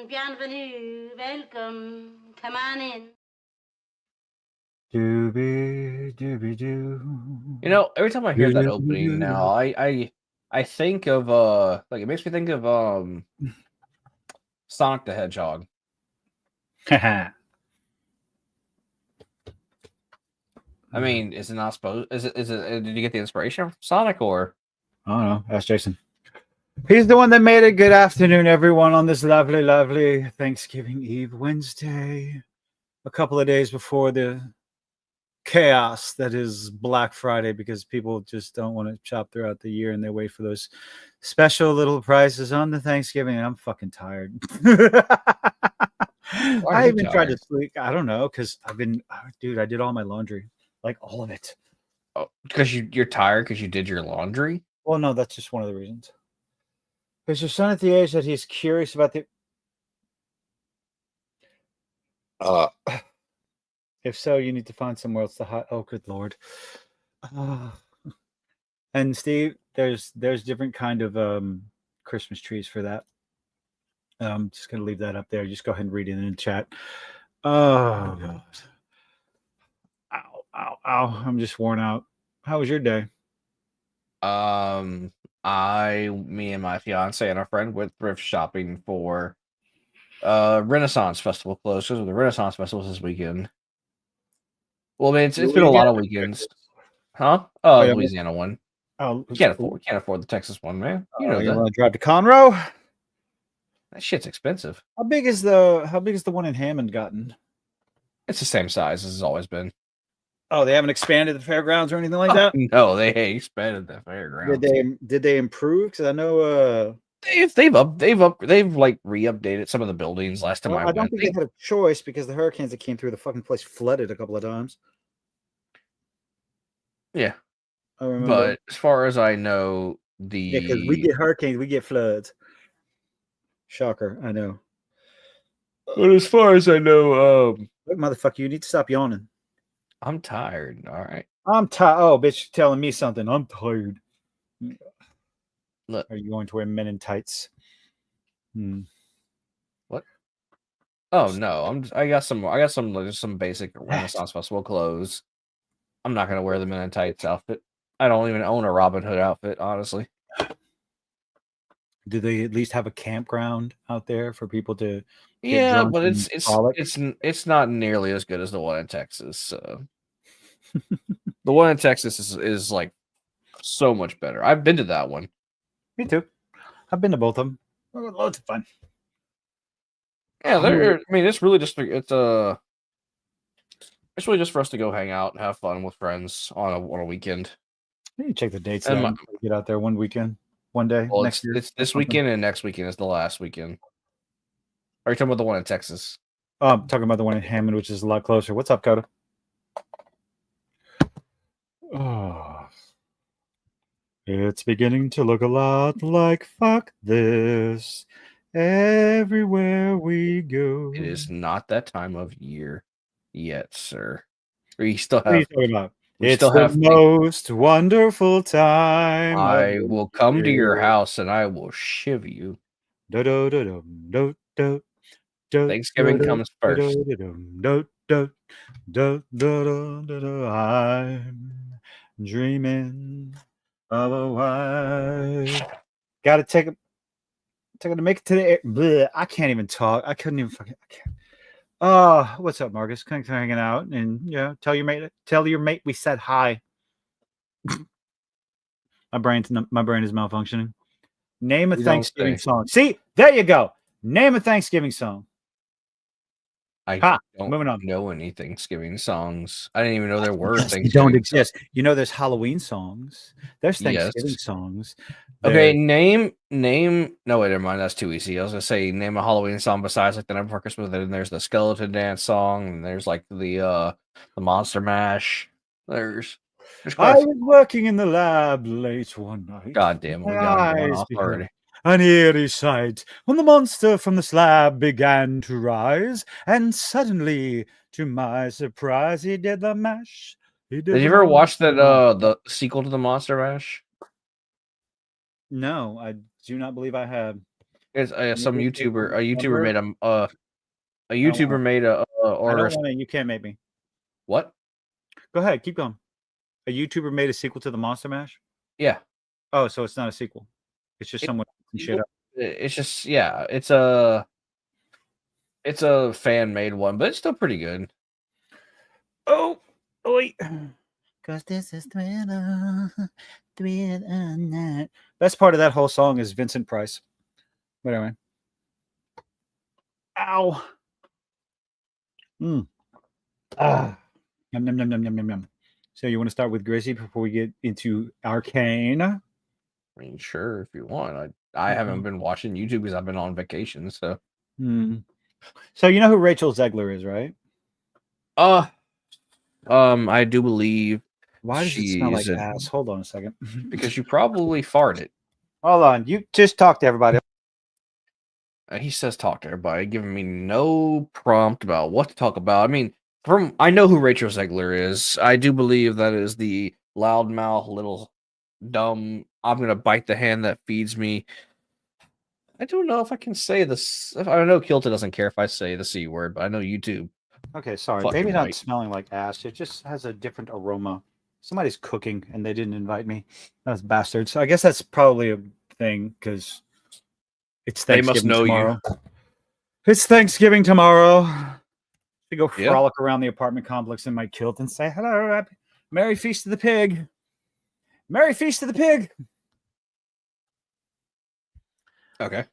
Bienvenue, welcome, come on in. Doobie doobie doo. You know, every time I hear that opening now, I think of like it makes me think of Sonic the Hedgehog. I mean, is it not supposed? Is it? Did you get the inspiration from Sonic or? I don't know. Ask Jason. He's the one that made it. Good afternoon, everyone, on this lovely, lovely Thanksgiving Eve Wednesday. A couple of days before the chaos that is Black Friday, because people just don't want to shop throughout the year and they wait for those special little prices on the Thanksgiving. And I'm fucking tired. I even tried to sleep. I don't know, because I did all my laundry, like all of it. Oh, because you're tired because you did your laundry? Well, no, that's just one of the reasons. Is your son at the age that he's curious about the... If so, you need to find somewhere else to hide. Oh, good Lord. And Steve, there's different kind of Christmas trees for that. I'm just going to leave that up there. Just go ahead and read it in the chat. Oh, God. Ow, ow, ow. I'm just worn out. How was your day? Me and my fiance and our friend went thrift shopping for Renaissance Festival clothes because the Renaissance Festival this weekend. Well, I mean, it's been a lot of weekends, huh? Oh, yeah, Louisiana one. Oh, we can't afford the Texas one, man. You know you want to drive to Conroe? That shit's expensive. How big is the one in Hammond gotten? It's the same size as it's always been. Oh, they haven't expanded the fairgrounds or anything like that? No, they expanded the fairgrounds. Did they improve? Because I know they've like re-updated some of the buildings last time I went. I don't think they had a choice because the hurricanes that came through the fucking place flooded a couple of times. Yeah. I remember. But as far as I know, because we get hurricanes, we get floods. Shocker, I know. But as far as I know, look, motherfucker, you need to stop yawning. I'm tired. All right. I'm tired. Oh, bitch, you're telling me something. I'm tired. Look. Are you going to wear men in tights? What? Oh no, I got some basic Renaissance Festival clothes. I'm not gonna wear the men in tights outfit. I don't even own a Robin Hood outfit, honestly. Do they at least have a campground out there for people to? Yeah, but it's not nearly as good as the one in Texas. So. The one in Texas is like so much better. I've been to that one. Me too. I've been to both of them. Loads of fun. Yeah, I mean, it's really just really just for us to go hang out and have fun with friends on a weekend. You check the dates and get out there one weekend, one day. Well, next year. It's this weekend and next weekend is the last weekend. Are you talking about the one in Texas? Oh, I'm talking about the one in Hammond, which is a lot closer. What's up, Coda? Oh, it's beginning to look a lot like fuck this everywhere we go. It is not that time of year yet, sir. We still have. What are you talking about? It's the most wonderful time. I will come to your house and I will shiv you. Thanksgiving comes first. I'm dreaming of a wife. Gotta take a They're gonna make it to the air. Bleh, I can't even talk. I couldn't even fucking. I can't. Oh, what's up, Marcus? Thanks for hanging out, and tell your mate we said hi. My brain is malfunctioning. Name a You don't Thanksgiving say. song. See, there you go. Name a Thanksgiving song. I Ha. don't Moving on. know any Thanksgiving songs. I didn't even know there were Yes, they Thanksgiving don't exist. songs. There's Halloween songs. There's Thanksgiving Yes. songs. Okay, There's name. No, wait, never mind. That's too easy. I was gonna say name a Halloween song besides like the Night Before Christmas. Then there's the Skeleton Dance song, and there's like the Monster Mash. There's quite I a few. was working in the lab late one night. God damn, My we got him going eyes off beheld already. an eerie sight when the monster from the slab began to rise, and suddenly, to my surprise, he did the mash. He did Did you the ever watch monster that mash. the sequel to the Monster Mash? No, I do not believe I have. It's some Maybe it's YouTuber. A YouTuber number. made a I don't YouTuber want made to. I or don't want to. You can't make me. what? Go ahead, keep going. A YouTuber made a sequel to the Monster Mash. Yeah, Oh, so it's not a sequel. It's just It's someone shit up. it's just it's a fan made one, but it's still pretty good. Oh, wait. Cause this is Thriller night. Best part of that whole song is Vincent Price. But anyway. Ow. Ah. Yum, yum, yum, yum, yum, yum, yum. So you want to start with Grizzy before we get into Arcane? I mean, sure, if you want. I haven't been watching YouTube because I've been on vacation. So, So you know who Rachel Zegler is, right? I do believe Why does it smell like she's ass? Hold on a second. because you probably farted. Hold on. You just talk to everybody. He says talk to everybody, giving me no prompt about what to talk about. I mean, I know who Rachel Zegler is. I do believe that is the loudmouth little dumb. I'm gonna bite the hand that feeds me. I don't know if I can say this. I know Kilta doesn't care if I say the C word, but I know YouTube. Okay, sorry. Fucking Maybe not right. smelling like ass. It just has a different aroma. Somebody's cooking and they didn't invite me. Those bastards. So I guess that's probably a thing because it's They must Thanksgiving know tomorrow. It's Thanksgiving tomorrow. To go Yeah. frolic around the apartment complex in my kilt and say hello, Merry Feast of the Pig. Merry Feast of the Pig. Okay.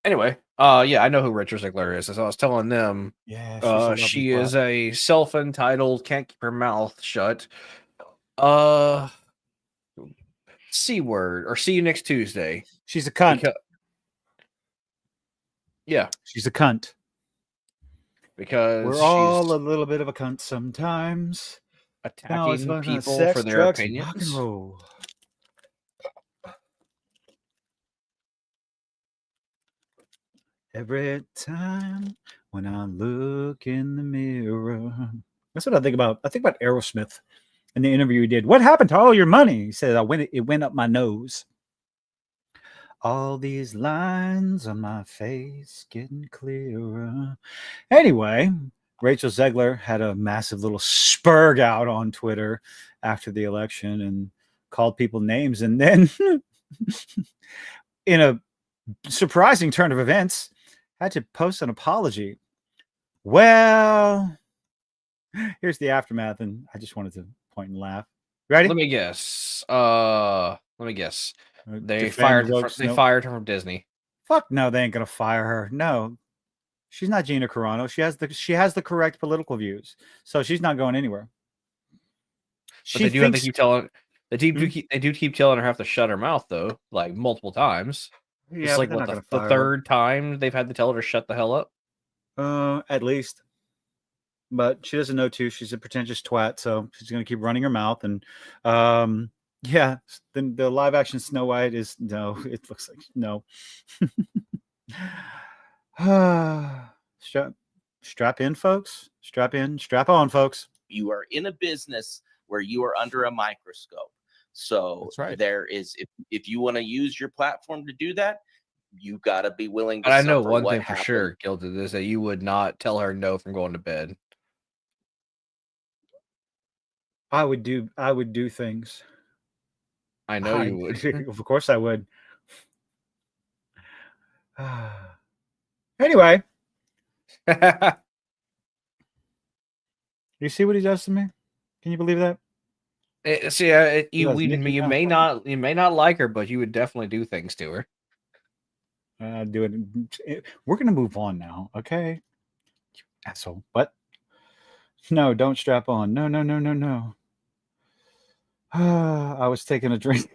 Anyway, yeah, I know who Rachel Zegler is. As I was telling them, yeah, she's a lovely she twat. is a self-entitled, can't keep her mouth shut. C word or see you next Tuesday. She's a cunt. Yeah, she's a cunt. Because We're all a little bit of a cunt sometimes. attacking people sex, for their drugs, opinions. rock and roll. Every time when I look in the mirror. That's what I think about. I think about Aerosmith in the interview he did. What happened to all your money? He said, it went up my nose. All these lines on my face getting clearer. Anyway, Rachel Zegler had a massive little spurg out on Twitter after the election and called people names. And then in a surprising turn of events, had to post an apology. Well, here's the aftermath, and I just wanted to point and laugh. Ready? Let me guess. They Defend fired jokes, they nope. fired her from Disney. Fuck no, they ain't gonna fire her. No, she's not Gina Carano. She has the correct political views, so she's not going anywhere. But they do have to keep telling. They do keep telling her have to shut her mouth though, like multiple times. Yeah, It's like they're what not the gonna fire third time they've had to tell her to shut the hell up. her. At least. But she doesn't know too. She's a pretentious twat, so she's gonna keep running her mouth. And yeah, then the live action Snow White is no. It looks like no. Strap in, folks. Strap in. Strap on, folks. You are in a business where you are under a microscope. So That's right. there is, if you want to use your platform to do that, you got to be willing to But I know suffer one what thing for happened. sure, Gilded, is that you would not tell her no from going to bed. I would do things. I know you would. Of course I would. Anyway, you see what he does to me? Can you believe that? See, He does Mickey you Mouse. you may not like her, but you would definitely do things to her. We're gonna move on now, okay? You asshole. What? No, don't strap on. No, no, no, no, no. I was taking a drink.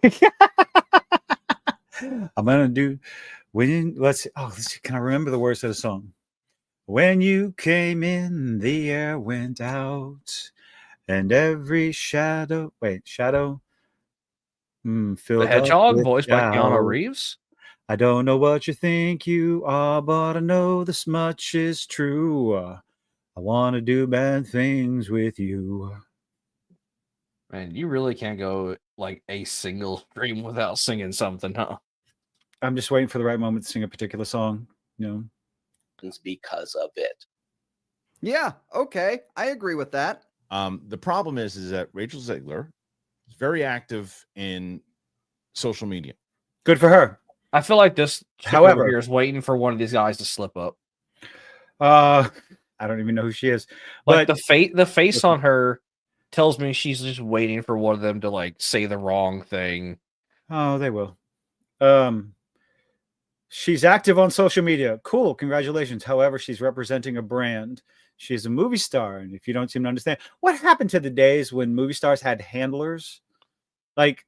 I'm gonna do when let's see. Oh, can I remember the words of the song? When you came in, the air went out, and every shadow filled The up Hedgehog, with voiced by Keanu doubt. Reeves. I don't know what you think you are, but I know this much is true. I want to do bad things with you. Man, you really can't go like a single stream without singing something, huh? I'm just waiting for the right moment to sing a particular song. You know, It's because of it. Yeah, okay. I agree with that. The problem is that Rachel Zegler is very active in social media. good for her. I feel like this chick However- over here is waiting for one of these guys to slip up. I don't even know who she is, Like but the face on her tells me she's just waiting for one of them to like say the wrong thing. oh, they will. She's active on social media. Cool, congratulations. However, she's representing a brand. She's a movie star, and if you don't seem to understand, what happened to the days when movie stars had handlers? Like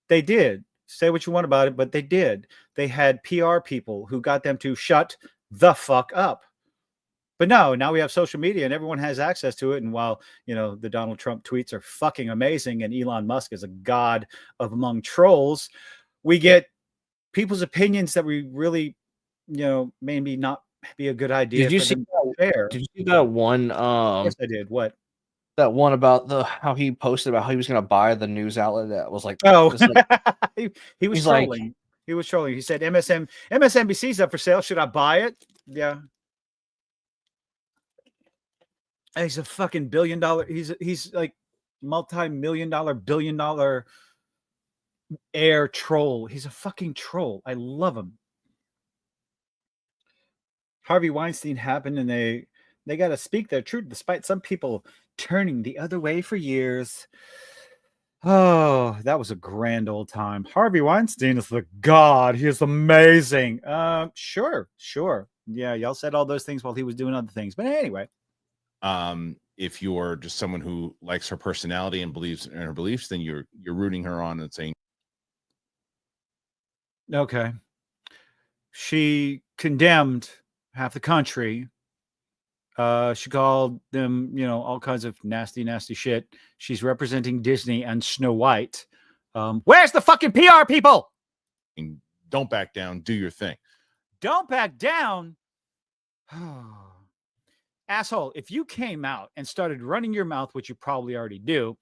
they did. Say what you want about it, but they did. They had PR people who got them to shut the fuck up. But no, now we have social media and everyone has access to it. And while, the Donald Trump tweets are fucking amazing and Elon Musk is a god of among trolls, we get people's opinions that we really, maybe not be a good idea. Did you for see them to share. Did you see that one Yes, I did. What? that one about how he posted about how he was gonna buy the news outlet that was like Oh, just, like, he was he's like- trolling. He was trolling. He said MSNBC's up for sale. Should I buy it? Yeah. He's a fucking $1 billion. He's like multi-million-dollar, billion-dollar air troll. He's a fucking troll. I love him. Harvey Weinstein happened, and they got to speak their truth, despite some people turning the other way for years. Oh, that was a grand old time. Harvey Weinstein is the god. He is amazing. Sure. Yeah, y'all said all those things while he was doing other things. But anyway. If you're just someone who likes her personality and believes in her beliefs, then you're rooting her on and saying, okay. She condemned half the country. She called them, all kinds of nasty, nasty shit. She's representing Disney and Snow White. Where's the fucking PR people? don't back down, do your thing. Don't back down. Asshole, if you came out and started running your mouth, which you probably already do,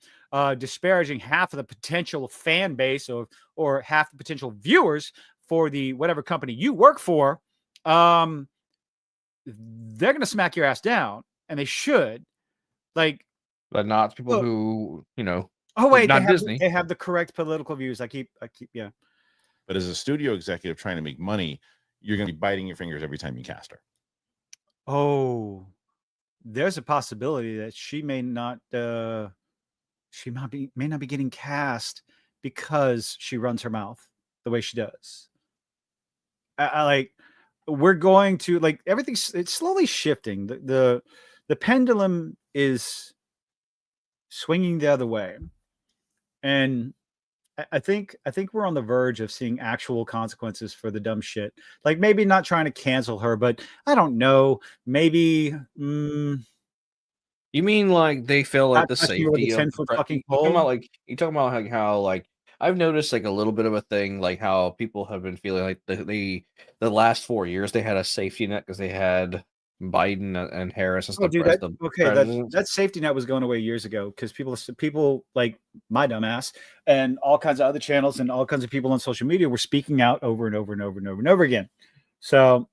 disparaging half of the potential fan base or half the potential viewers for the whatever company you work for, they're going to smack your ass down, and they should. But not people who, Oh wait, not Disney. They have the correct political views. I keep, yeah. But as a studio executive trying to make money, you're going to be biting your fingers every time you cast her. Oh, there's a possibility that she may not be getting cast because she runs her mouth the way she does. We're going to it's slowly shifting. The pendulum is swinging the other way, and I think we're on the verge of seeing actual consequences for the dumb shit. Like maybe not trying to cancel her, but I don't know. Maybe. You mean like they feel like the safety of 10-foot fucking you talking pole? about you talking about like how like I've noticed like a little bit of a thing like how people have been feeling like the last 4 years they had a safety net because they had Biden and Harris as that safety net was going away years ago because people like my dumbass and all kinds of other channels and all kinds of people on social media were speaking out over and over and over and over and over again. So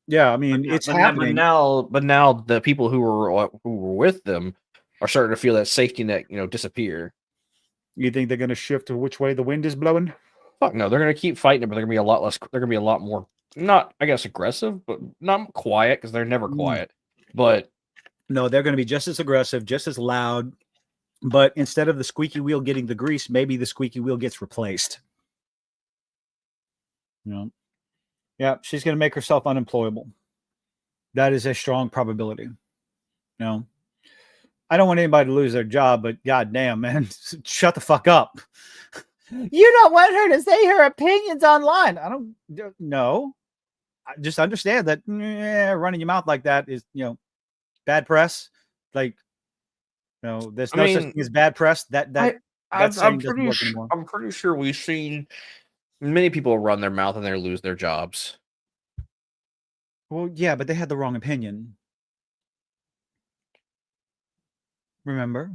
yeah, I mean it's happening. But now the people who were with them are starting to feel that safety net, disappear. You think they're going to shift to which way the wind is blowing? Fuck no, they're going to keep fighting it, but they're going to be a lot less. They're going to be a lot more, not, I guess, aggressive, but not quiet because they're never quiet. But No, they're going to be just as aggressive, just as loud. But instead of the squeaky wheel getting the grease, maybe the squeaky wheel gets replaced. You know? Yeah, she's going to make herself unemployable. That is a strong probability. You know? I don't want anybody to lose their job, but goddamn, man, shut the fuck up. You don't want her to say her opinions online. I don't know. I just understand that running your mouth like that is, bad press. Like, there's no such thing as bad press. I'm pretty sure we've seen many people run their mouth and they lose their jobs. Well, yeah, but they had the wrong opinion. Remember?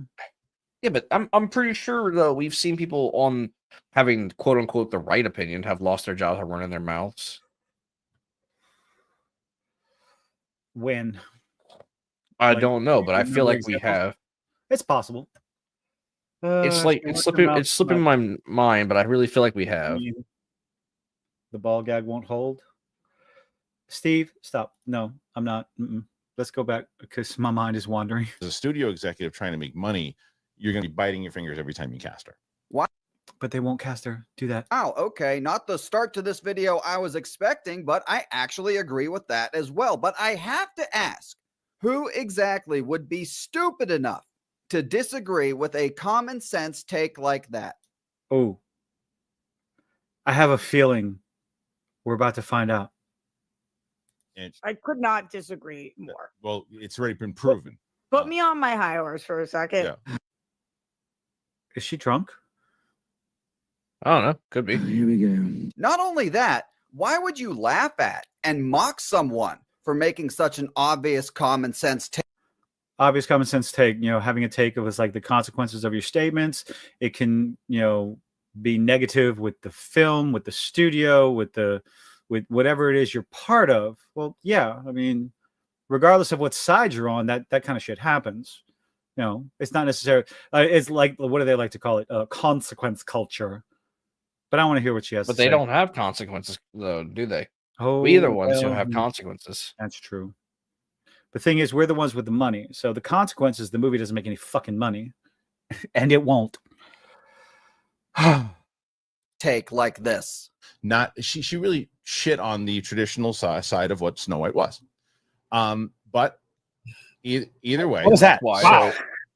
Yeah, but I'm pretty sure though we've seen people on having quote unquote the right opinion have lost their jobs and running their mouths. When? I don't know, but I feel like we have. It's possible. It's slipping my mind, but I really feel like we have. The ball gag won't hold. Steve, stop. No, I'm not. Let's go back because my mind is wandering. As a studio executive trying to make money, you're going to be biting your fingers every time you cast her. What? But they won't cast her. Do that. Oh, okay. Not the start to this video I was expecting, but I actually agree with that as well. But I have to ask, who exactly would be stupid enough to disagree with a common sense take like that? Oh, I have a feeling we're about to find out. And I could not disagree more. well, it's already been proven. Put me on my high horse for a second. Yeah. Is she drunk? I don't know. Could be. Here we go. Not only that, why would you laugh at and mock someone for making such an obvious common sense take? Obvious common sense take, having a take of like the consequences of your statements. It can, be negative with the film, with the studio, with whatever it is you're part of. Well, yeah, I mean, regardless of what side you're on, that kind of shit happens. It's not necessarily. It's like, what do they like to call it? Consequence culture. But I want to hear what she has. But they don't have consequences, though, do they? Oh, we are the ones who have consequences. That's true. The thing is, we're the ones with the money. So the consequences, the movie doesn't make any fucking money, and it won't. Take like this. Not she really shit on the traditional side of what Snow White was. But either way, what was that? Wow.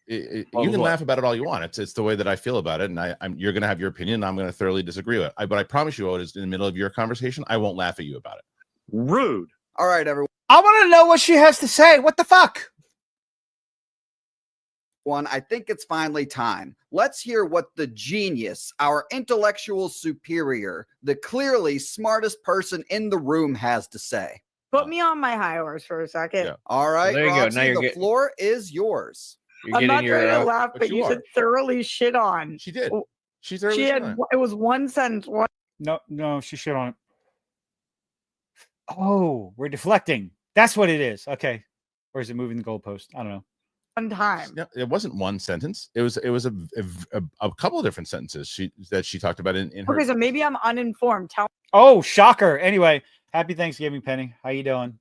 You can laugh about it all you want. It's the way that I feel about it, and you're going to have your opinion. And I'm going to thoroughly disagree with it. But I promise you, Otis, in the middle of your conversation, I won't laugh at you about it. Rude. All right, everyone. I want to know what she has to say. What the fuck? I think it's finally time. Let's hear what the genius, our intellectual superior, the clearly smartest person in the room has to say. Put me on my high horse for a second. Yeah. All right, There you go. Roxy, Now the floor is yours. You're I'm not getting your. trying to laugh, but but you you are. said thoroughly shit on. She did. Oh, She's thoroughly She shit had. on it. It was one sentence. No, she shit on it. Oh, we're deflecting. That's what it is. Okay. Or is it moving the goalpost? I don't know. One time. No, it wasn't one sentence. It was a couple of different sentences she talked about in her. Okay, so maybe I'm uninformed. Tell Oh, shocker. Anyway, happy Thanksgiving, Penny. How you doing?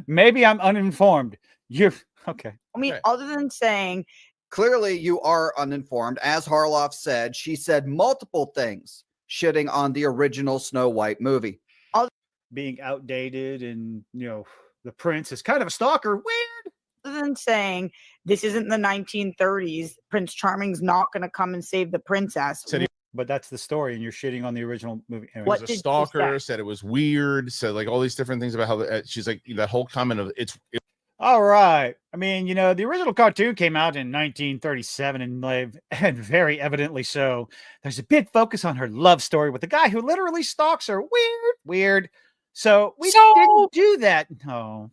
Maybe I'm uninformed. You're okay. me, Okay. other than saying, Clearly, you are uninformed. As Harloff said, she said multiple things shitting on the original Snow White movie. Being outdated and, the prince is kind of a stalker. Weird. other than saying this isn't the 1930s, Prince Charming's not going to come and save the princess. But that's the story, and you're shitting on the original movie. Anyway. What was did a she stalker, say? said it was weird, said like all these different things about how she's like that whole comment of All right. I mean, the original cartoon came out in 1937 and very evidently so. There's a big focus on her love story with a guy who literally stalks her. Weird. So we didn't do that. No.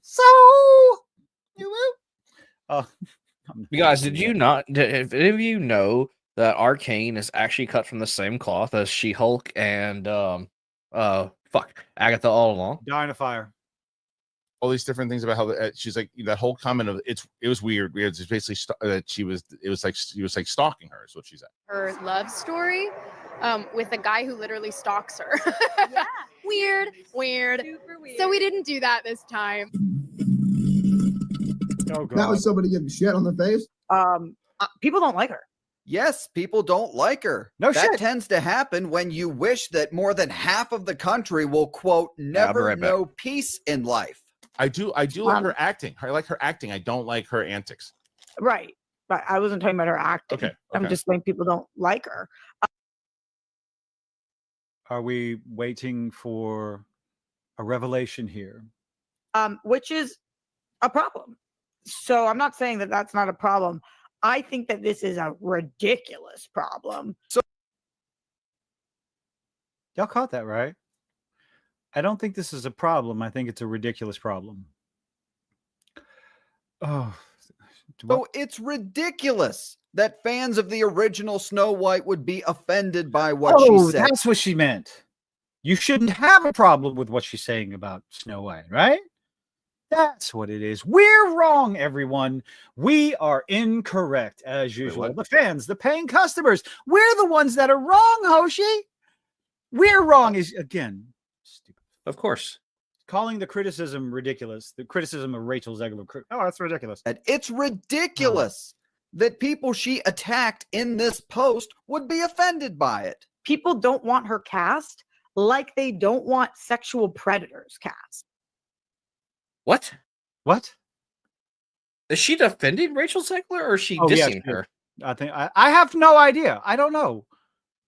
You guys, did you not? Did any of you know that Arcane is actually cut from the same cloth as She-Hulk and Agatha all along? Dying of Fire. all these different things about how she's like that whole comment of it was weird. It's basically that she was like stalking her is what she said. Her love story with a guy who literally stalks her. Yeah. Weird. Super weird. So we didn't do that this time. Oh That god. was somebody getting shit on the face. People don't like her. Yes, people don't like her. No that shit. tends to happen when you wish that more than half of the country will, quote, never right back. know peace in life. I do like her acting. I like her acting. I don't like her antics. Right. But I wasn't talking about her acting. Okay. I'm just saying people don't like her. Are we waiting for a revelation here? Which is a problem. So I'm not saying that that's not a problem. I think that this is a ridiculous problem. Y'all caught that, right? I don't think this is a problem. I think it's a ridiculous problem. Oh, So it's ridiculous that fans of the original Snow White would be offended by what she said. That's what she meant. You shouldn't have a problem with what she's saying about Snow White, right? That's what it is. We're wrong, everyone. We are incorrect, as usual. what? The fans, the paying customers, we're the ones that are wrong, Hoshi. We're wrong is, again, stupid. Of course. Calling the criticism ridiculous. The criticism of Rachel Zegler. Oh, that's ridiculous. And it's ridiculous that people she attacked in this post would be offended by it. People don't want her cast like they don't want sexual predators cast. What? What? Is she defending Rachel Zegler or is she Oh, yeah, dissing her? I think I have no idea. I don't know.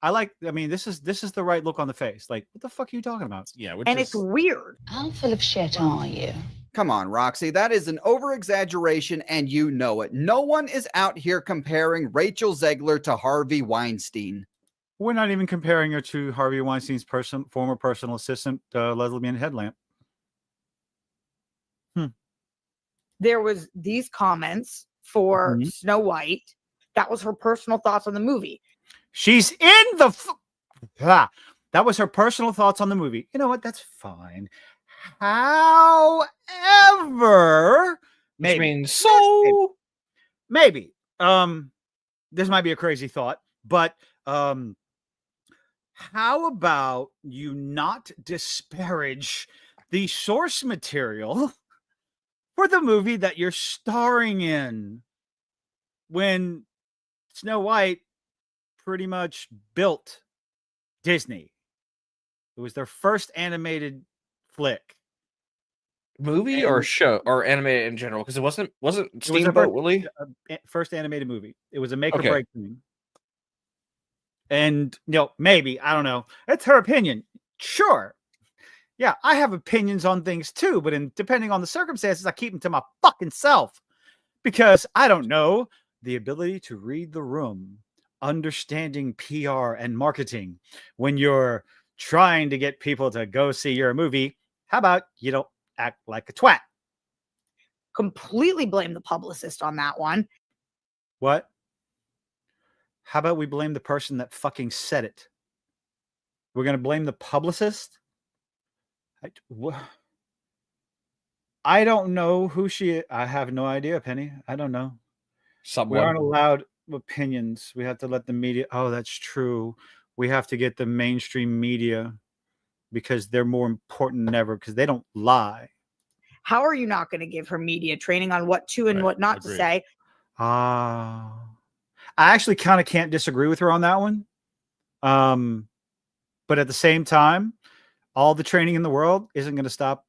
I mean, this is the right look on the face. Like, what the fuck are you talking about? Yeah, And it's weird. How full of shit are you? Come on, Roxy. That is an over-exaggeration, and you know it. No one is out here comparing Rachel Zegler to Harvey Weinstein. We're not even comparing her to Harvey Weinstein's former personal assistant, Leslie Headlamp. There was these comments for Mhm. Snow White. That was her personal thoughts on the movie. She's in the. That was her personal thoughts on the movie. You know what? That's fine. However, Which maybe. means so. Maybe. This might be a crazy thought, but how about you not disparage the source material for the movie that you're starring in when Snow White pretty much built Disney? It was their first animated flick. Movie or show or animated in general? Because it wasn't It was their Steamboat Willie. first animated movie. It was a make Okay. or break thing. And maybe, I don't know. It's her opinion. Sure. Yeah, I have opinions on things too, but depending on the circumstances, I keep them to my fucking self because I don't know. The ability to read the room, understanding PR and marketing when you're trying to get people to go see your movie. How about you don't act like a twat? Completely blame the publicist on that one. What? How about we blame the person that fucking said it? We're going to blame the publicist? I don't know who she is. I have no idea, Penny. I don't know. We aren't allowed opinions. We have to let the media. Oh, that's true. We have to get the mainstream media because they're more important than ever because they don't lie. How are you not going to give her media training on what to and what not to say? I actually kind of can't disagree with her on that one. But at the same time, all the training in the world isn't going to stop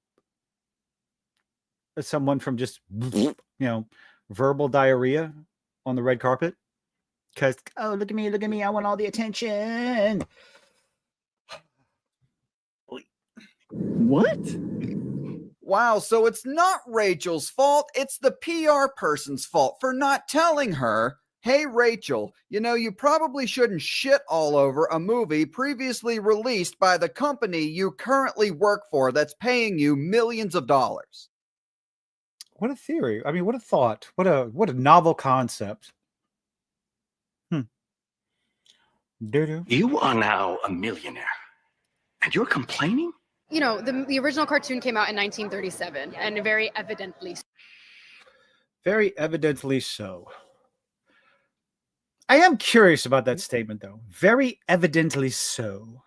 someone from just, verbal diarrhea on the red carpet. Because, oh, look at me, I want all the attention. What? Wow, so it's not Rachel's fault. It's the PR person's fault for not telling her, hey, Rachel, you probably shouldn't shit all over a movie previously released by the company you currently work for that's paying you millions of dollars. What a theory. I mean, what a thought. What a novel concept. You are now a millionaire, and you're complaining? The original cartoon came out in 1937, and very evidently so. I am curious about that statement, though. Very evidently so.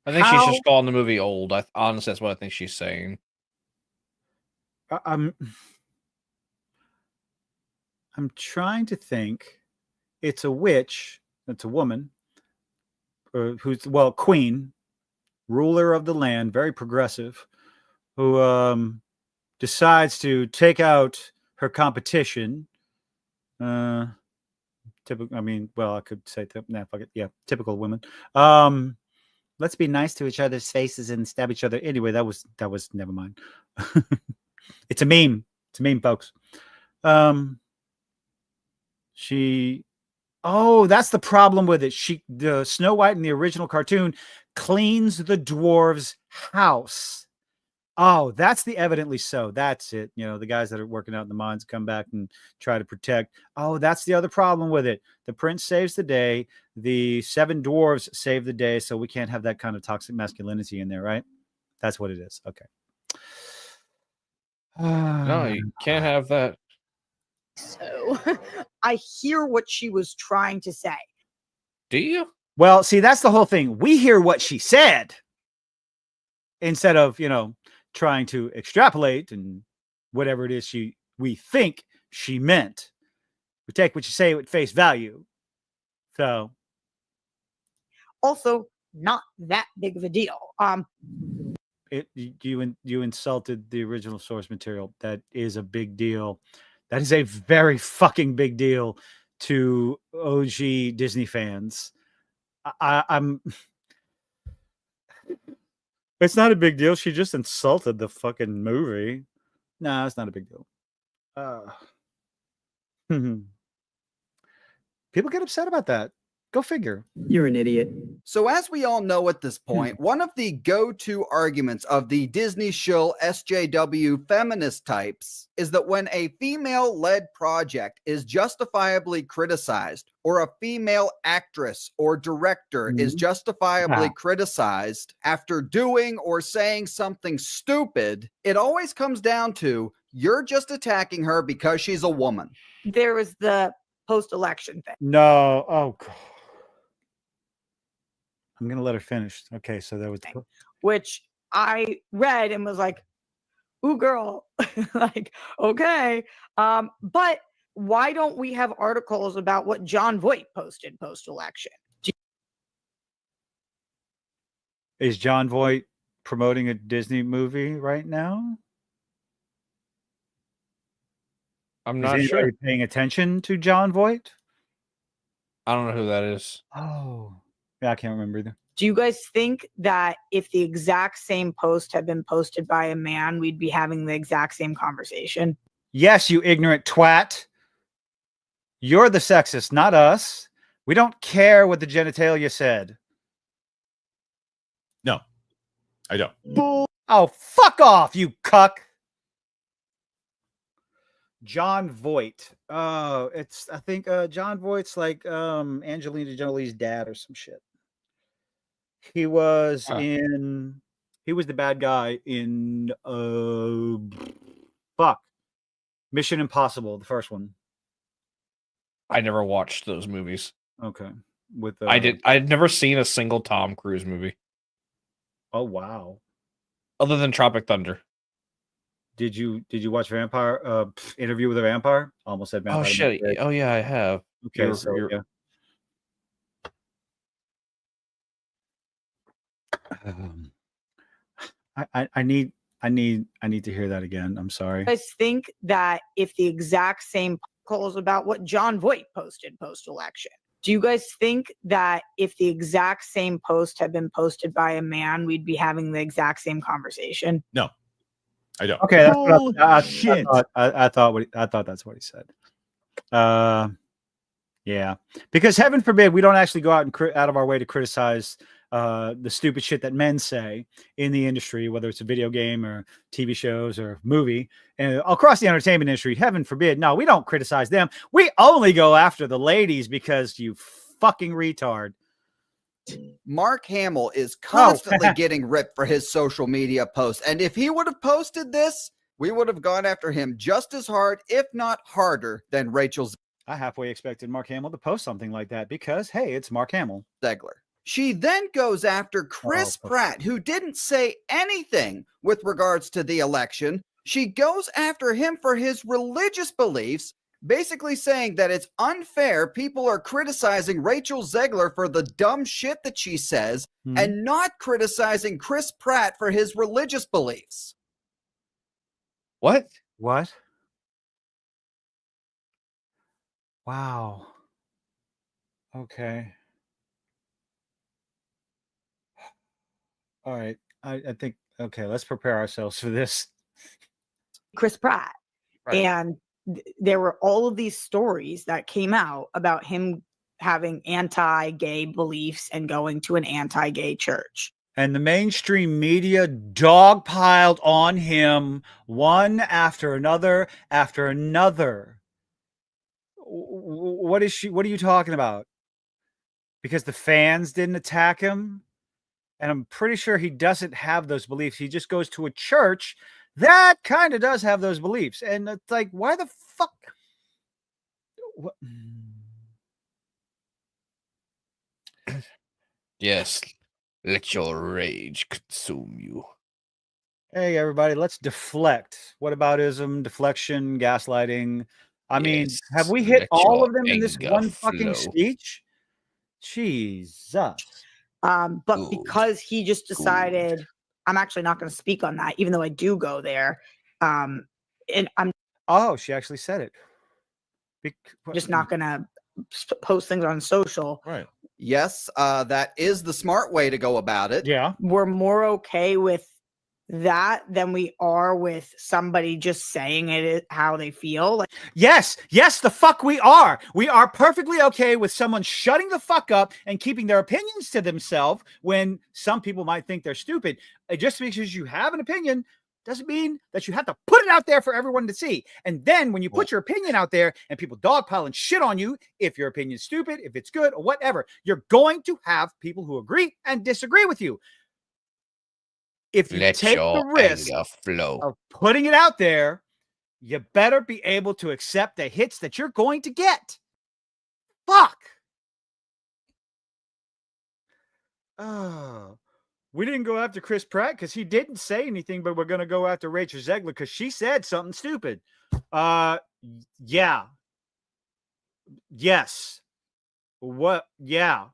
I think she's just calling the movie old. Honestly, that's what I think she's saying. I'm trying to think. It's a witch. It's a woman who's, queen, ruler of the land, very progressive, who decides to take out her competition. Typical. I mean, I could say fuck it. Yeah, typical women. Let's be nice to each other's faces and stab each other. Anyway, that was never mind. It's a meme. It's a meme, folks. That's the problem with it. The Snow White in the original cartoon cleans the dwarves' house. Oh, that's the evidently so. That's it. The guys that are working out in the mines come back and try to protect. Oh, that's the other problem with it. The prince saves the day. The 7 dwarves save the day. So we can't have that kind of toxic masculinity in there, right? That's what it is. Okay. No, you can't have that. So I hear what she was trying to say. Do you? Well, see, that's the whole thing. We hear what she said instead of, trying to extrapolate and whatever it is we think she meant. We take what you say at face value. So also not that big of a deal. You insulted the original source material. That is a big deal. That is a very fucking big deal to OG Disney fans. I'm It's not a big deal. She just insulted the fucking movie. No, it's not a big deal. People get upset about that. Go figure. You're an idiot. So as we all know at this point, one of the go-to arguments of the Disney shill SJW feminist types is that when a female-led project is justifiably criticized, or a female actress or director is justifiably criticized after doing or saying something stupid, it always comes down to, you're just attacking her because she's a woman. There was the post-election thing. No. Oh, God. I'm going to let her finish. Okay, so that was... Which I read and was like, ooh, girl. Like, okay. But why don't we have articles about what Jon Voight posted post-election? Is Jon Voight promoting a Disney movie right now? I'm not sure. Paying attention to Jon Voight? I don't know who that is. Oh, yeah, I can't remember either. Do you guys think that if the exact same post had been posted by a man, we'd be having the exact same conversation? Yes, you ignorant twat. You're the sexist, not us. We don't care what the genitalia said. No, I don't. Oh, fuck off, you cuck. Jon Voight. Oh, I think Jon Voight's like Angelina Jolie's dad or some shit. He was the bad guy in Mission Impossible, the first one. I never watched those movies. Okay. I'd never seen a single Tom Cruise movie. Oh wow. Other than Tropic Thunder. Did you watch Vampire Interview with a Vampire? Almost said Vampire. Oh shit. Oh yeah, I have. Okay, yeah. I need to hear that again. I'm sorry. I think that if the exact same articles about what Jon Voight posted post-election, do you guys think that if the exact same post had been posted by a man, we'd be having the exact same conversation? No, I don't. Okay, that's what I thought that's what he said. Yeah, because heaven forbid we don't actually go out and out of our way to criticize the stupid shit that men say in the industry, whether it's a video game or TV shows or movie, and across the entertainment industry. Heaven forbid. No, we don't criticize them. We only go after the ladies because you fucking retard. Mark Hamill is constantly getting ripped for his social media posts. And if he would have posted this, we would have gone after him just as hard, if not harder, than Rachel I halfway expected Mark Hamill to post something like that because, hey, it's Mark Hamill. Zegler. She then goes after Chris Pratt, who didn't say anything with regards to the election. She goes after him for his religious beliefs, basically saying that it's unfair people are criticizing Rachel Zegler for the dumb shit that she says and not criticizing Chris Pratt for his religious beliefs. What? What? Wow. Okay. All right. I think, okay, let's prepare ourselves for this. Chris Pratt. Right. And there were all of these stories that came out about him having anti-gay beliefs and going to an anti-gay church. And the mainstream media dogpiled on him one after another after another. What are you talking about? Because the fans didn't attack him? And I'm pretty sure he doesn't have those beliefs. He just goes to a church that kind of does have those beliefs. And it's like, why the fuck? What? Yes. Let your rage consume you. Hey, everybody, let's deflect. Whataboutism, deflection, gaslighting. I mean, have we hit let all your of them in this anger one fucking flow. speech? Jesus. But because he just decided, I'm actually not going to speak on that, even though I do go there. And I'm She actually said it. just not going to post things on social. Right. Yes, that is the smart way to go about it. Yeah. We're more okay with that than we are with somebody just saying it how they feel. Like, Yes, the fuck we are. We are perfectly okay with someone shutting the fuck up and keeping their opinions to themselves when some people might think they're stupid. Just because you have an opinion doesn't mean that you have to put it out there for everyone to see. And then when you put your opinion out there and people dogpile and shit on you, if your opinion's stupid, if it's good or whatever, you're going to have people who agree and disagree with you. If you take the risk of putting it out there, you better be able to accept the hits that you're going to get. Fuck. Oh, we didn't go after Chris Pratt because he didn't say anything, but we're going to go after Rachel Zegler because she said something stupid. Yeah. Yes. What? Yeah.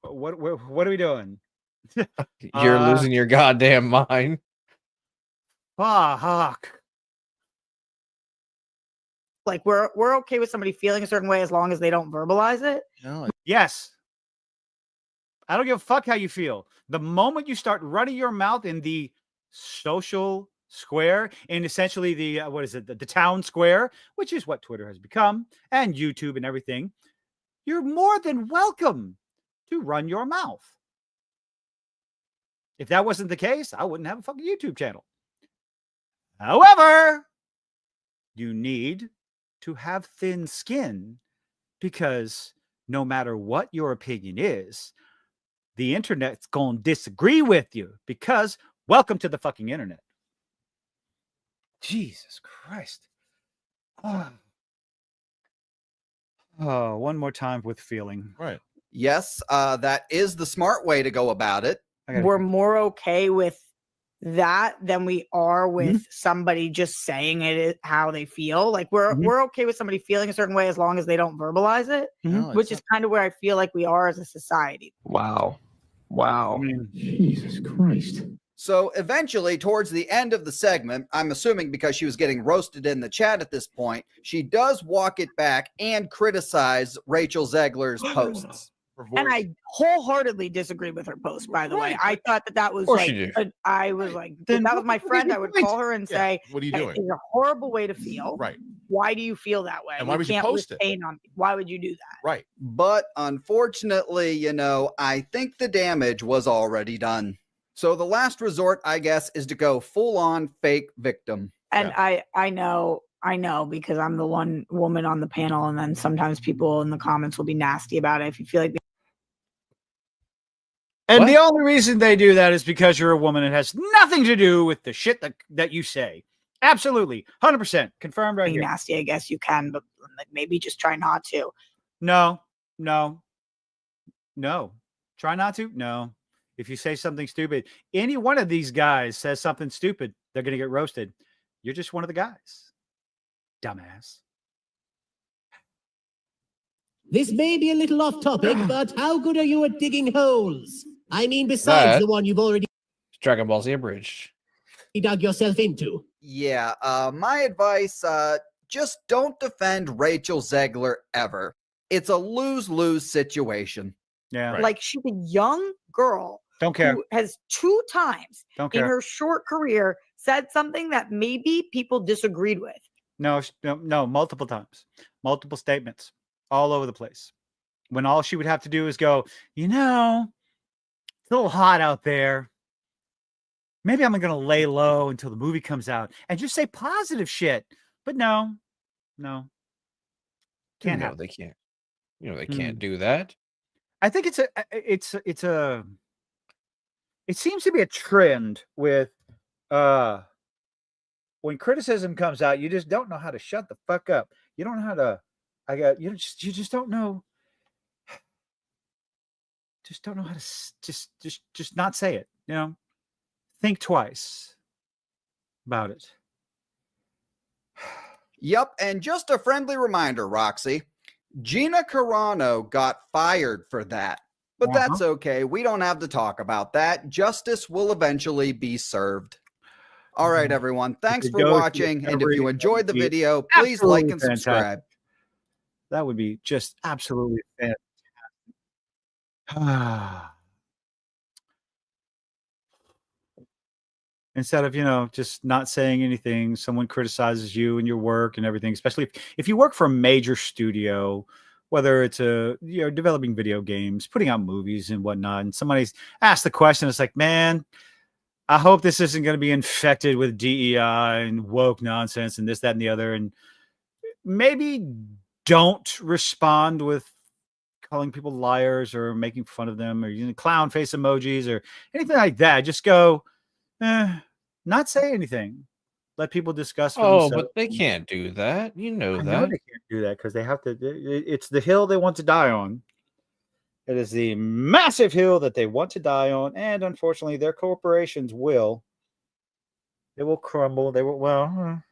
What are we doing? You're losing your goddamn mind. Fuck. like we're okay with somebody feeling a certain way as long as they don't verbalize it. No, Yes. I don't give a fuck how you feel. The moment you start running your mouth in the social square, in essentially the the town square, which is what Twitter has become, and YouTube and everything, you're more than welcome to run your mouth. If that wasn't the case, I wouldn't have a fucking YouTube channel. However, you need to have thin skin, because no matter what your opinion is, the internet's going to disagree with you, because welcome to the fucking internet. Jesus Christ. Oh, one more time with feeling. right. Yes, that is the smart way to go about it. We're more okay with that than we are with somebody just saying it how they feel. Like we're okay with somebody feeling a certain way as long as they don't verbalize it, No, which is kind of where I feel like we are as a society. Wow. I mean, Jesus Christ. So eventually, towards the end of the segment, I'm assuming because she was getting roasted in the chat at this point, she does walk it back and criticize Rachel Zegler's posts. And I wholeheartedly disagree with her post, by the way. I thought that was course like, you do. I was like, Then that was my friend. I would call her and say, what are you "Hey, doing? it's a horrible way to feel. Right. Why do you feel that way? And why would you post it? Why would you do that?" Right. But unfortunately, I think the damage was already done. So the last resort, I guess, is to go full on fake victim. And I know because I'm the one woman on the panel, and then sometimes people in the comments will be nasty about it. If you feel like and the only reason they do that is because you're a woman. It has nothing to do with the shit that you say. Absolutely. 100%. Confirmed right being here. nasty, I guess you can, but maybe just try not to. No, no, no. Try not to. No. If you say something stupid, any one of these guys says something stupid, they're going to get roasted. You're just one of the guys. Dumbass. This may be a little off topic, but how good are you at digging holes? I mean, besides That- the one you've already Dragon Ball Z Abridged. dug yourself into. Yeah, my advice, just don't defend Rachel Zegler ever. It's a lose-lose situation. Yeah. Right. Like, she's a young girl Don't care. who has 2 times Don't in care. her short career said something that maybe people disagreed with. No, multiple times, multiple statements all over the place. When all she would have to do is go, it's a little hot out there. Maybe I'm going to lay low until the movie comes out and just say positive shit. But no, can't happen. They can't. They can't do that. I think it seems to be a trend with when criticism comes out, you just don't know how to shut the fuck up. You don't know how to you just don't know. Just don't know how to just not say it, Think twice about it. Yep, and just a friendly reminder, Roxy, Gina Carano got fired for that. But that's okay. We don't have to talk about that. Justice will eventually be served. All right, everyone. Thanks for watching. And if you enjoyed the video, please like and subscribe. That would be just absolutely fantastic. Instead of, just not saying anything, someone criticizes you and your work and everything, especially if you work for a major studio, whether it's developing video games, putting out movies and whatnot, and somebody's asked the question, it's like, man, I hope this isn't going to be infected with DEI and woke nonsense and this, that, and the other. And maybe don't respond with calling people liars or making fun of them or using clown face emojis or anything like that. Just go, not say anything. Let people discuss. For themselves. But they can't do that. I know they can't do that because they have to. It's the hill they want to die on. It is the massive hill that they want to die on, and unfortunately, their corporations will. They will crumble. They will. Well,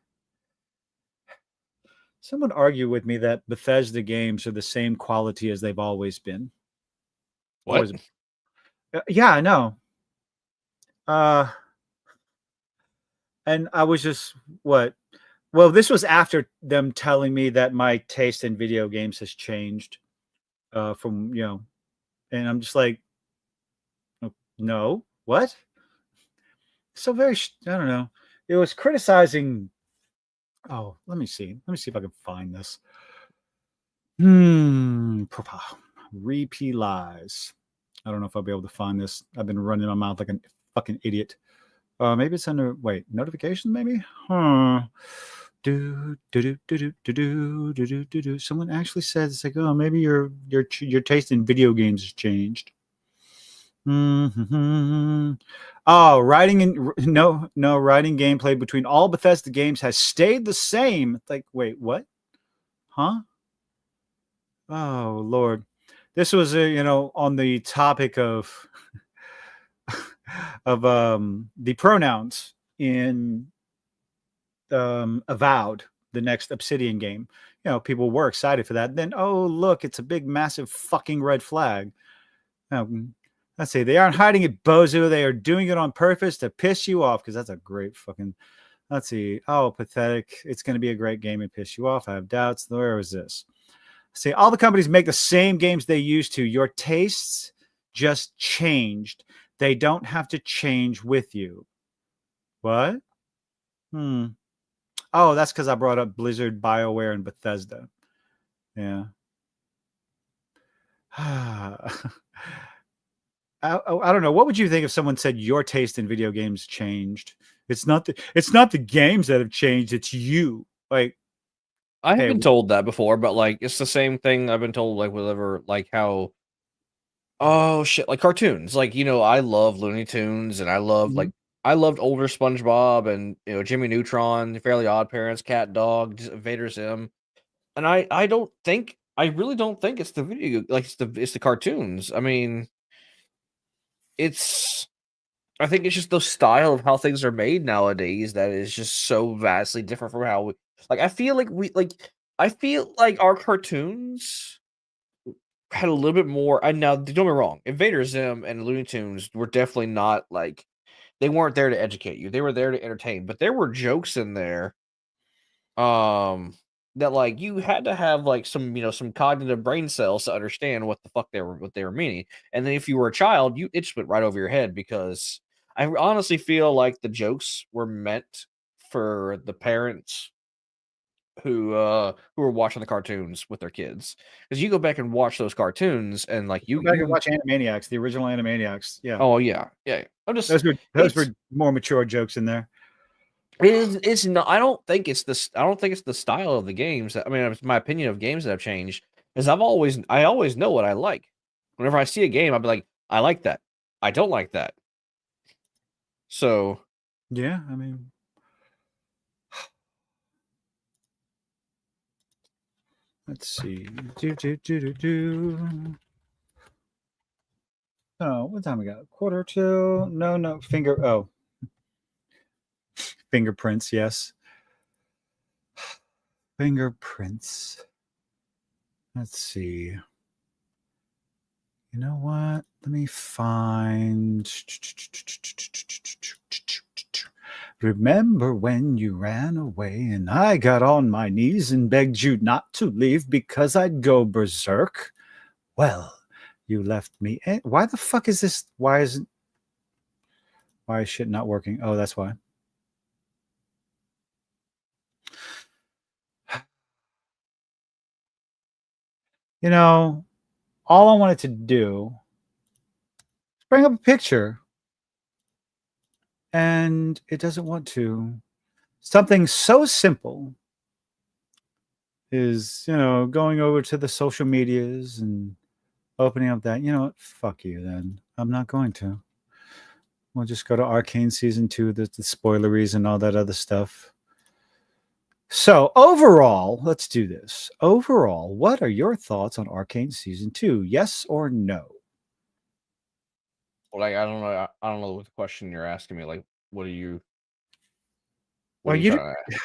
someone argued with me that Bethesda games are the same quality as they've always been. What? Yeah, I know. And I was just what? Well, this was after them telling me that my taste in video games has changed. From and I'm just like, no, what? So very, I don't know. It was criticizing. Oh, let me see. Let me see if I can find this. Repeat lies. I don't know if I'll be able to find this. I've been running my mouth like a fucking idiot. Maybe it's under notifications. Maybe. Someone actually said it's like, oh, maybe your taste in video games has changed. Oh, writing gameplay between all Bethesda games has stayed the same. It's like, wait, what? Huh? Oh Lord, this was on the topic of the pronouns in Avowed, the next Obsidian game. People were excited for that. Then, oh look, it's a big, massive fucking red flag. Let's see. They aren't hiding it, bozo. They are doing it on purpose to piss you off because that's a great fucking. Let's see. Oh, pathetic. It's going to be a great game and piss you off. I have doubts. Where is this? See, all the companies make the same games they used to. Your tastes just changed. They don't have to change with you. What? Oh, that's because I brought up Blizzard, BioWare, and Bethesda. Yeah. I don't know. What would you think if someone said your taste in video games changed? It's not the games that have changed. It's you. Like, I have been told that before, but it's the same thing I've been told. Whatever, how. Oh shit! Like cartoons. I love Looney Tunes, and I love I loved older SpongeBob and Jimmy Neutron, Fairly Odd Parents, Cat Dog, Vader Zim, and I don't think I really don't think it's the video, like it's the cartoons. I mean, I think it's just the style of how things are made nowadays that is just so vastly different from how we like. I feel like our cartoons had a little bit more. And now, don't get me wrong, Invader Zim and Looney Tunes were definitely not like they weren't there to educate you. They were there to entertain. But there were jokes in there, that like you had to have like some cognitive brain cells to understand what the fuck they were meaning. And then if you were a child, it just went right over your head because I honestly feel like the jokes were meant for the parents who were watching the cartoons with their kids. Because you go back and watch those cartoons and like Go back and watch Animaniacs, the original Animaniacs. Yeah. Oh yeah. I'm just those were more mature jokes in there. It's not. I don't think it's the style of the games. I mean, it's my opinion of games that have changed. Is I always know what I like. Whenever I see a game, I'll be like, I like that. I don't like that. So yeah, I mean, let's see. Oh, what time we got? 1:45. No. Fingerprints, yes. Fingerprints. Let's see. You know what? Let me find. Remember when you ran away and I got on my knees and begged you not to leave because I'd go berserk? Well, you left me. Why the fuck is this? Why is shit not working? Oh, that's why. You know, all I wanted to do is bring up a picture, and it doesn't want to. Something so simple is, going over to the social medias and opening up that, what, fuck you then. I'm not going to. We'll just go to Arcane Season 2, the spoileries and all that other stuff. So overall, let's do this. Overall, what are your thoughts on Arcane Season 2? Yes or no? like I don't know what the question you're asking me. Like, what are you? Well,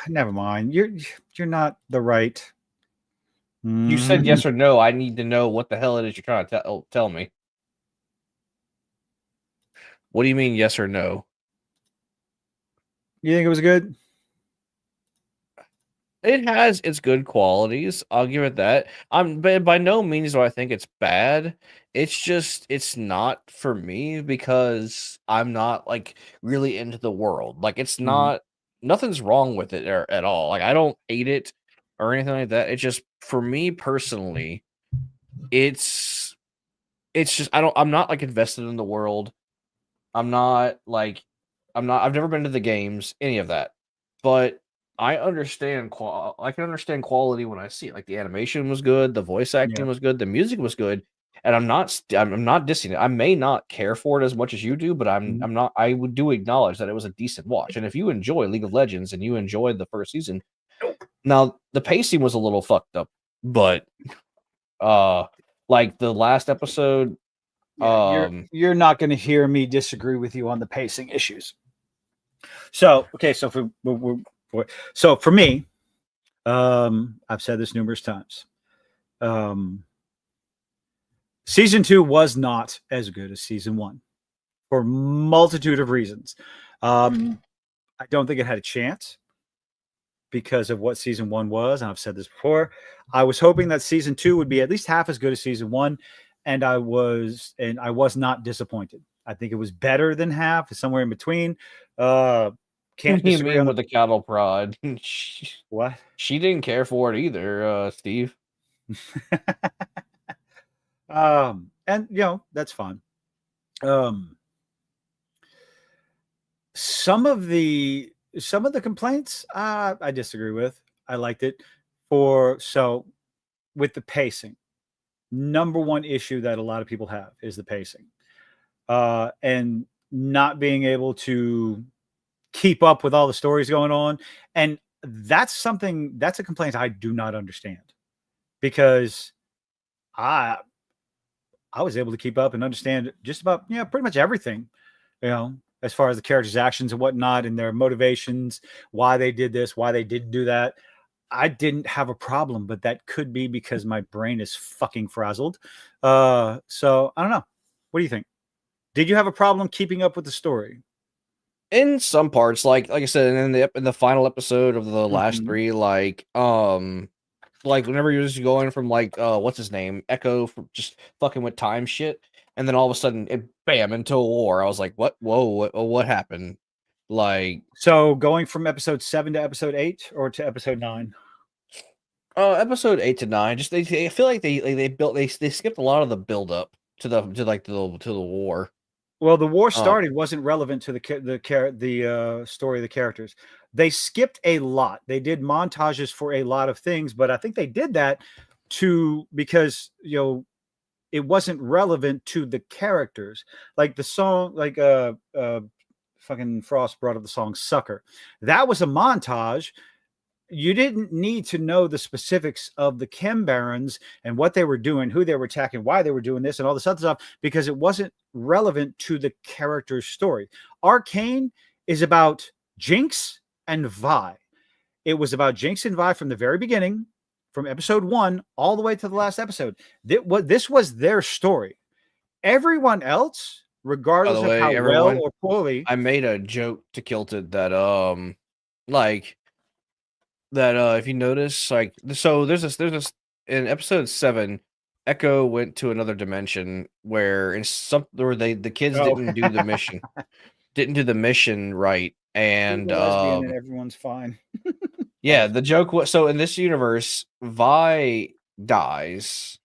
never mind. You're not the right. You said yes or no. I need to know what the hell it is you're trying to tell me. What do you mean yes or no? You think it was good? It has its good qualities. I'll give it that. But by no means do I think it's bad. It's just it's not for me because I'm not like really into the world. Like it's not nothing's wrong with it at all. Like I don't hate it or anything like that. It's just for me personally, it's just I'm not like invested in the world. I've never been to the games, any of that. But I understand I can understand quality when I see it. Like the animation was good, the voice acting was good, the music was good, and I'm not dissing it. I may not care for it as much as you do, but I do acknowledge that it was a decent watch. And if you enjoy League of Legends and you enjoyed the first season, now the pacing was a little fucked up, but like the last episode, you're not going to hear me disagree with you on the pacing issues. So for me, I've said this numerous times. Season 2 was not as good as season 1 for a multitude of reasons. I don't think it had a chance because of what season 1 was. And I've said this before. I was hoping that season 2 would be at least half as good as season 1. And I was not disappointed. I think it was better than half, somewhere in between. Can't disagree on with the cattle prod. What? She didn't care for it either, Steve. And that's fine. Some of the complaints I disagree with. I liked it with the pacing. Number one issue that a lot of people have is the pacing, and not being able to keep up with all the stories going on. And that's a complaint I do not understand, because I was able to keep up and understand just about pretty much everything, as far as the characters' actions and whatnot and their motivations, why they did this, why they didn't do that. I didn't have a problem, but that could be because my brain is fucking frazzled. So I don't know. What do you think? Did you have a problem keeping up with the story? In some parts, like I said, in the final episode of the last three, like whenever you're just going from what's his name, Echo, from just fucking with time shit, and then all of a sudden it bam into a war. I was like, what? Whoa, what happened? Like, so going from episode 7 to episode 8 or to episode 9? Episode 8 to 9. Just I feel like they skipped a lot of the build up to the war. Well, the war started wasn't relevant to the story of the characters. They skipped a lot. They did montages for a lot of things, but I think they did that because it wasn't relevant to the characters. Like the song, fucking Frost brought up the song "Sucker." That was a montage. You didn't need to know the specifics of the Chem Barons and what they were doing, who they were attacking, why they were doing this, and all this other stuff, because it wasn't relevant to the character's story. Arcane is about Jinx and Vi. It was about Jinx and Vi from the very beginning, from episode 1 all the way to the last episode. This was their story. Everyone else, regardless of how well or poorly, I made a joke to Kilted that if you notice, so there's this in episode 7, Echo went to another dimension where the kids didn't do the mission right, and and everyone's fine. Yeah, the joke was, so in this universe, Vi dies,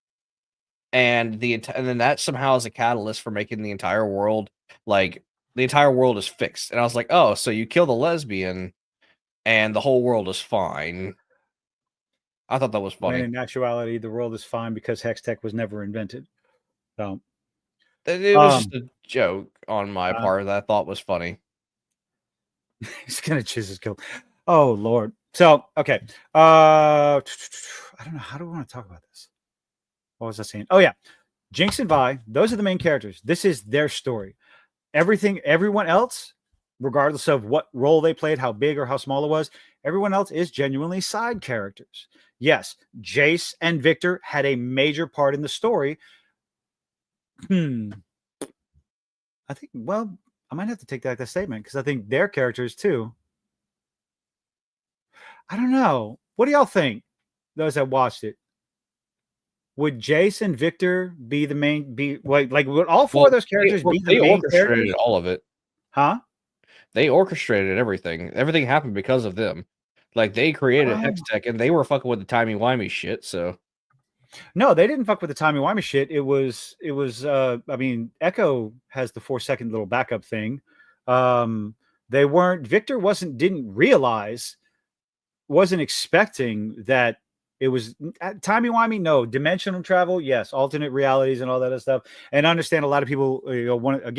and then that somehow is a catalyst for making the entire world the entire world is fixed. And I was like, oh, so you kill the lesbian and the whole world is fine. I thought that was funny. And in actuality, the world is fine because Hex Tech was never invented. So it was just a joke on my part that I thought was funny. He's gonna choose his kill. Oh Lord. So okay. I don't know. How do we want to talk about this? What was I saying? Oh yeah. Jinx and Vi, those are the main characters. This is their story. Everyone else, regardless of what role they played, how big or how small it was, everyone else is genuinely side characters. Yes, Jace and Victor had a major part in the story. I think, well, I might have to take that statement because I think their characters too. I don't know. What do y'all think? Those that watched it. Would Jace and Victor be the main? Would all four of those characters be the main characters? They orchestrated all of it. Huh? They orchestrated everything. Everything happened because of them. They created Hex Tech, and they were fucking with the timey-wimey shit, so. No, they didn't fuck with the timey-wimey shit. It was I mean, Echo has the 4-second little backup thing. Victor wasn't expecting that it was timey-wimey. No, dimensional travel, yes, alternate realities and all that other stuff. And I understand a lot of people, one of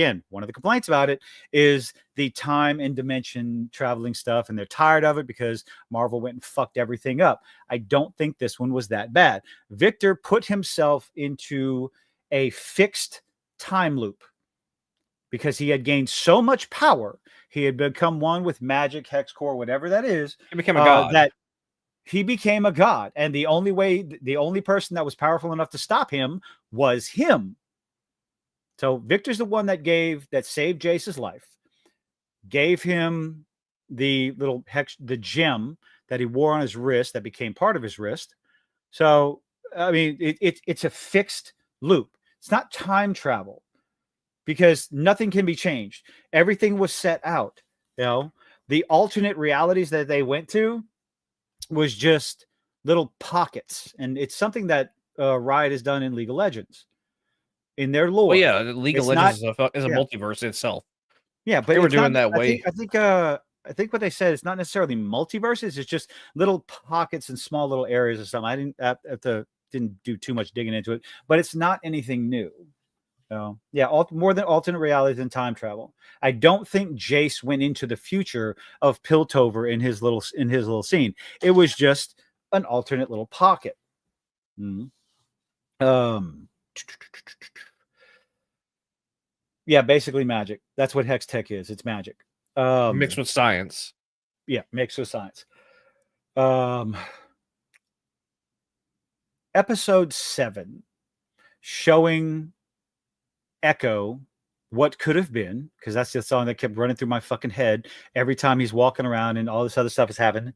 the complaints about it is the time and dimension traveling stuff, and they're tired of it because Marvel went and fucked everything up. I don't think this one was that bad. Victor put himself into a fixed time loop because he had gained so much power. He had become one with magic, hex core, whatever that is. He became a god. He became a god, and the only person that was powerful enough to stop him was him. So Victor's the one that saved Jace's life, gave him the gem that he wore on his wrist that became part of his wrist. So I mean, it's a fixed loop. It's not time travel because nothing can be changed. Everything was set out. The alternate realities that they went to was just little pockets, and it's something that Riot has done in League of Legends in their lore. Well, yeah, League of Legends is a multiverse itself. Yeah, but they were doing that way. I think what they said, it's not necessarily multiverses. It's just little pockets and small little areas or something. I didn't do too much digging into it, but it's not anything new. More than alternate realities and time travel. I don't think Jace went into the future of Piltover in his little scene. It was just an alternate little pocket. Yeah, basically magic. That's what hex tech is. It's magic. Mixed with science. Yeah, mixed with science. Episode 7, showing Echo what could have been, because that's the song that kept running through my fucking head every time he's walking around and all this other stuff is happening.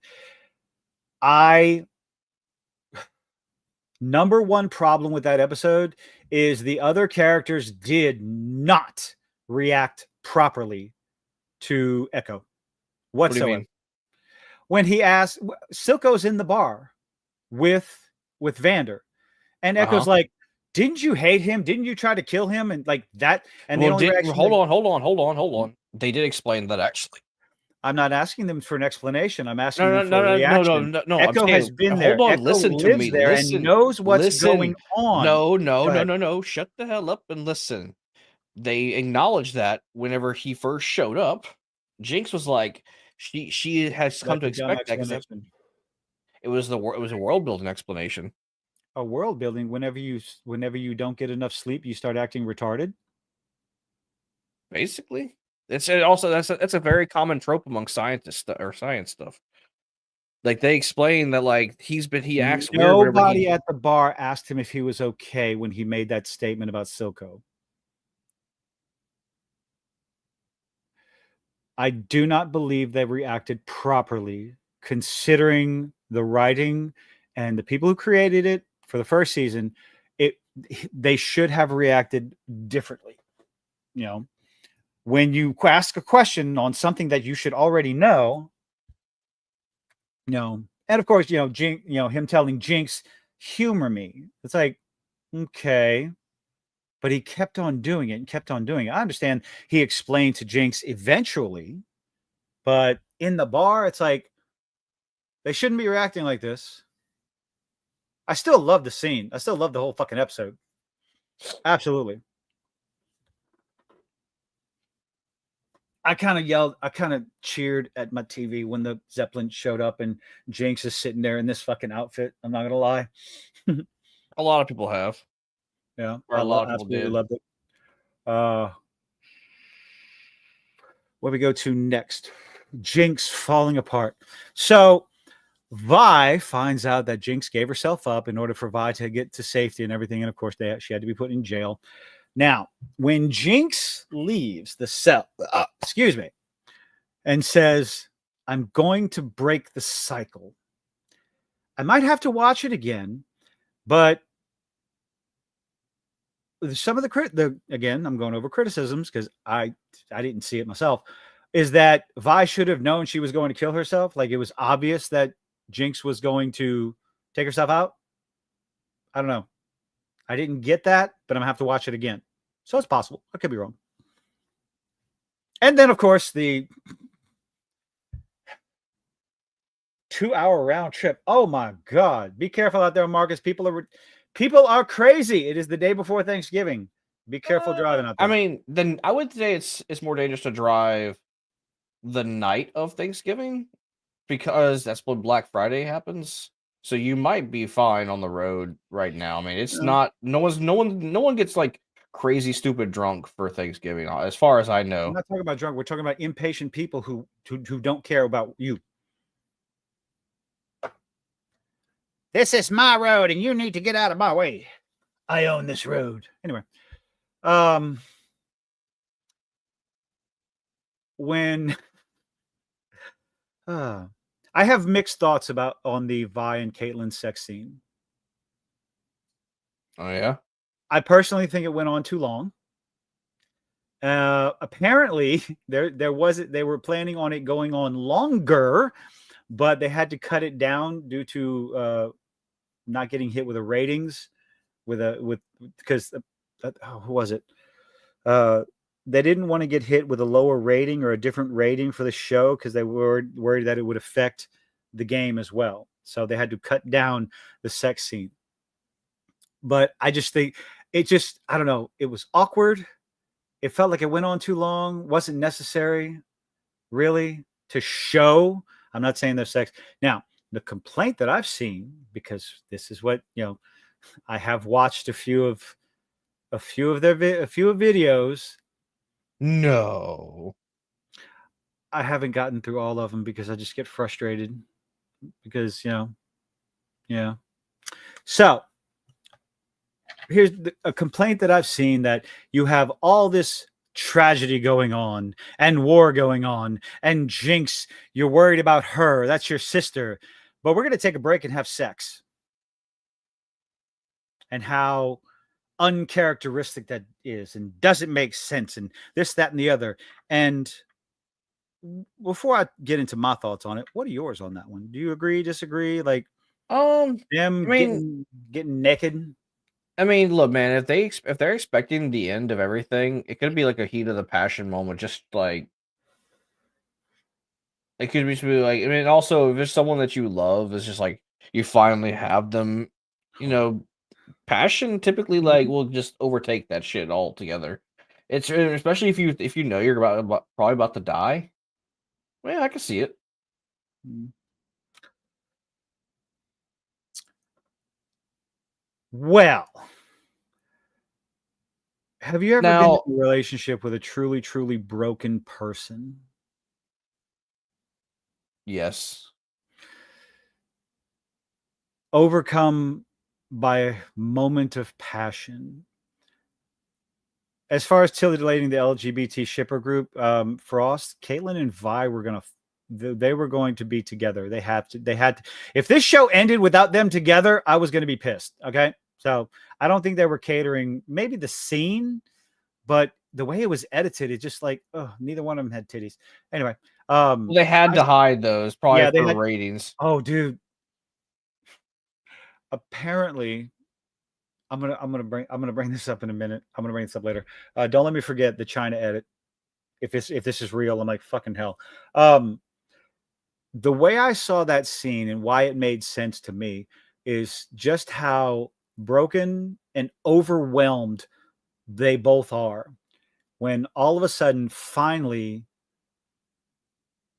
Number one problem with that episode is the other characters did not react properly to Echo whatsoever. What do you mean? When he asked, Silco's in the bar with Vander, and Echo's like, "Didn't you hate him? Didn't you try to kill him?" And like that. And well, the only reaction, hold on. They did explain that actually. I'm not asking them for an explanation. I'm asking No, them for a reaction. no. Echo has been there. Hold on, Echo listen to lives me. there Listen, and knows what's going on. No. Shut the hell up and listen. They acknowledged that whenever he first showed up, Jinx was like, she has come to expect that because it was a world building explanation. A world building. Whenever you don't get enough sleep, you start acting retarded. Basically. That's a very common trope among scientists or science stuff. Like they explain that like he acts weird. Nobody at the bar asked him if he was okay when he made that statement about Silco. I do not believe they reacted properly, considering the writing and the people who created it for the first season. They should have reacted differently. You know, when you ask a question on something that you should already know, and of course, him telling Jinx, humor me. It's like, okay. But he kept on doing it and kept on doing it. I understand he explained to Jinx eventually, but in the bar, it's like, they shouldn't be reacting like this. I still love the scene. I still love the whole fucking episode. Absolutely. I kind of cheered at my TV when the Zeppelin showed up and Jinx is sitting there in this fucking outfit. I'm not going to lie. A lot of people have. Yeah, a lot of people did. Loved it. Where we go to next? Jinx falling apart. So Vi finds out that Jinx gave herself up in order for Vi to get to safety and everything, and of course she had to be put in jail. Now, when Jinx leaves the cell, and says, "I'm going to break the cycle," I might have to watch it again, but some of again, I'm going over criticisms because I didn't see it myself, is that Vi should have known she was going to kill herself. Like, it was obvious that Jinx was going to take herself out. I don't know. I didn't get that, but I'm going to have to watch it again. So it's possible. I could be wrong. And then, of course, the 2-hour round trip. Oh, my God. Be careful out there, Marcus. People are crazy. It is the day before Thanksgiving. Be careful driving out there. I mean, then I would say it's more dangerous to drive the night of Thanksgiving because that's when Black Friday happens. So you might be fine on the road right now. I mean, it's not. No one gets like crazy stupid drunk for Thanksgiving, as far as I know. I'm not talking about drunk. We're talking about impatient people who don't care about you. This is my road, and you need to get out of my way. I own this road. Anyway, when I have mixed thoughts on the Vi and Caitlyn sex scene. Oh yeah, I personally think it went on too long. Apparently, they were planning on it going on longer, but they had to cut it down due to not getting hit with the ratings because who was it? They didn't want to get hit with a lower rating or a different rating for the show because they were worried that it would affect the game as well. So they had to cut down the sex scene. But I just think I don't know. It was awkward. It felt like it went on too long. Wasn't necessary, really, to show. I'm not saying there's sex. Now, the complaint that I've seen, because this is what, I have watched a few of their videos. No. I haven't gotten through all of them because I just get frustrated because, yeah. So here's a complaint that I've seen, that you have all this tragedy going on and war going on, and Jinx, you're worried about her. That's your sister. But we're going to take a break and have sex. And how uncharacteristic that is, and doesn't make sense, and this, that, and the other. And before I get into my thoughts on it, what are yours on that one? Do you agree, disagree? Like, them getting naked? I mean, look, man, if they're expecting the end of everything, it could be like a heat of the passion moment, just like it could be like, I mean, also if there's someone that you love, it's just like you finally have them, passion typically like will just overtake that shit altogether. It's especially if you know you're probably about to die. Yeah, I can see it. Well, have you ever been Now- in a relationship with a truly, truly broken person? Yes. Overcome by a moment of passion. As far as titillating the LGBT shipper group, Frost, Caitlyn and Vi were going to be together. They had to. If this show ended without them together, I was going to be pissed. Okay. So I don't think they were catering maybe the scene, but the way it was edited, it just like, oh, neither one of them had titties. Anyway. Well, they had to hide those probably for ratings. Oh, dude. Apparently, I'm gonna bring this up in a minute. I'm gonna bring this up later. Don't let me forget the China edit. If this is real, I'm like, fucking hell. The way I saw that scene and why it made sense to me is just how broken and overwhelmed they both are when all of a sudden, finally,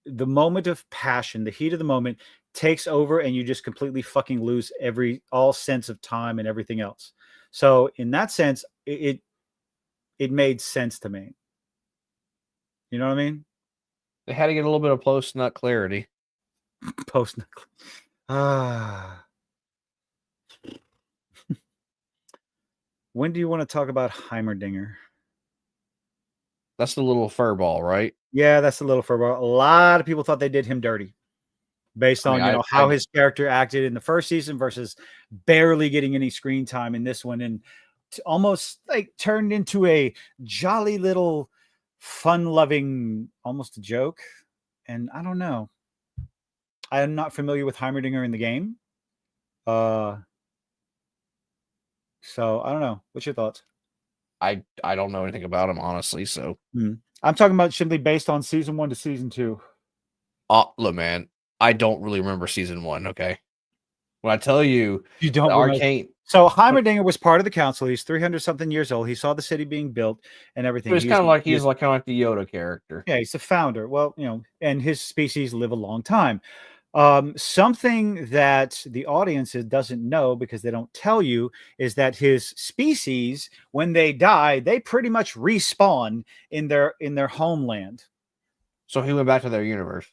the moment of passion, the heat of the moment takes over, and you just completely fucking lose all sense of time and everything else. So in that sense, it made sense to me. You know what I mean? They had to get a little bit of post-nut clarity. Post-nut. When do you want to talk about Heimerdinger? That's the little fur ball, right? Yeah, that's the little fur ball. A lot of people thought they did him dirty based on how his character acted in the first season versus barely getting any screen time in this one, and almost like turned into a jolly little fun-loving, almost a joke. And I don't know. I am not familiar with Heimerdinger in the game. So I don't know. What's your thoughts? I don't know anything about him, honestly. So I'm talking about simply based on season 1 to season 2. Look, man, I don't really remember season 1. Okay, when I tell you, you don't Arcane. So Heimerdinger was part of the council. He's 300-something years old. He saw the city being built and everything. He's kind of like the Yoda character. Yeah, he's the founder. Well, and his species live a long time. Something that the audience doesn't know, because they don't tell you, is that his species, when they die, they pretty much respawn in their homeland. So he went back to their universe.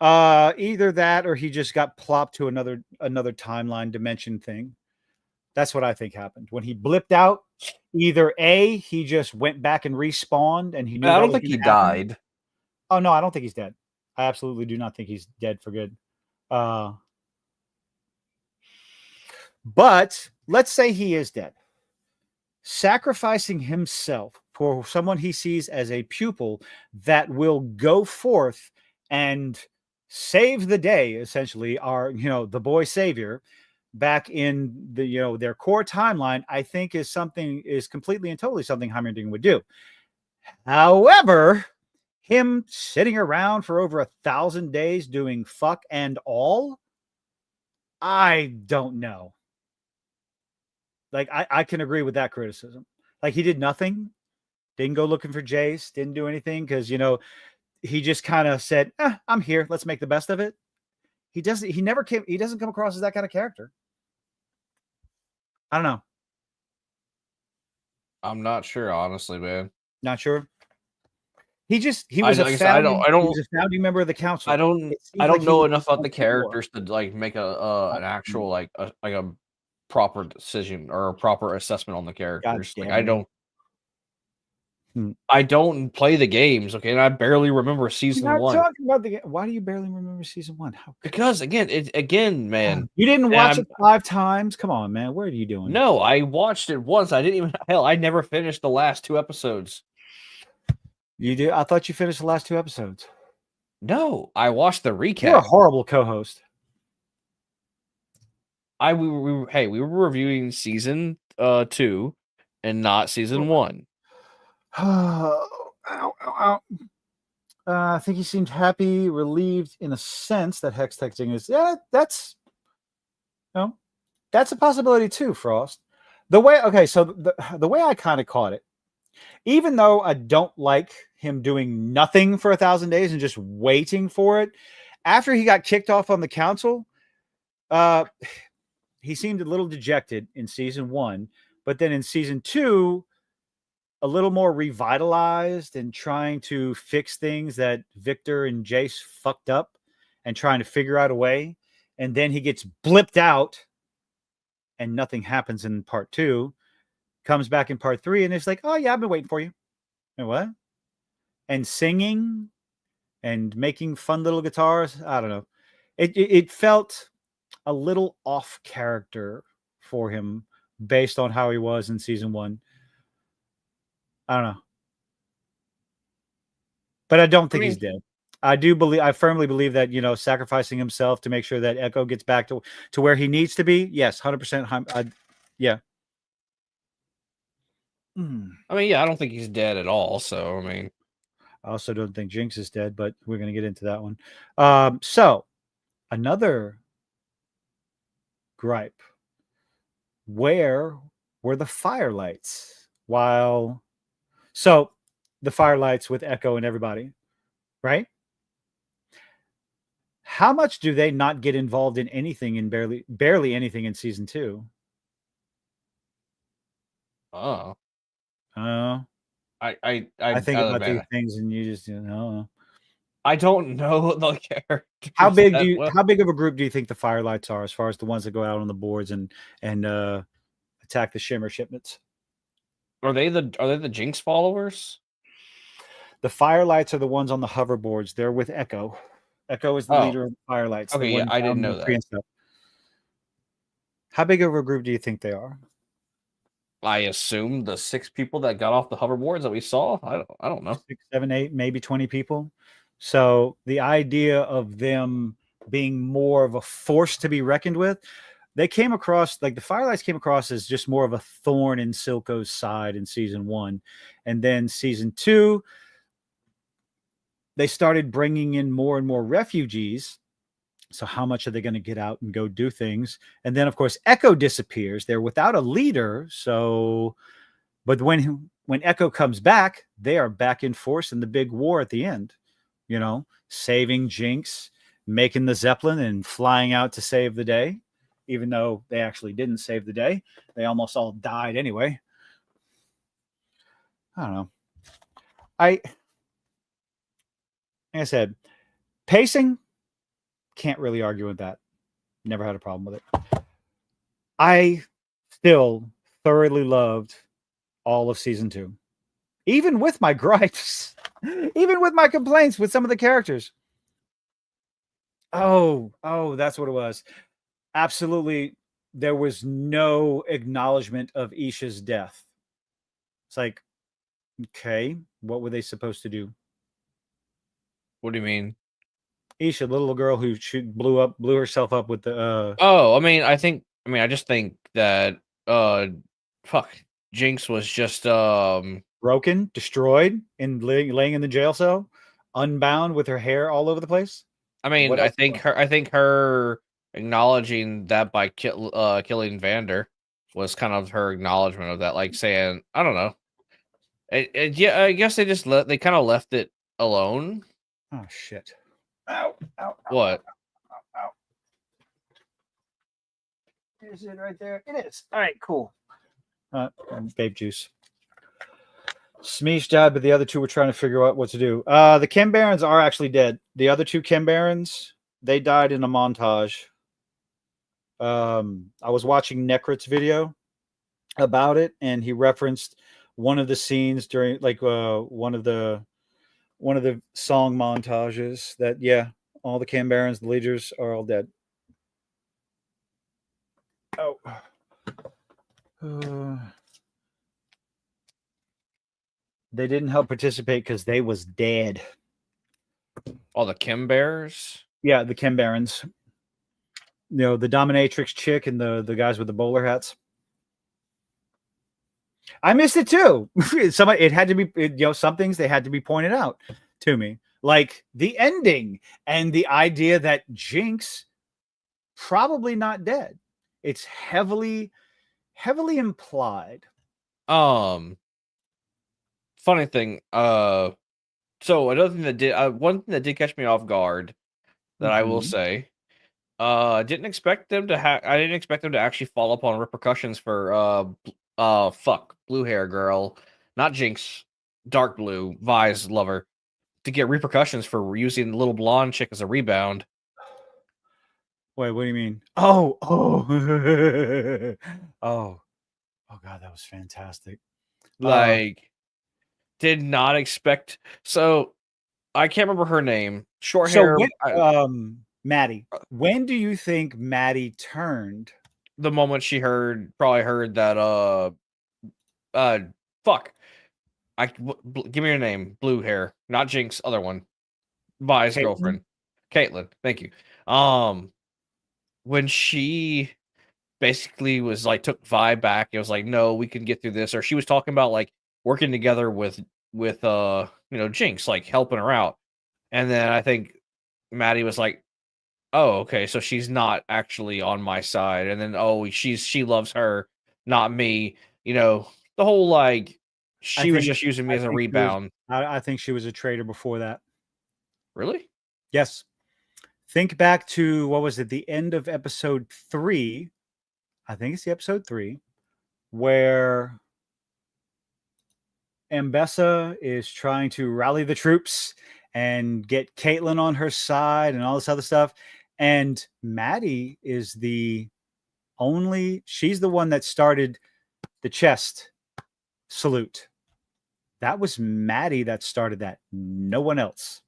Either that, or he just got plopped to another timeline dimension thing. That's what I think happened when he blipped out. Either A, he just went back and respawned, and he knew. I don't think he died. Oh no, I don't think he's dead. I absolutely do not think he's dead for good. But let's say he is dead. Sacrificing himself for someone he sees as a pupil that will go forth and save the day, essentially, the boy savior back in the their core timeline, I think is completely and totally something Heimerdinger would do. However, him sitting around for over 1,000 days doing fuck and all, I don't know. Like, I can agree with that criticism. Like, he did nothing, didn't go looking for Jace, didn't do anything, because he just kind of said, I'm here, let's make the best of it. He doesn't come across as that kind of character. I don't know. I'm not sure, honestly, man. Not sure. He I was a like I said, I founding. don't He was a founding member of the council. I don't It seems I like don't he know was enough about the responsible for more. characters to like make an actual like a proper decision or a proper assessment on the characters. Like damn it. I don't play the games, okay, and I barely remember season We're not 1. talking about the. Why do you barely remember season 1? Because again, man, You didn't and watch it 5 times. Come on, man. What are you doing? No, I watched it once. I didn't even I never finished the last 2 episodes. You do. I thought you finished the last 2 episodes. No, I watched the recap. You're a horrible co-host. We were reviewing season 2 and not season 1. I think he seemed happy, relieved in a sense that hex texting is that's a possibility too, Frost. The way the way I kind of caught it, even though I don't like him doing nothing for 1,000 days and just waiting for it, after he got kicked off on the council, he seemed a little dejected in season 1, but then in season 2, a little more revitalized and trying to fix things that Victor and Jace fucked up and trying to figure out a way. And then he gets blipped out and nothing happens in part 2, comes back in part 3 and it's like, oh yeah, I've been waiting for you. And what? And singing and making fun little guitars. I don't know. It felt a little off character for him based on how he was in season 1. I don't know. But I don't think he's dead. I firmly believe that, sacrificing himself to make sure that Echo gets back to where he needs to be. Yes, 100%. Yeah. I mean, yeah, I don't think he's dead at all. So, I mean, I also don't think Jinx is dead, but we're going to get into that one. So another gripe. Where were the firelights So the firelights with Echo and everybody, right? How much do they not get involved in anything in barely anything in season 2? I think about these things and you just I don't know the characters. How big of a group do you think the firelights are as far as the ones that go out on the boards and attack the shimmer shipments? Are they the Jinx followers? The firelights are the ones on the hoverboards. They're with Echo. Echo is the leader of the firelights. Okay, yeah, I didn't know that. How big of a group do you think they are? I assume the 6 people that got off the hoverboards that we saw. I don't know. 6, 7, 8, maybe 20 people. So the idea of them being more of a force to be reckoned with, they came across, like the firelights came across as just more of a thorn in Silco's side in season 1. And then season 2, they started bringing in more and more refugees. So how much are they going to get out and go do things? And then, of course, Echo disappears. They're without a leader. So, but when Echo comes back, they are back in force in the big war at the end. Saving Jinx, making the Zeppelin and flying out to save the day, even though they actually didn't save the day. They almost all died anyway. I don't know. Like I said, pacing, can't really argue with that. Never had a problem with it. I still thoroughly loved all of season 2. Even with my gripes, even with my complaints with some of the characters. Oh, that's what it was. Absolutely. There was no acknowledgement of Isha's death. It's like, okay, what were they supposed to do? What do you mean? Isha, little girl who blew herself up with the I just think that Jinx was just broken, destroyed, and laying in the jail cell, unbound with her hair all over the place. I mean, I think her acknowledging that by killing Vander was kind of her acknowledgement of that, like saying, I don't know. Yeah, I guess they kind of left it alone. Oh shit. Ow, ow, ow, what? Ow, Is it right there? It is. All right, cool. Babe juice. Smeesh died, but the other two were trying to figure out what to do. The Kim Barons are actually dead. The other two Kim Barons, they died in a montage. I was watching Necrit's video about it, and he referenced one of the scenes during like one of the song montages that all the Kim Barons, the leaders are all dead. Oh. They didn't help participate because they was dead. All the Kim Bears? Yeah, the Kim Barons. You know, the dominatrix chick and the guys with the bowler hats. I missed it too. It had to be, some things they had to be pointed out to me. Like the ending and the idea that Jinx probably not dead. It's heavily implied. Funny thing, so another thing that did one thing that did catch me off guard that I will say, I didn't expect them to actually fall upon repercussions for blue hair girl, not Jinx, dark blue, Vi's lover, to get repercussions for using the little blonde chick as a rebound. Wait, what do you mean? Oh God, that was fantastic. Like, did not expect. So I can't remember her name. Short hair. Maddie. When do you think Maddie turned? The moment she probably heard that. Fuck. Give me your name. Blue hair, not Jinx. Other one. Vi's girlfriend, Caitlyn. Thank you. When she basically was like took Vi back, it was like, no, we can get through this. Or she was talking about like working together with Jinx, like helping her out. And then I think Maddie was like, oh, okay, so she's not actually on my side. And then she loves her, not me. The whole like she was just using me as a rebound. I think she was a traitor before that. Really? Yes. Think back to what was it? The end of episode 3. I think it's the episode 3 where Ambessa is trying to rally the troops and get Caitlyn on her side and all this other stuff. And Maddie is she's the one that started the chest salute. That was Maddie that started that. No one else.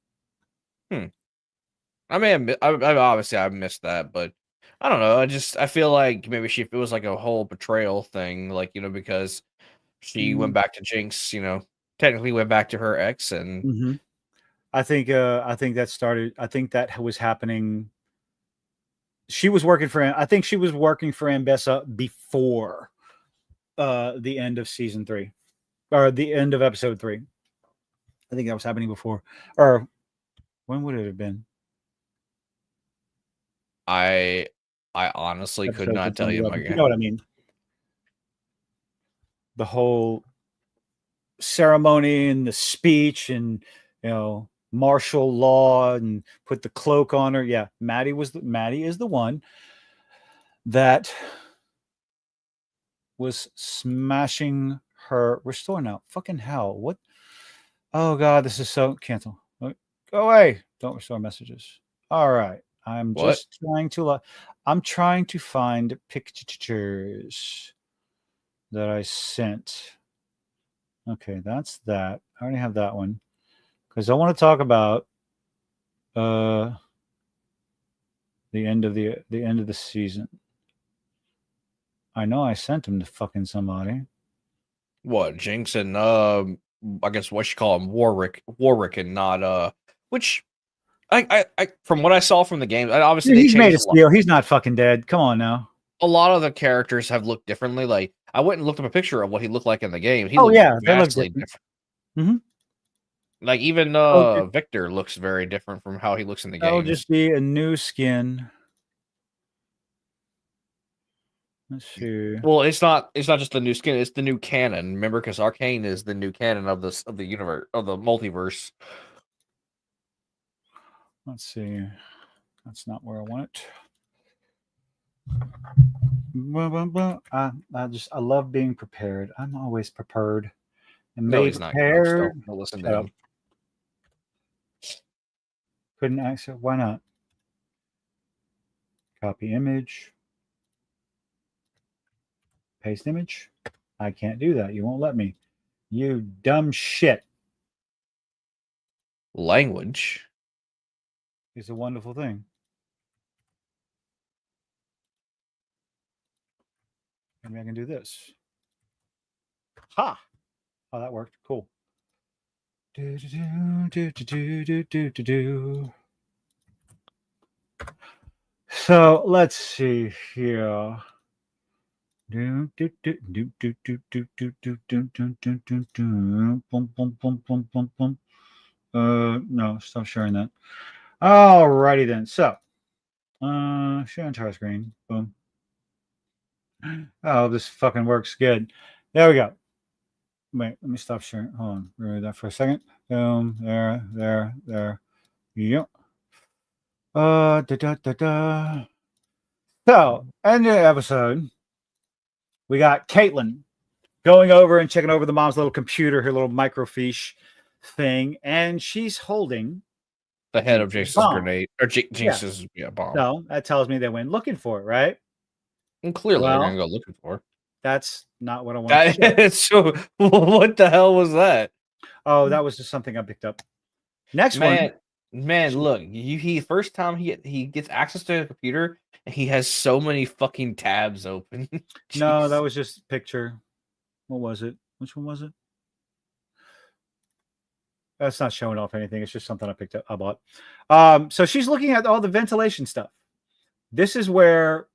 I mean, obviously I missed that, but I don't know. I feel like maybe it was like a whole betrayal thing, like, because she went back to Jinx, technically went back to her ex. And I think that started, I think that was happening. She was working for Ambessa before the end of season 3 or the end of episode 3. I think that was happening before, or when would it have been? I honestly could not tell you. You know what I mean? The whole ceremony and the speech and martial law and put the cloak on her. Yeah, Maddie is the one that was smashing her restore now. Fucking hell. What? Oh God, this is so cancel. Go away. Don't restore messages. All right. I'm just trying to find pictures that I sent. Okay, that's that. I already have that one. Because I want to talk about the end of the season. I know I sent him to fucking somebody. What, Jinx and I guess what you call him, Warwick and not which I from what I saw from the game, obviously he's made a steal. He's not fucking dead. Come on now. A lot of the characters have looked differently. Like I went and looked up a picture of what he looked like in the game. He they look vastly different. different. Like even Victor looks very different from how he looks in the game. That'll just be a new skin. Let's see. Well, it's not just the new skin, it's the new canon. Remember, because Arcane is the new canon of the universe, of the multiverse. Let's see. That's not where I want it. I love being prepared. I'm always prepared. And No, made he's not. prepared. Don't listen Shut to up. him. Couldn't access. Why not? Copy image. Paste image. I can't do that. You won't let me. You dumb shit. Language. It's a wonderful thing. Maybe I can do this. Ha! Oh, that worked. Cool. Do, do, do, do, do, do, do, do, do. So let's see here. Do, do, do, do, do, do, do, do, do, do, do, do, do, do. Boom, boom, boom, boom, boom, boom. No, stop sharing that. Alrighty then. So, share entire screen. Boom. Oh, this fucking works good. There we go. Wait, let me stop sharing. Hold on. Remove that for a second. Boom. There. Yep. Da, da, da, da. So, end of the episode. We got Caitlin going over and checking over the mom's little computer, her little microfiche thing, and she's holding The head of Jinx's bomb. grenade. Or Jinx's bomb. So that tells me they went looking for it, right? And clearly Well, they're going to go looking for it. That's not what I want to say. So, what the hell was that? Oh, that was just something I picked up. Next one. Man, look, he first time he gets access to a computer, and he has so many fucking tabs open. No, that was just a picture. What was it? Which one was it? That's not showing off anything. It's just something I picked up. I bought. So she's looking at all the ventilation stuff. This is where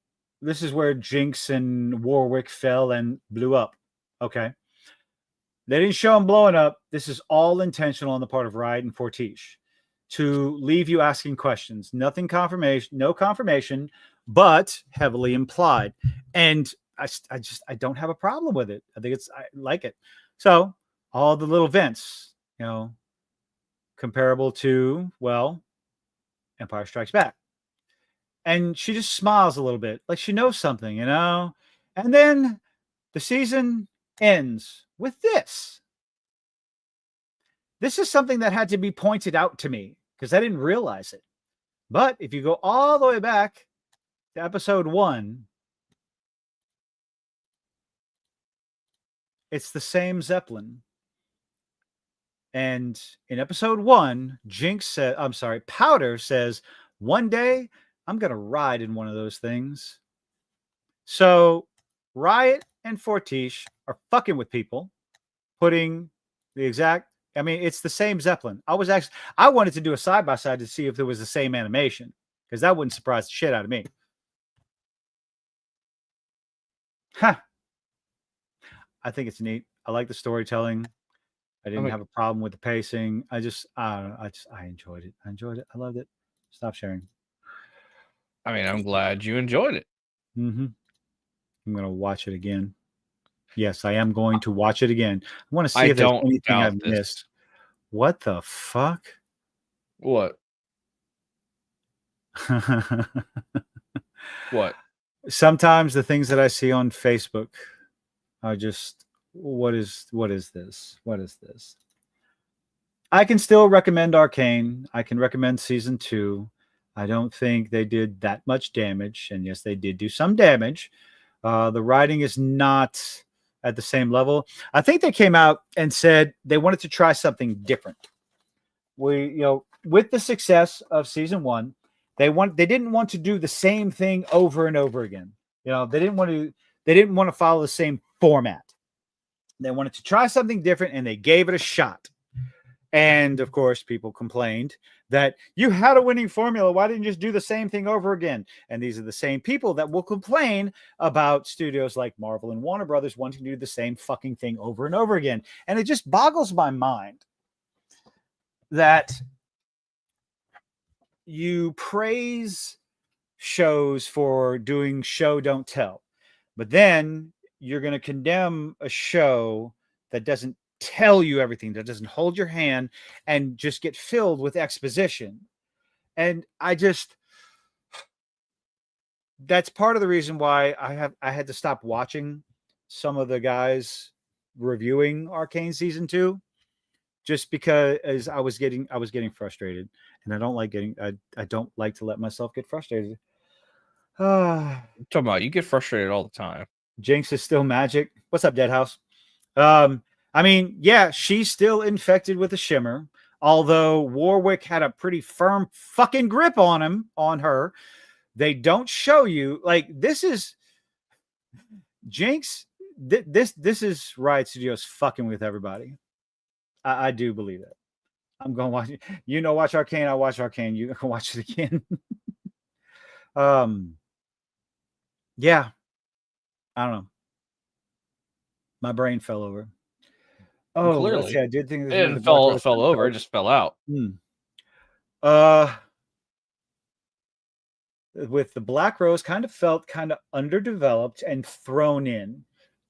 Jinx and Warwick fell and blew up. Okay. They didn't show him blowing up. This is all intentional on the part of Riot and Fortiche to leave you asking questions. Nothing confirmation, no confirmation, but heavily implied. And I don't have a problem with it. I like it. So all the little vents, comparable to, Empire Strikes Back. And she just smiles a little bit, like she knows something, And then the season ends with this. This is something that had to be pointed out to me because I didn't realize it. But if you go all the way back to episode 1, it's the same Zeppelin. And in episode 1, Powder says, one day I'm going to ride in one of those things. So Riot and Fortiche are fucking with people, putting the exact, it's the same Zeppelin. I wanted to do a side-by-side to see if there was the same animation, because that wouldn't surprise the shit out of me. Huh. I think it's neat. I like the storytelling. I didn't have a problem with the pacing. I enjoyed it. I loved it. Stop sharing. I'm glad you enjoyed it. Mm-hmm. I'm going to watch it again. Yes, I am going to watch it again. I want to see if there's anything I've missed. What the fuck? What? What? Sometimes the things that I see on Facebook are just, what is this? What is this? I can still recommend Arcane. I can recommend season 2. I don't think they did that much damage. And yes, they did do some damage. The writing is not at the same level. I think they came out and said they wanted to try something different. With the success of season 1, they didn't want to do the same thing over and over again. They didn't want to follow the same format. They wanted to try something different, and they gave it a shot. And of course, people complained that you had a winning formula. Why didn't you just do the same thing over again? And these are the same people that will complain about studios like Marvel and Warner Brothers wanting to do the same fucking thing over and over again. And it just boggles my mind that you praise shows for doing show don't tell, but then you're going to condemn a show that doesn't tell you everything, that doesn't hold your hand and just get filled with exposition. And that's part of the reason why I had to stop watching some of the guys reviewing Arcane season 2, just because I was getting frustrated, and I don't like I don't like to let myself get frustrated. Talking about you get frustrated all the time. Jinx is still magic. What's up, Deadhouse? I mean, yeah, she's still infected with the shimmer, although Warwick had a pretty firm fucking grip on her. They don't show you, like, this is Jinx. This is Riot Studios fucking with everybody. I do believe that. I'm going to watch it. You know, watch Arcane. I watch Arcane. You can watch it again. Yeah. I don't know. My brain fell over. Oh, Clearly. let's see. I did think it didn't fell over. It just fell out. With the Black Rose, kind of felt kind of underdeveloped and thrown in.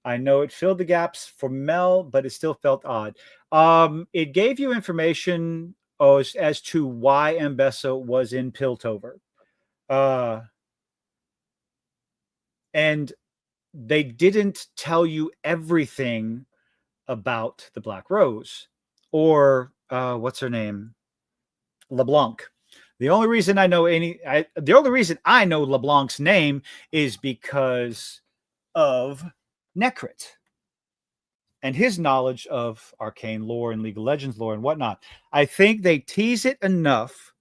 I know it filled the gaps for Mel, but it still felt odd. It gave you information as to why Ambessa was in Piltover. And they didn't tell you everything about the Black Rose or what's her name? LeBlanc. The only reason I know LeBlanc's name is because of Necrit and his knowledge of Arcane lore and League of Legends lore and whatnot. I think they tease it enough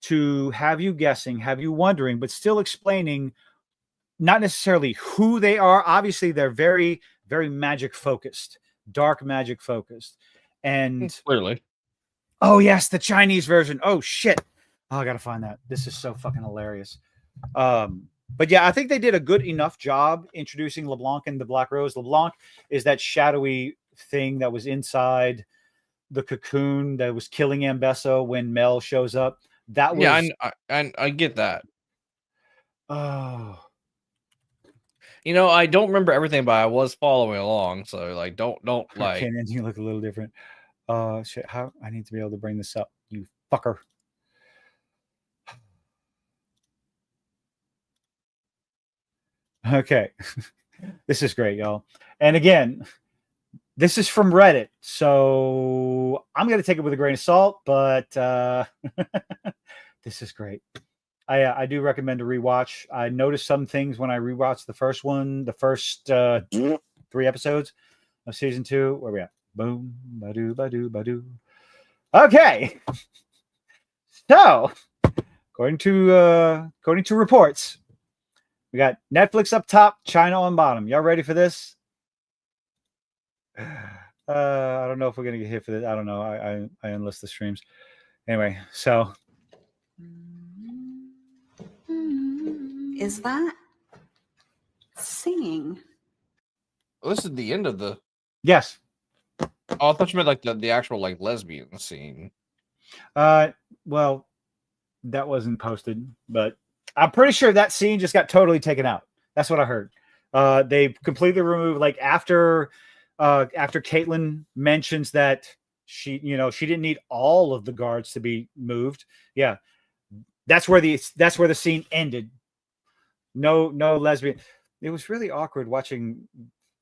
to have you guessing, have you wondering, but still explaining not necessarily who they are. Obviously, they're very, very magic focused, dark magic focused. And clearly. Oh, yes, the Chinese version. Oh, shit. Oh, I got to find that. This is so fucking hilarious. But yeah, I think they did a good enough job introducing LeBlanc and the Black Rose. LeBlanc is that shadowy thing that was inside the cocoon that was killing Ambessa when Mel shows up. That was... Yeah, I get that. Oh. You know, I don't remember everything, but I was following along. So, like, don't like... Okay, and you look a little different. Shit, how I need to be able to bring this up, you fucker. Okay. This is great, y'all. And again, this is from Reddit, so I'm going to take it with a grain of salt, but this is great. I do recommend a rewatch. I noticed some things when I rewatched the first 3 episodes of season 2. Where we at? Boom, ba-doo, ba-doo, ba-doo. Okay. So, according to reports, we got Netflix up top, China on bottom. Y'all ready for this? I don't know if we're gonna get hit for this. I don't know. I enlist the streams. Anyway, so Is that singing? Well, this is the end of the... Yes. Oh, I thought you meant like the actual like lesbian scene. Well, that wasn't posted, but I'm pretty sure that scene just got totally taken out. That's what I heard. They completely removed, like, after Caitlyn mentions that she didn't need all of the guards to be moved. Yeah, that's where the scene ended. No lesbian. It was really awkward watching.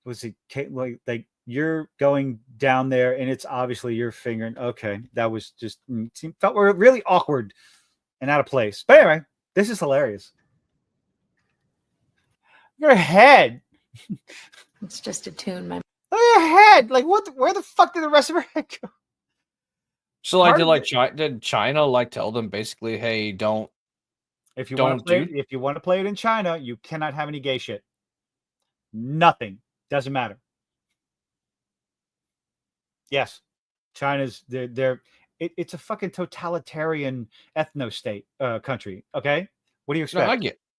Was it Caitlyn? Like you're going down there, and it's obviously your finger. Okay, that was just felt really awkward and out of place. But anyway, this is hilarious. Your head. It's just a tune, my. Oh, your head. Like what? Where the fuck did the rest of her head go? So like, did China like tell them basically, hey, don't. If you want to play it in China, you cannot have any gay shit. Nothing. Doesn't matter. Yes, China's it's a fucking totalitarian ethno state country. Okay, what do you expect? No,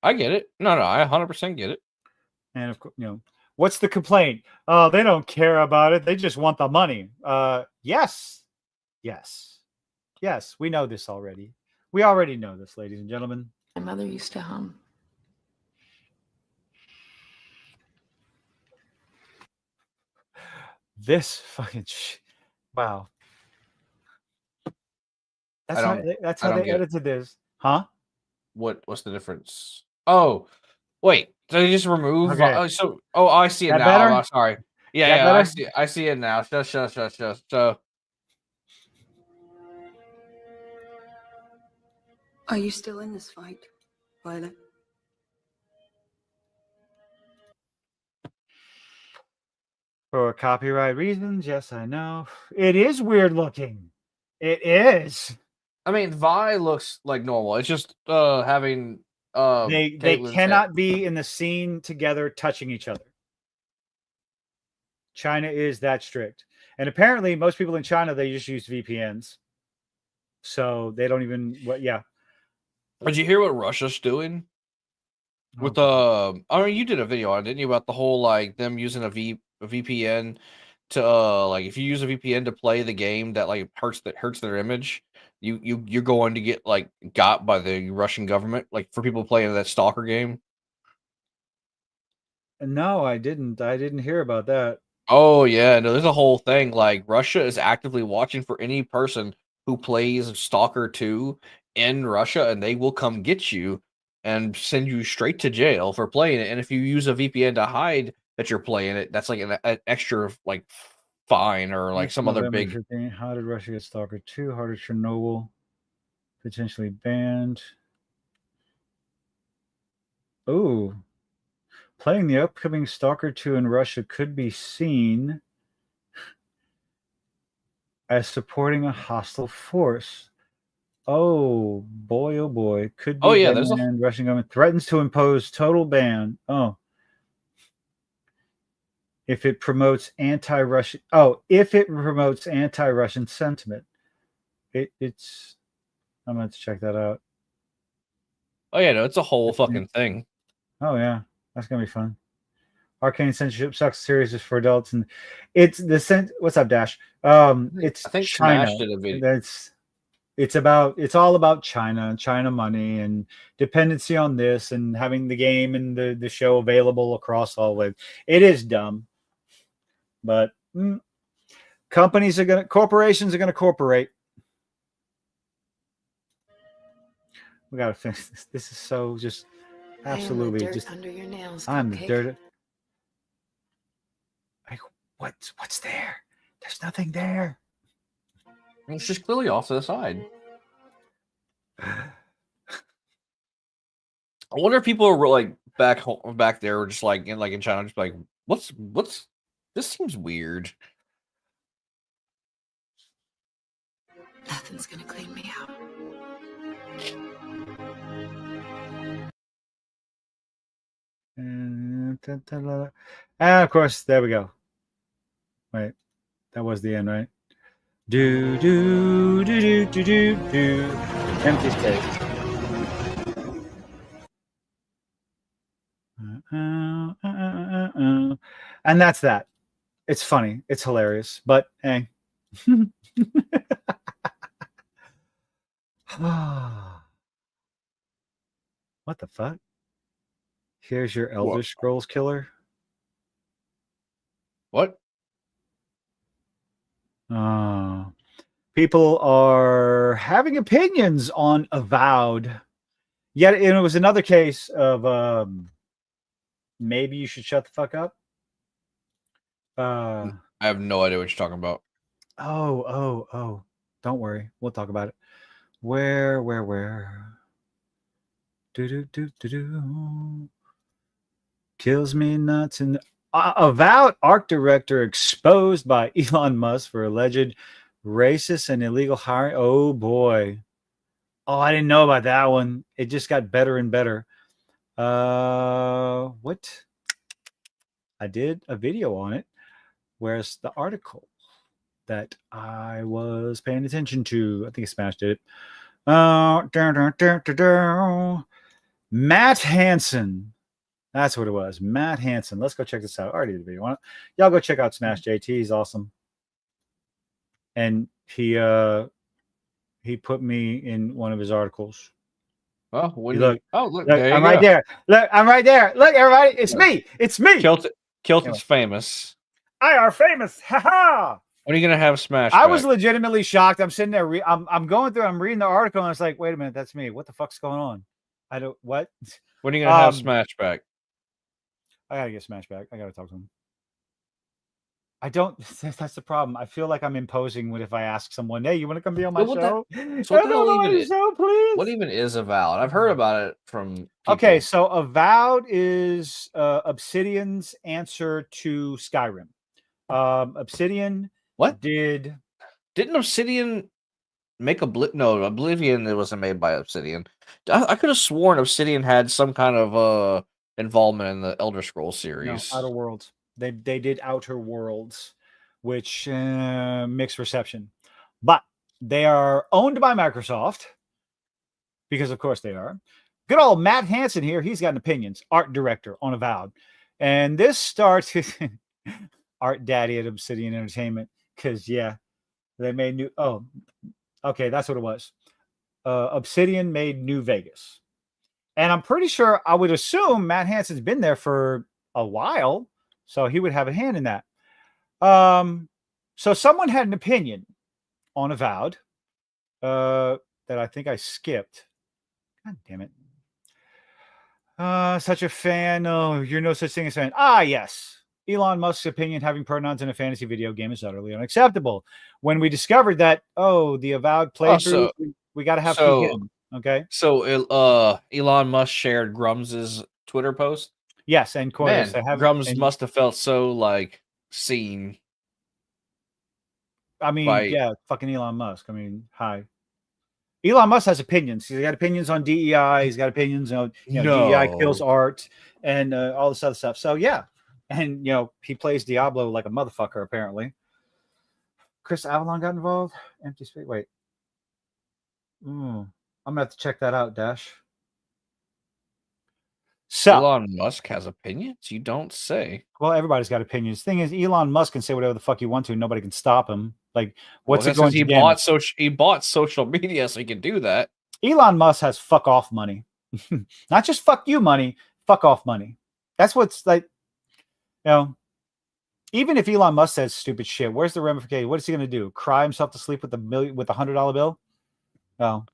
I get it. No, I 100% get it. And of course, what's the complaint? Oh, they don't care about it. They just want the money. Yes. We know this already. We already know this, ladies and gentlemen. My mother used to hum. This fucking wow. That's how they edited this, huh? What's the difference? Oh, Wait, so you just remove? Okay. Oh, I see it That now. better? I'm sorry. Yeah, That yeah, better? I see it now. So. Are you still in this fight, Violet? For copyright reasons, yes, I know. It is weird looking. It is. I mean, Vi looks like normal. It's just having They Caitlyn's cannot be in the scene together touching each other. China is that strict. And apparently most people in China, they just use VPNs. So they don't even yeah. Did you hear what Russia's doing? With I mean, you did a video on it, didn't you, about the whole like them using a VPN to like if you use a VPN to play the game that like hurts their image, you're going to get like got by the Russian government, like for people playing that stalker game. No, I didn't. I didn't hear about that. Oh yeah, no, there's a whole thing like Russia is actively watching for any person who plays Stalker 2 in Russia, and they will come get you and send you straight to jail for playing it. And if you use a VPN to hide that you're playing it, that's like an extra like fine or like some other big. 15, how did Russia get Stalker 2? How did Chernobyl potentially banned? Oh, playing the upcoming Stalker 2 in Russia could be seen as supporting a hostile force. Oh boy, could be. Oh yeah, banned. Russian government threatens to impose total ban. Oh, if it promotes anti-Russian. Oh, if it promotes anti-Russian sentiment, it's. I'm going to check that out. Oh yeah, no, it's a whole fucking thing. Oh yeah, that's gonna be fun. Arcane censorship sucks. Series is for adults, and it's the what's up, Dash? It's I think China. Smash did a video. It's all about China and China money and dependency on this and having the game and the show available across all ways. It is dumb, but corporations are gonna corporate. We gotta fix this. This is so just absolutely just under your nails. I'm the dirt. Like what's there? There's nothing there. It's just clearly off to the side. I wonder if people are like back there, just like in China, just like what's this seems weird. Nothing's gonna clean me out. And of course, there we go. Wait, that was the end, right? Do do do do do do do. Empty space. And that's that. It's funny. It's hilarious. But hey. What the fuck? Here's your Elder Scrolls killer. What? People are having opinions on Avowed. Yet it was another case of maybe you should shut the fuck up. I have no idea what you're talking about. Oh. Don't worry. We'll talk about it. Where? Do. Kills me nuts. And Avowed art director exposed by Elon Musk for alleged racist and illegal hiring. Oh boy. Oh, I didn't know about that one. It just got better and better. What? I did a video on it. Where's the article that I was paying attention to? I think Smash did it. Matt Hansen. That's what it was. Matt Hansen. Let's go check this out. I already did a video on it. Y'all go check out Smash JT. He's awesome. And he put me in one of his articles. Oh, look, look, I'm right there. Look, I'm right there. Look, everybody, it's me. It's me. Kilton's famous. I are famous. Ha ha. When are you gonna have Smash? I was legitimately shocked. I'm sitting there. I'm going through. I'm reading the article, and it's like, wait a minute, that's me. What the fuck's going on? I don't. What? When are you gonna have Smash back? I gotta get Smash back. I gotta talk to him. I don't. That's the problem. I feel like I'm imposing when if I ask someone, "Hey, you want to come be on my What show?" So what the Come hell on even my is? show, please. What even is Avowed? I've heard about it from people. Okay, so Avowed is Obsidian's answer to Skyrim. Obsidian What didn't Obsidian make No, Oblivion. It wasn't made by Obsidian. I could have sworn Obsidian had some kind of involvement in the Elder Scrolls series. Outer Worlds. They did Outer Worlds, which mixed reception, but they are owned by Microsoft because, of course, they are. Good old Matt Hansen here. He's got opinions. Art director on Avowed, and this starts with Art Daddy at Obsidian Entertainment because they made new. Oh, okay, that's what it was. Obsidian made New Vegas, and I'm pretty sure I would assume Matt Hansen's been there for a while. So he would have a hand in that. So someone had an opinion on Avowed that I think I skipped. God damn it. Such a fan. Oh, you're no such thing as a fan. Ah, yes. Elon Musk's opinion having pronouns in a fantasy video game is utterly unacceptable. When we discovered that, the Avowed playthrough, we got to have him. Okay. So Elon Musk shared Grums's Twitter post. Yes, and man, Grums must have felt so like seen. I mean, fucking Elon Musk. I mean, hi. Elon Musk has opinions. He's got opinions on DEI. He's got opinions on DEI kills art and all this other stuff. So yeah, and he plays Diablo like a motherfucker. Apparently, Chris Avalon got involved. Empty space. Wait, I'm gonna have to check that out, Dash. So Elon Musk has opinions? You don't say. Well, everybody's got opinions. Thing is, Elon Musk can say whatever the fuck you want to. Nobody can stop him. Like, what's it going to get? He bought social media, so he can do that. Elon Musk has fuck off money, not just fuck you money. Fuck off money. That's what's like. Even if Elon Musk says stupid shit, where's the ramification? What is he going to do? Cry himself to sleep with $100 bill? Oh.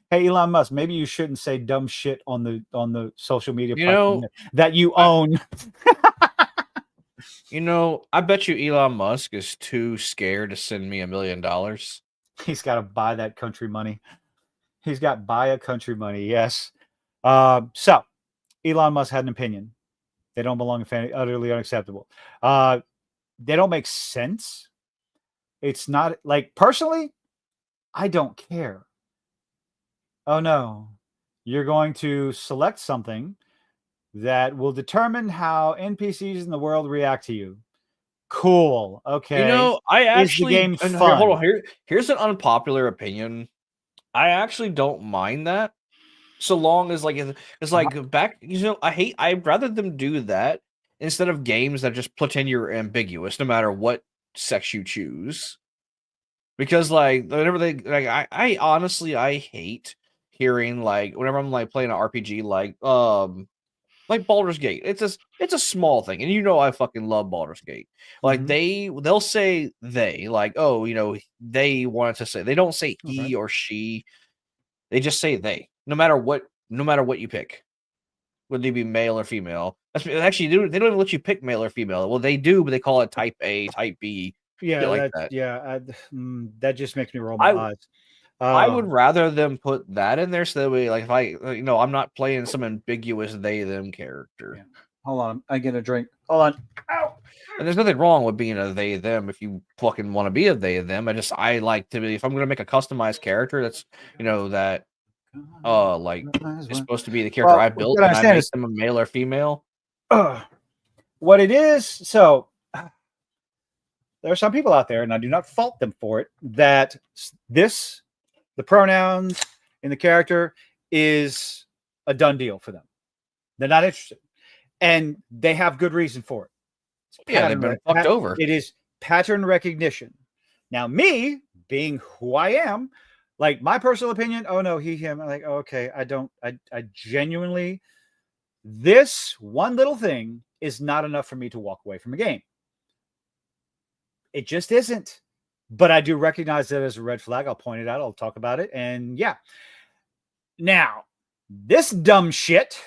Hey, Elon Musk, maybe you shouldn't say dumb shit on the social media platform that you own. I bet you Elon Musk is too scared to send me $1 million. He's got to buy that country money. He's got buy a country money. Yes. So Elon Musk had an opinion. They don't belong in fantasy. Utterly unacceptable. They don't make sense. It's not like personally, I don't care. Oh no, you're going to select something that will determine how NPCs in the world react to you. Cool. Okay. I actually game fun? Hold on. Here's an unpopular opinion. I actually don't mind that, so long as it's like back. I'd rather them do that instead of games that just pretend you're ambiguous no matter what sex you choose. Because whenever I honestly hate hearing whenever I'm playing an RPG like Baldur's Gate. It's a small thing, and I fucking love Baldur's Gate. They'll say they they wanted to say. They don't say he or she. They just say they. No matter what you pick, whether they be male or female. Actually, they don't even let you pick male or female. Well, they do, but they call it type A, type B. Yeah, that just makes me roll my eyes. I would rather them put that in there so that way, if I'm not playing some ambiguous they them character. Yeah. Hold on, I get a drink. Hold on. Ow. And there's nothing wrong with being a they them if you fucking want to be a they them. I like to be, if I'm gonna make a customized character that's that is supposed to be the character I built, and I make them a male or female. What it is, so there are some people out there, and I do not fault them for it, that the pronouns in the character is a done deal for them. They're not interested. And they have good reason for it. They've been fucked over. It is pattern recognition. Now, me being who I am, my personal opinion, oh no, he, him, I'm like, oh, okay, I genuinely, this one little thing is not enough for me to walk away from a game. It just isn't. But I do recognize that as a red flag. I'll point it out. I'll talk about it. And yeah. Now, this dumb shit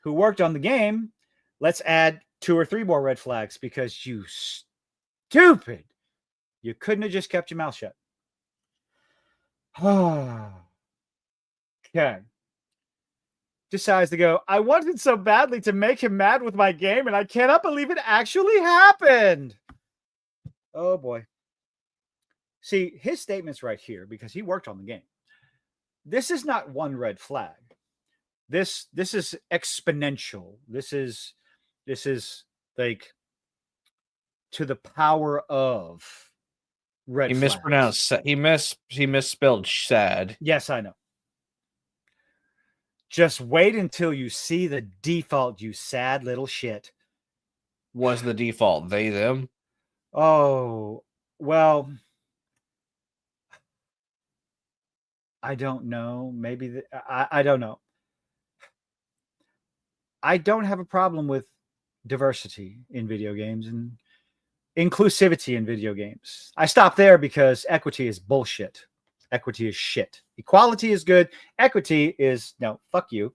who worked on the game, let's add 2 or 3 more red flags because you stupid. You couldn't have just kept your mouth shut. Okay. Decides to go, I wanted so badly to make him mad with my game, and I cannot believe it actually happened. Oh, boy. See, his statement's right here because he worked on the game. This is not one red flag. This is exponential. This is like to the power of red He flags. mispronounced. He misspelled sad. Yes, I know. Just wait until you see the default, you sad little shit. Was the default they them? Oh, well, I don't know. Maybe I don't know. I don't have a problem with diversity in video games and inclusivity in video games. I stop there because equity is bullshit. Equity is shit. Equality is good. Equity is no, fuck you.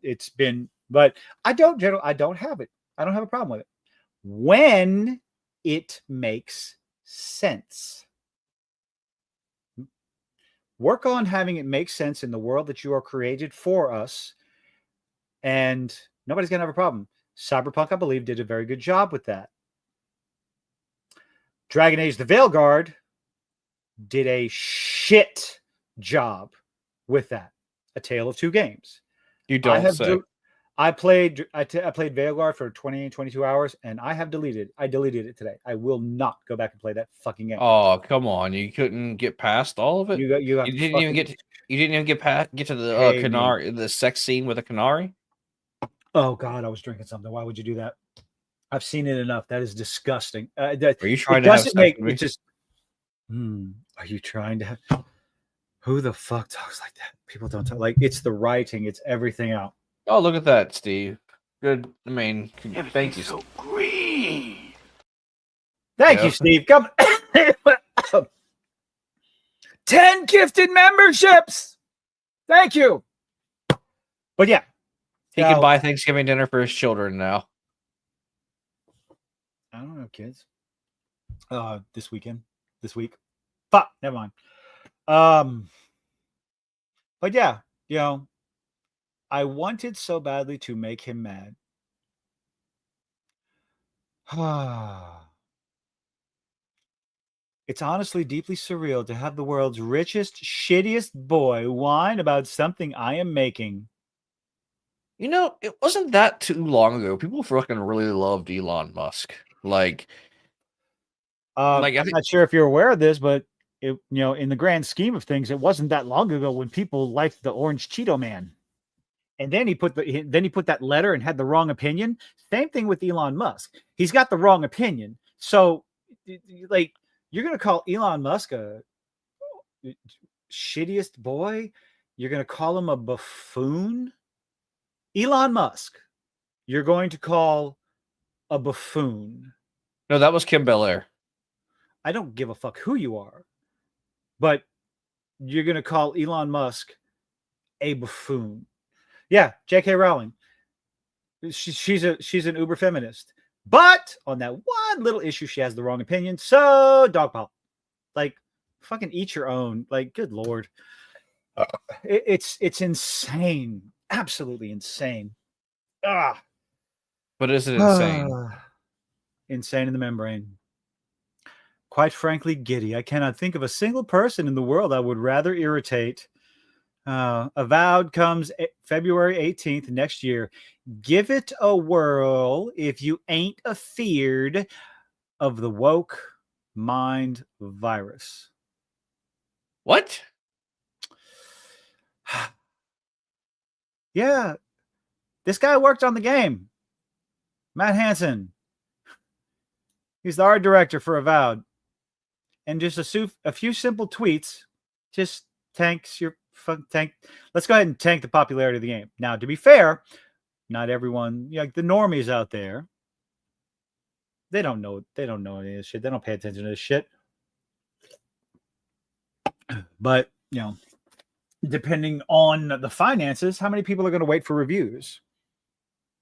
It's been, but I don't have it. I don't have a problem with it when it makes sense. Work on having it make sense in the world that you are created for us, and nobody's gonna have a problem. Cyberpunk, I believe, did a very good job with that. Dragon Age: The Veilguard did a shit job with that. A Tale of Two Games. You don't say. I played Veilguard for 20, 22 hours, and I deleted it today. I will not go back and play that fucking game. Oh, come on. You couldn't get past all of it? You didn't even get to the canary, the sex scene with a canary? Oh God, I was drinking something. Why would you do that? I've seen it enough. That is disgusting. Are you trying to have sex with me? It just are you trying to have who the fuck talks like that? People don't talk like it's the writing, it's everything out. Oh, look at that, Steve. Good. I mean, thank you. So green. Thank you, Steve. Come 10 gifted memberships. Thank you. But yeah. He can buy Thanksgiving dinner for his children now. I don't have kids. This week. Fuck, never mind. But yeah, I wanted so badly to make him mad. It's honestly deeply surreal to have the world's richest, shittiest boy whine about something I am making. You know, it wasn't that too long ago. People fucking really loved Elon Musk. Like I'm not sure if you're aware of this, but it, in the grand scheme of things, it wasn't that long ago when people liked the Orange Cheeto Man. And then he put that letter and had the wrong opinion. Same thing with Elon Musk. He's got the wrong opinion. So, like, you're going to call Elon Musk a shittiest boy? You're going to call him a buffoon? Elon Musk, you're going to call a buffoon. No, that was Kim Belair. I don't give a fuck who you are. But you're going to call Elon Musk a buffoon. Yeah, J.K. Rowling. She's an uber feminist. But on that one little issue, she has the wrong opinion. So, dogpile. Like, fucking eat your own. Like, good Lord. It's insane. Absolutely insane. But is it insane? Insane in the membrane. Quite frankly, giddy. I cannot think of a single person in the world I would rather irritate. Avowed comes February 18th next year. Give it a whirl if you ain't afeared of the woke mind virus. What? Yeah, this guy worked on the game. Matt Hansen. He's the art director for Avowed. And just a few simple tweets just tanks your tank. Let's go ahead and tank the popularity of the game. Now, to be fair, not everyone, like the normies out there, they don't know any of this shit. They don't pay attention to this shit. But, depending on the finances, how many people are going to wait for reviews?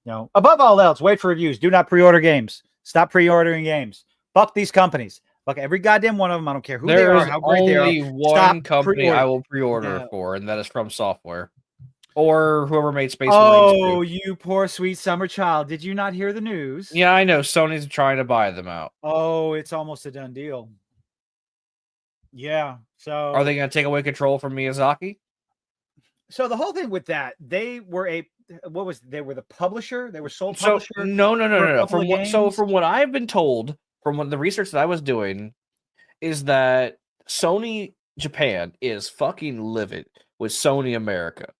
Above all else, wait for reviews. Do not pre-order games. Stop pre-ordering games. Fuck these companies. Fuck every goddamn one of them. I don't care who they are, how great they are. Only one Stop company pre-order. I will pre-order No. for, and that is From Software. Or whoever made Space Oh, Marines 2. you poor sweet summer child. Did you not hear the news? Yeah, I know. Sony's trying to buy them out. Oh, it's almost a done deal. Yeah. So Are they going to take away control from Miyazaki? So the whole thing with that, they were the publisher? They were sole publisher? No. From what I've been told, from the research that I was doing, is that Sony Japan is fucking livid with Sony America.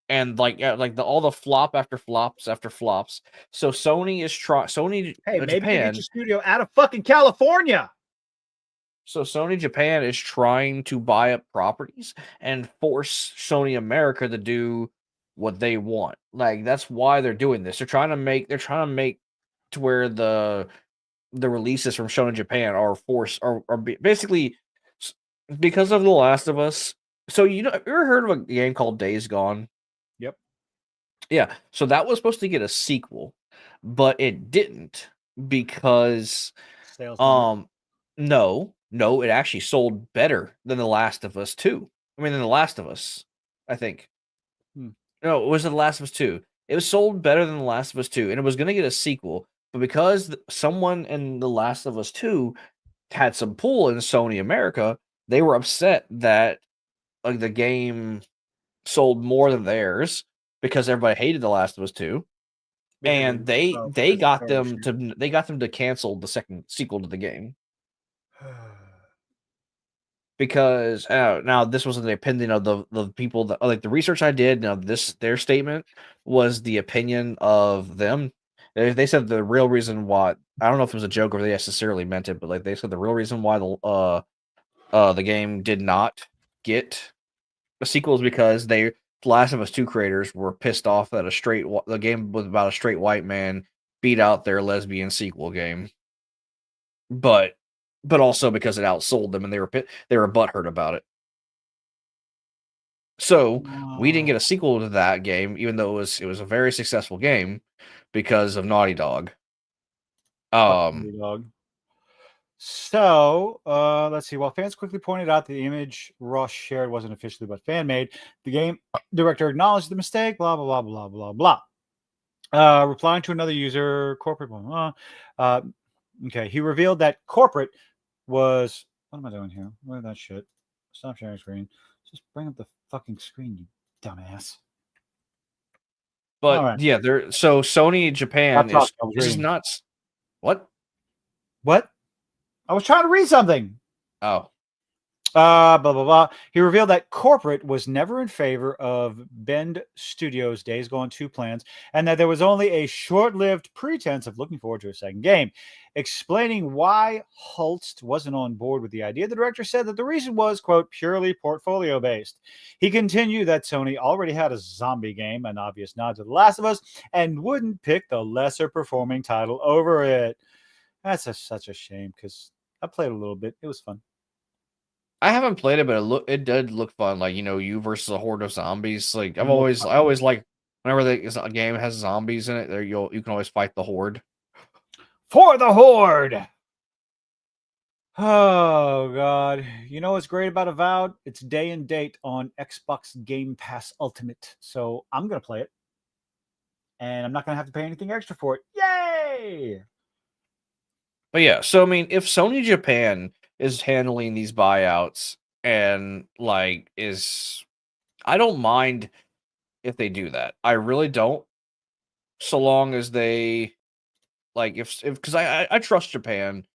And all the flop after flops after flops. So Sony is Sony maybe Japan. get your studio out of fucking California. So Sony Japan is trying to buy up properties and force Sony America to do what they want. Like, that's why they're doing this. They're trying to make to where the releases from Sony Japan are forced are basically because of The Last of Us. So have you ever heard of a game called Days Gone? Yep. Yeah. So that was supposed to get a sequel, but it didn't because Sales No, it actually sold better than The Last of Us 2. Than The Last of Us, I think. No, it was The Last of Us 2. It was sold better than The Last of Us 2, and it was going to get a sequel, but because someone in The Last of Us 2 had some pull in Sony America, they were upset that the game sold more than theirs because everybody hated The Last of Us 2. And they got them to cancel the second sequel to the game. Because now this wasn't the opinion of the people that the research I did. Now their statement was the opinion of them. They said the real reason why, I don't know if it was a joke or they necessarily meant it, but they said the real reason why the game did not get a sequel is because The Last of Us 2 creators were pissed off that the game was about a straight white man beat out their lesbian sequel game. But also because it outsold them and they were butthurt about it. So we didn't get a sequel to that game, even though it was a very successful game because of Naughty Dog. Naughty Dog. So let's see. While fans quickly pointed out the image Ross shared wasn't officially but fan made, the game director acknowledged the mistake. Blah blah blah blah blah blah. Replying to another user, corporate. Okay, he revealed that corporate was. What am I doing here? Where that shit? Stop sharing screen. Just bring up the fucking screen, you dumbass. But yeah, so Sony Japan is nuts. What? I was trying to read something. Oh. Blah blah blah. He revealed that corporate was never in favor of Bend Studios' Days Gone 2 plans, and that there was only a short-lived pretense of looking forward to a second game. Explaining why Holst wasn't on board with the idea, the director said that the reason was, quote, purely portfolio-based. He continued that Sony already had a zombie game, an obvious nod to The Last of Us, and wouldn't pick the lesser-performing title over it. That's such a shame, because I played a little bit. It was fun. I haven't played it, but it did look fun. Like, you versus a horde of zombies. Like, I always like whenever a game has zombies in it, you can always fight the horde. For the horde. Oh God! You know what's great about Avowed? It's day and date on Xbox Game Pass Ultimate. So I'm gonna play it, and I'm not gonna have to pay anything extra for it. Yay! But yeah, so if Sony Japan is handling these buyouts and I don't mind if they do that. I really don't. So long as they because I trust Japan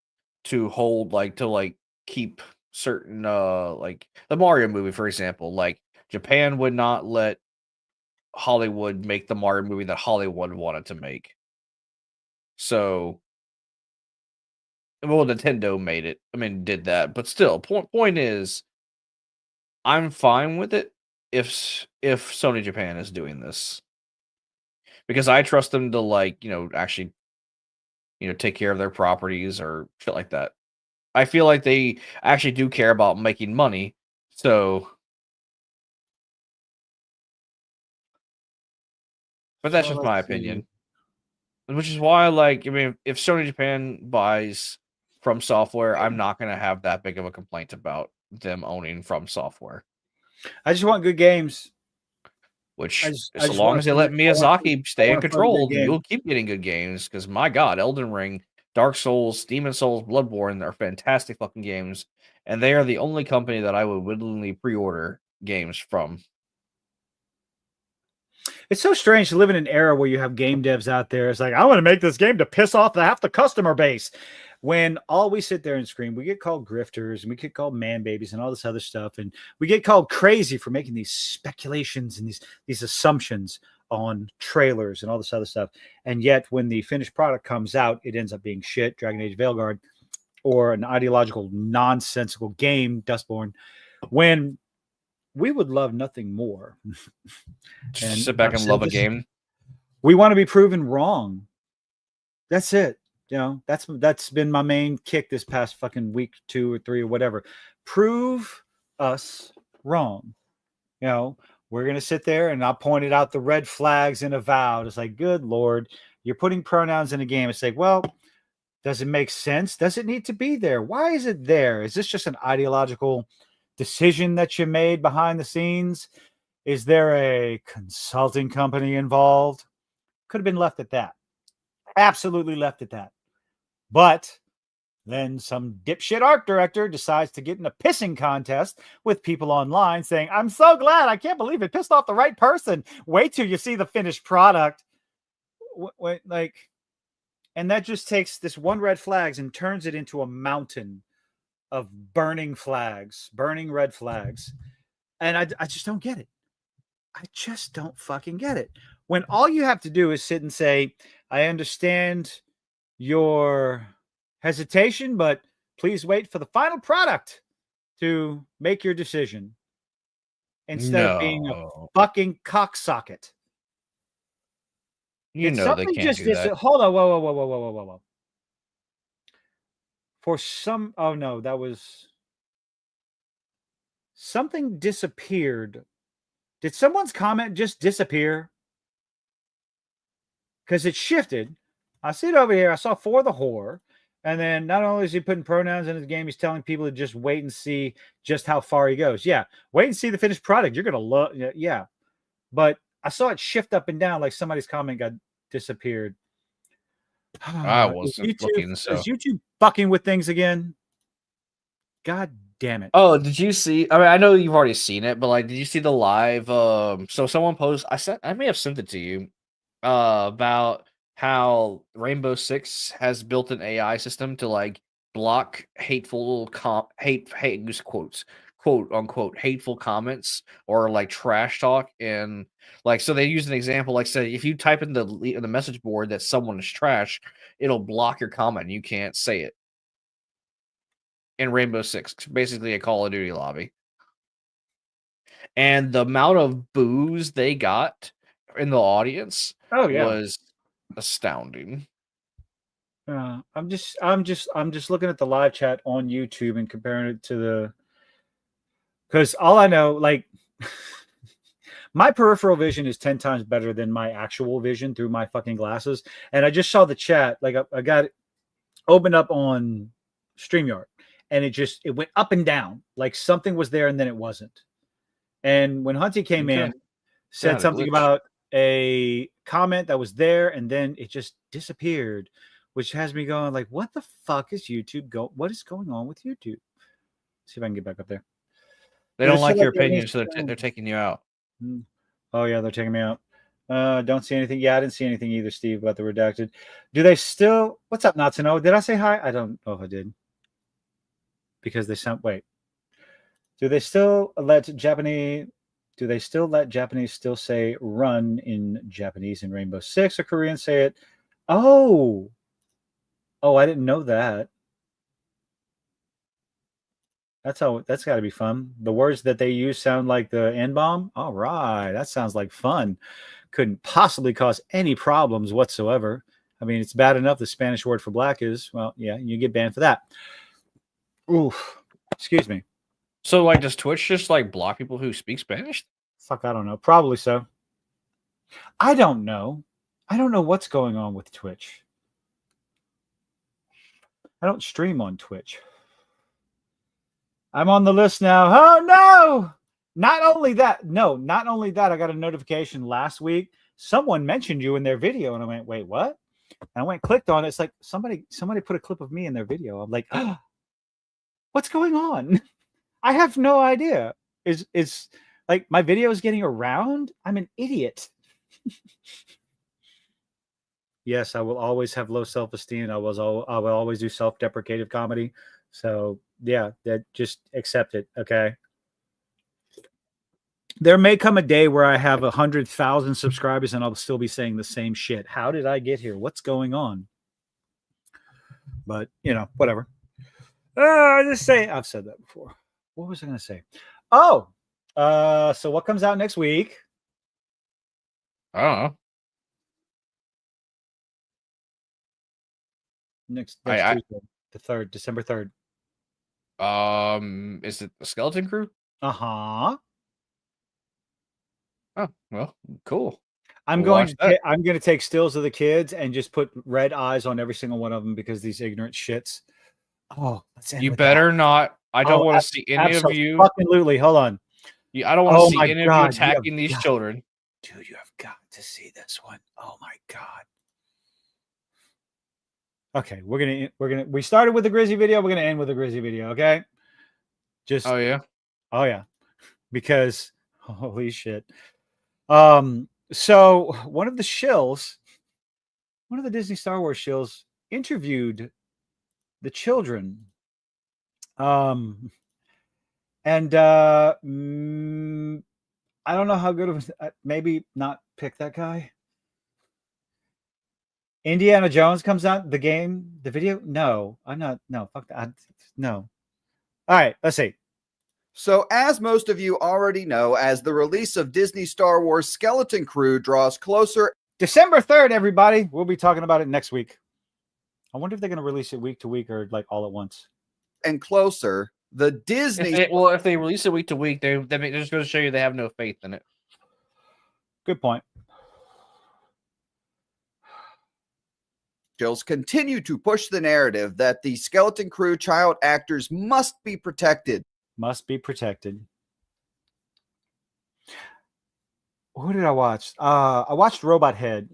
to hold to keep certain the Mario movie, for example. Japan would not let Hollywood make the Mario movie that Hollywood wanted to make. So Nintendo made it. Did that, but still, point is, I'm fine with it if Sony Japan is doing this because I trust them to actually take care of their properties or shit like that. I feel like they actually do care about making money, so But that's So just my let's see. opinion. Which is why, like, I mean, if Sony Japan buys From Software, I'm not going to have that big of a complaint about them owning From Software. I just want good games. Which, I as just long wanna as they play- let I wanna play- Miyazaki stay I in wanna play a good control, game. you'll keep getting good games. Because, my God, Elden Ring, Dark Souls, Demon Souls, Bloodborne are fantastic fucking games. And they are the only company that I would willingly pre-order games from. It's so strange to live in an era where you have game devs out there. It's like, I want to make this game to piss off half the customer base. When all we sit there and scream, we get called grifters and we get called man babies and all this other stuff. And we get called crazy for making these speculations and these assumptions on trailers and all this other stuff. And yet when the finished product comes out, it ends up being shit, Dragon Age Veilguard, or an ideological, nonsensical game, Dustborn, when we would love nothing more. Just sit back I've and said love a this, game. we want to be proven wrong. That's it. You know, that's been my main kick this past fucking week, 2 or 3 or whatever. Prove us wrong. You know, we're gonna sit there and I pointed out the red flags and avowed. It's like, good Lord, you're putting pronouns in a game. It's like, well, does it make sense? Does it need to be there? Why is it there? Is this just an ideological decision that you made behind the scenes? Is there a consulting company involved? Could have been left at that. Absolutely left at that. But then some dipshit art director decides to get in a pissing contest with people online saying, I'm so glad. I can't believe it pissed off the right person. Wait till you see the finished product. And that just takes this one red flags and turns it into a mountain of burning flags, burning red flags. And I just don't get it. I just don't fucking get it. When all you have to do is sit and say, I understand your hesitation, but please wait for the final product to make your decision instead of being a fucking cocksocket. You know they can't do that. Hold on, whoa. For some, oh no, that was something disappeared. Did someone's comment just disappear? Because it shifted. I see it over here. I saw For the Whore. And then not only is he putting pronouns in his game, he's telling people to just wait and see just how far he goes. Yeah, wait and see the finished product. You're going to love, yeah. But I saw it shift up and down like somebody's comment got disappeared. I wasn't looking, so. Is YouTube fucking with things again? God damn it. Oh, did you see? I mean, I know you've already seen it, but like, did you see the live? So someone posted, I may have sent it to you, about how Rainbow Six has built an AI system to like block hateful use quotes, quote unquote, hateful comments or like trash talk. And like, so they use an example, like say, if you type in the message board that someone is trash, it'll block your comment. You can't say it. In Rainbow Six, basically a Call of Duty lobby. And the amount of boos they got in the audience was astounding. I'm just looking at the live chat on YouTube and comparing it to the, because all I know, like my peripheral vision is 10 times better than my actual vision through my fucking glasses. And I just saw the chat, like I got it opened up on StreamYard, and it went up and down, like something was there and then it wasn't. And when Hunty came in, said something about a comment that was there and then it just disappeared, which has me going like, what the fuck is YouTube what is going on with YouTube? See if I can get back up there. They don't like your opinion, so they're taking you out. Oh yeah, they're taking me out. Don't see anything. Yeah, I didn't see anything either, Steve, about the redacted. Do they still, what's up, Natsuno? Did I say hi? I don't know if I did. Because they sound, wait. Do they still let Japanese still say run in Japanese in Rainbow Six, or Koreans say it? Oh, I didn't know that. That's got to be fun. The words that they use sound like the N-bomb. All right, that sounds like fun. Couldn't possibly cause any problems whatsoever. I mean, it's bad enough the Spanish word for black is, well, yeah, you get banned for that. Oof. Excuse me. So, like, does Twitch just like block people who speak Spanish? Fuck, I don't know. Probably so. I don't know. I don't know what's going on with Twitch. I don't stream on Twitch. I'm on the list now. Oh no! Not only that, I got a notification last week. Someone mentioned you in their video, and I went, wait, what? And I went, clicked on it. It's like somebody put a clip of me in their video. I'm like, oh, what's going on? I have no idea. Is like my video is getting around? I'm an idiot. Yes, I will always have low self-esteem. I will always do self-deprecative comedy. So yeah, that just accept it. Okay. There may come a day where I have 100,000 subscribers and I'll still be saying the same shit. How did I get here? What's going on? But whatever. Just say I've said that before. What was I going to say? Oh, so what comes out next week? I don't know. Next Tuesday, the 3rd, December 3rd. Is it the Skeleton Crew? Uh-huh. Oh, well, cool. I'm going to take stills of the kids and just put red eyes on every single one of them because these ignorant shits. Oh, you better not. I don't want to see any of you. Absolutely. Hold on. I don't want to see any of you attacking these children. Dude, you have got to see this one. Oh my God. Okay, we started with the Grizzly video. We're gonna end with a Grizzly video. Okay. Oh yeah. Because holy shit. So one of the shills, one of the Disney Star Wars shills interviewed the children. And I don't know how good of maybe not pick that guy. Indiana Jones comes out, the game, the video. No, I'm not. No, fuck that. No. All right, let's see. So, as most of you already know, as the release of Disney Star Wars Skeleton Crew draws closer, December 3rd, everybody. We'll be talking about it next week. I wonder if they're going to release it week to week or like all at once. And closer, the Disney. If they release it week to week, they're just going to show you they have no faith in it. Good point. Continue to push the narrative that the Skeleton Crew child actors must be protected. Must be protected. Who did I watch? I watched Robot Head.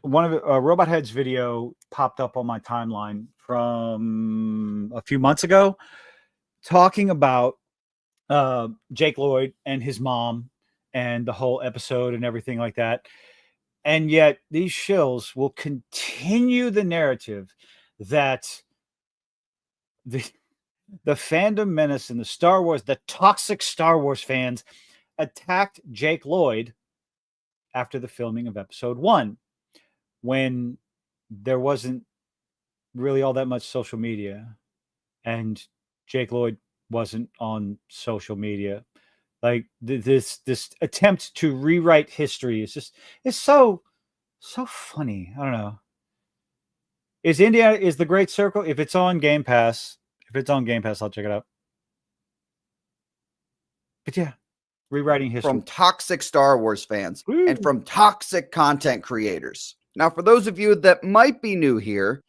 One of Robot Head's video popped up on my timeline from a few months ago, talking about Jake Lloyd and his mom and the whole episode and everything like that. And yet these shills will continue the narrative that the fandom menace and the Star Wars, the toxic Star Wars fans attacked Jake Lloyd after the filming of episode 1, when there wasn't really all that much social media and Jake Lloyd wasn't on social media. Like this attempt to rewrite history is so funny. I don't know. Is the Great Circle? If it's on Game Pass, I'll check it out. But yeah, rewriting history from toxic Star Wars fans and from toxic content creators. Now, for those of you that might be new here,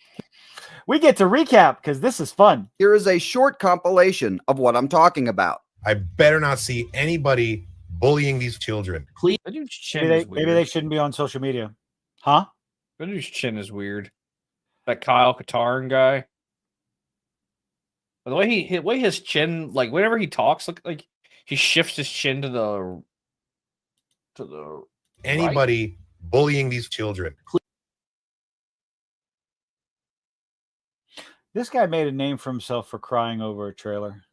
we get to recap because this is fun. Here is a short compilation of what I'm talking about. I better not see anybody bullying these children. Please. Maybe they shouldn't be on social media. Huh? That dude's chin is weird. That Kyle Katarn guy. But the way his chin, like whenever he talks, like he shifts his chin to the anybody right. Bullying these children. This guy made a name for himself for crying over a trailer.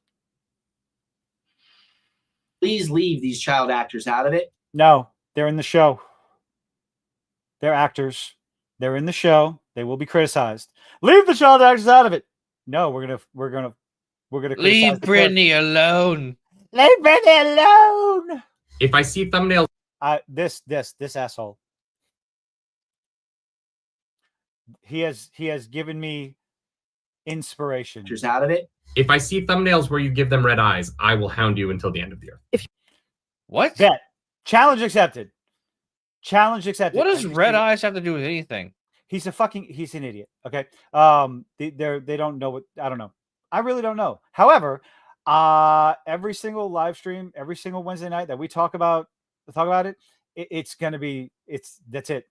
Please leave these child actors out of it. No, they're in the show. They're actors. They're in the show. They will be criticized. Leave the child actors out of it. No, we're gonna leave Brittany alone. Leave Brittany alone. If I see thumbnails, this asshole. He has given me inspiration. Just out of it. If I see thumbnails where you give them red eyes, I will hound you until the end of the earth. What? Bet. Challenge accepted. Challenge accepted. What does And red eyes have to do with anything? He's an idiot. Okay. They don't know what, I don't know. I really don't know. However, every single live stream, every single Wednesday night that we talk about it, that's it.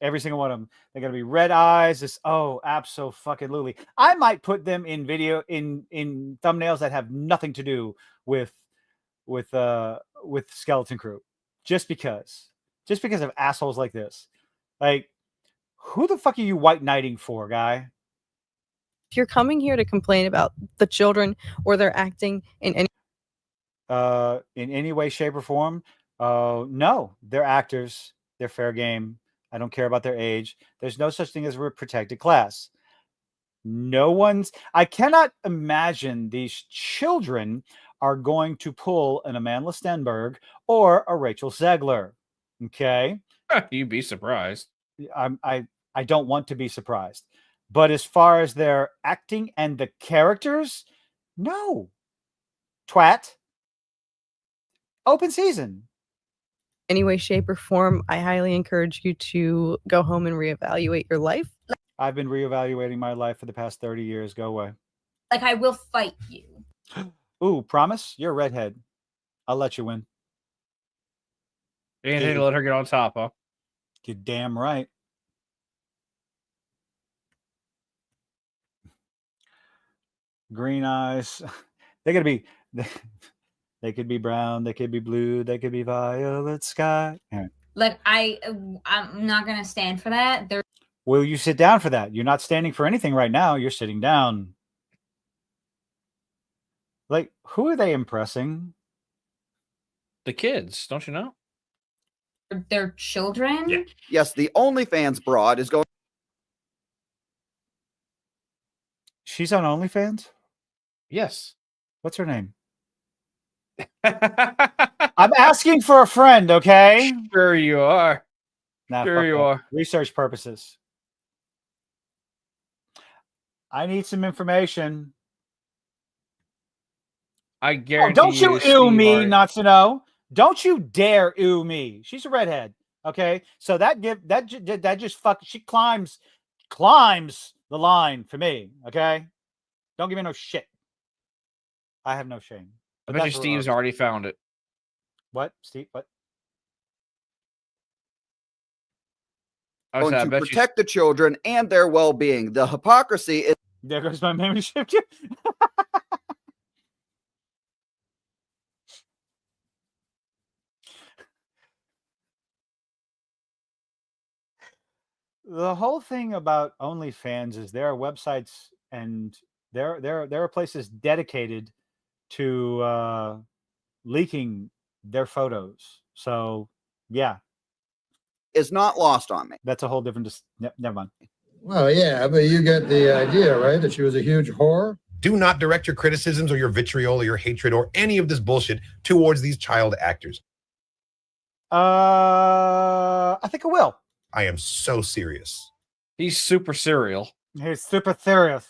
Every single one of them. They're gonna be red eyes. Abso-fucking-lutely. I might put them in video in thumbnails that have nothing to do with Skeleton Crew. Just because of assholes like this. Like, who the fuck are you white knighting for, guy? If you're coming here to complain about the children or their acting in any way, shape, or form, no, they're actors. They're fair game. I don't care about their age. There's no such thing as a protected class. I cannot imagine these children are going to pull an Amanda Stenberg or a Rachel Zegler. Okay. You'd be surprised. I don't want to be surprised. But as far as their acting and the characters, no. Twat. Open season. any way, shape, or form, I highly encourage you to go home and reevaluate your life. I've been reevaluating my life for the past 30 years. Go away. Like, I will fight you. Ooh, promise? You're a redhead. I'll let you win. Anything to let her get on top, huh? You're damn right. Green eyes. They're gonna be. They could be brown. They could be blue. They could be violet sky. All right. Like, I'm not gonna stand for that. Will you sit down for that? You're not standing for anything right now. You're sitting down. Like, who are they impressing? The kids, don't you know? They're children. Yeah. Yes, the OnlyFans broad is going. She's on OnlyFans? Yes. What's her name? I'm asking for a friend, okay? Sure you are. Nah, sure you that. are. Research purposes. I need some information. I guarantee don't you ew me, Steve, not to know. Don't you dare ew me. She's a redhead. Okay, so she climbs the line for me. Okay, don't give me no shit. I have no shame. I bet you Steve's already found it. What, Steve? What? Going to protect the children and their well-being. The hypocrisy is. There goes my membership. The whole thing about OnlyFans is there are websites and there are places dedicated to leaking their photos. So yeah, is not lost on me. That's a whole different. Never mind. Well, yeah, but you get the idea, right? That she was a huge whore. Do not direct your criticisms or your vitriol or your hatred or any of this bullshit towards these child actors. I think I will. I am so serious. He's super serial. He's super serious.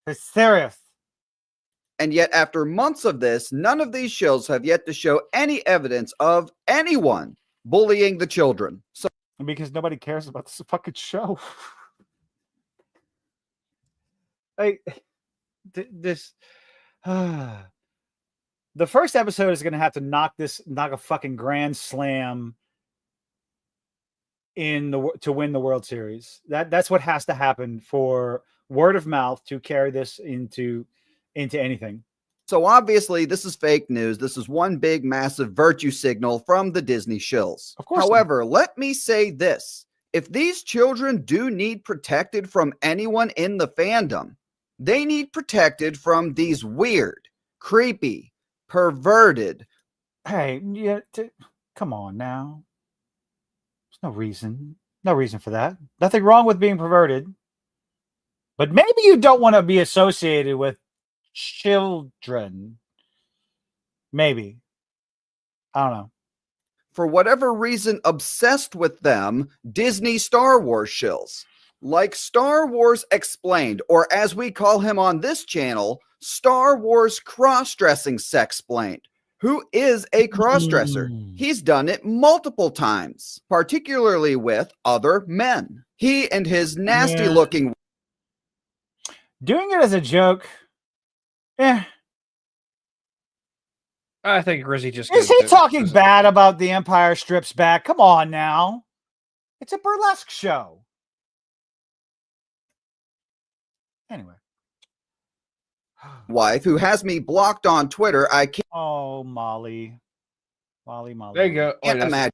He's serious. And yet, after months of this, none of these shows have yet to show any evidence of anyone bullying the children. So, because nobody cares about this fucking show. Like this. The first episode is going to have to knock a fucking grand slam to win the World Series. That's what has to happen for word of mouth to carry this into anything. So obviously this is fake news. This is one big massive virtue signal from the Disney shills. Of course. However, let me say this. If these children do need protected from anyone in the fandom, they need protected from these weird, creepy, perverted. Hey, yeah, come on now. There's no reason for that. Nothing wrong with being perverted. But maybe you don't want to be associated with children. Maybe. I don't know. For whatever reason, obsessed with them, Disney Star Wars shills. Like Star Wars Explained, or as we call him on this channel, Star Wars Cross-Dressing Sexplained. who is a crossdresser. He's done it multiple times, particularly with other men. He and his nasty looking doing it as a joke. Eh. I think Grizzy just Is he talking bad about The Empire Strips Back? Come on now. It's a burlesque show. Anyway. wife who has me blocked on Twitter. I can't. Oh, Molly. Molly. There you go. Can't imagine.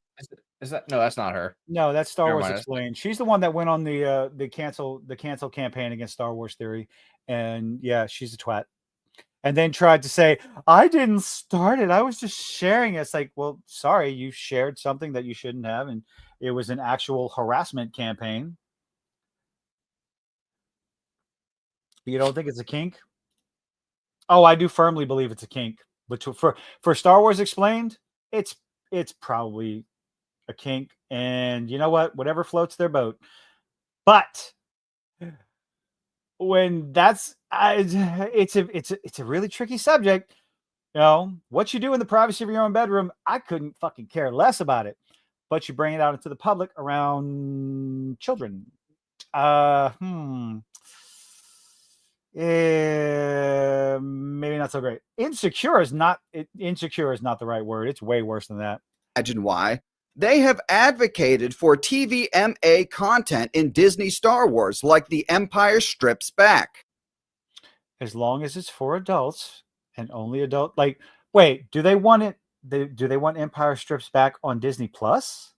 Is that no? That's not her. No, that's Star Never Wars mind. Explained. She's the one that went on the cancel campaign against Star Wars Theory, and yeah, she's a twat. And then tried to say, I didn't start it. I was just sharing it. It's like, well, sorry, you shared something that you shouldn't have, and it was an actual harassment campaign. You don't think it's a kink? Oh, I do firmly believe it's a kink. But for Star Wars Explained, it's probably a kink. And you know what? Whatever floats their boat. But when that's it's a really tricky subject. You know, what you do in the privacy of your own bedroom, I couldn't fucking care less about it. But you bring it out into the public around children. Maybe not so great. Insecure is not the right word. It's way worse than that. Imagine why. They have advocated for TVMA content in Disney Star Wars, like The Empire Strips Back. As long as it's for adults and only adult. Like, wait, do they want it? Do they want Empire Strips Back on Disney Plus?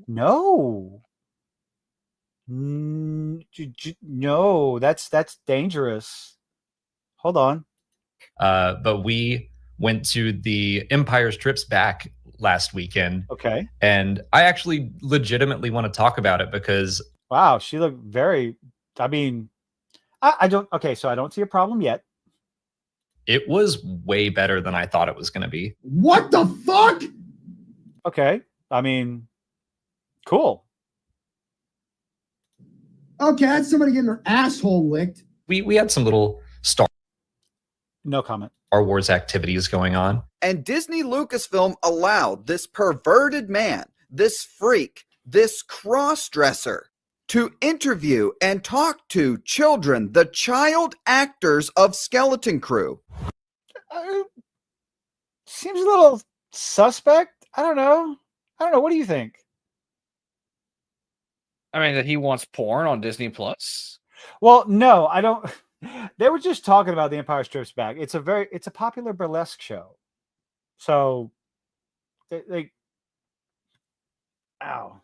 No. No, that's dangerous. Hold on. But we went to the Empire Strips Back last weekend. Okay. And I actually legitimately want to talk about it because wow, she looked very, I mean, I don't, okay, so I don't see a problem yet. It was way better than I thought it was going to be. What the fuck? Okay. I mean, cool. Okay, that's somebody getting their asshole licked. We had some little no comment. Star Wars activities going on. And Disney Lucasfilm allowed this perverted man, this freak, this cross-dresser to interview and talk to children, the child actors of Skeleton Crew. Seems a little suspect. I don't know. What do you think? I mean, that he wants porn on Disney Plus. Well, no, I don't. They were just talking about The Empire Strips Back. It's a popular burlesque show. So, ow.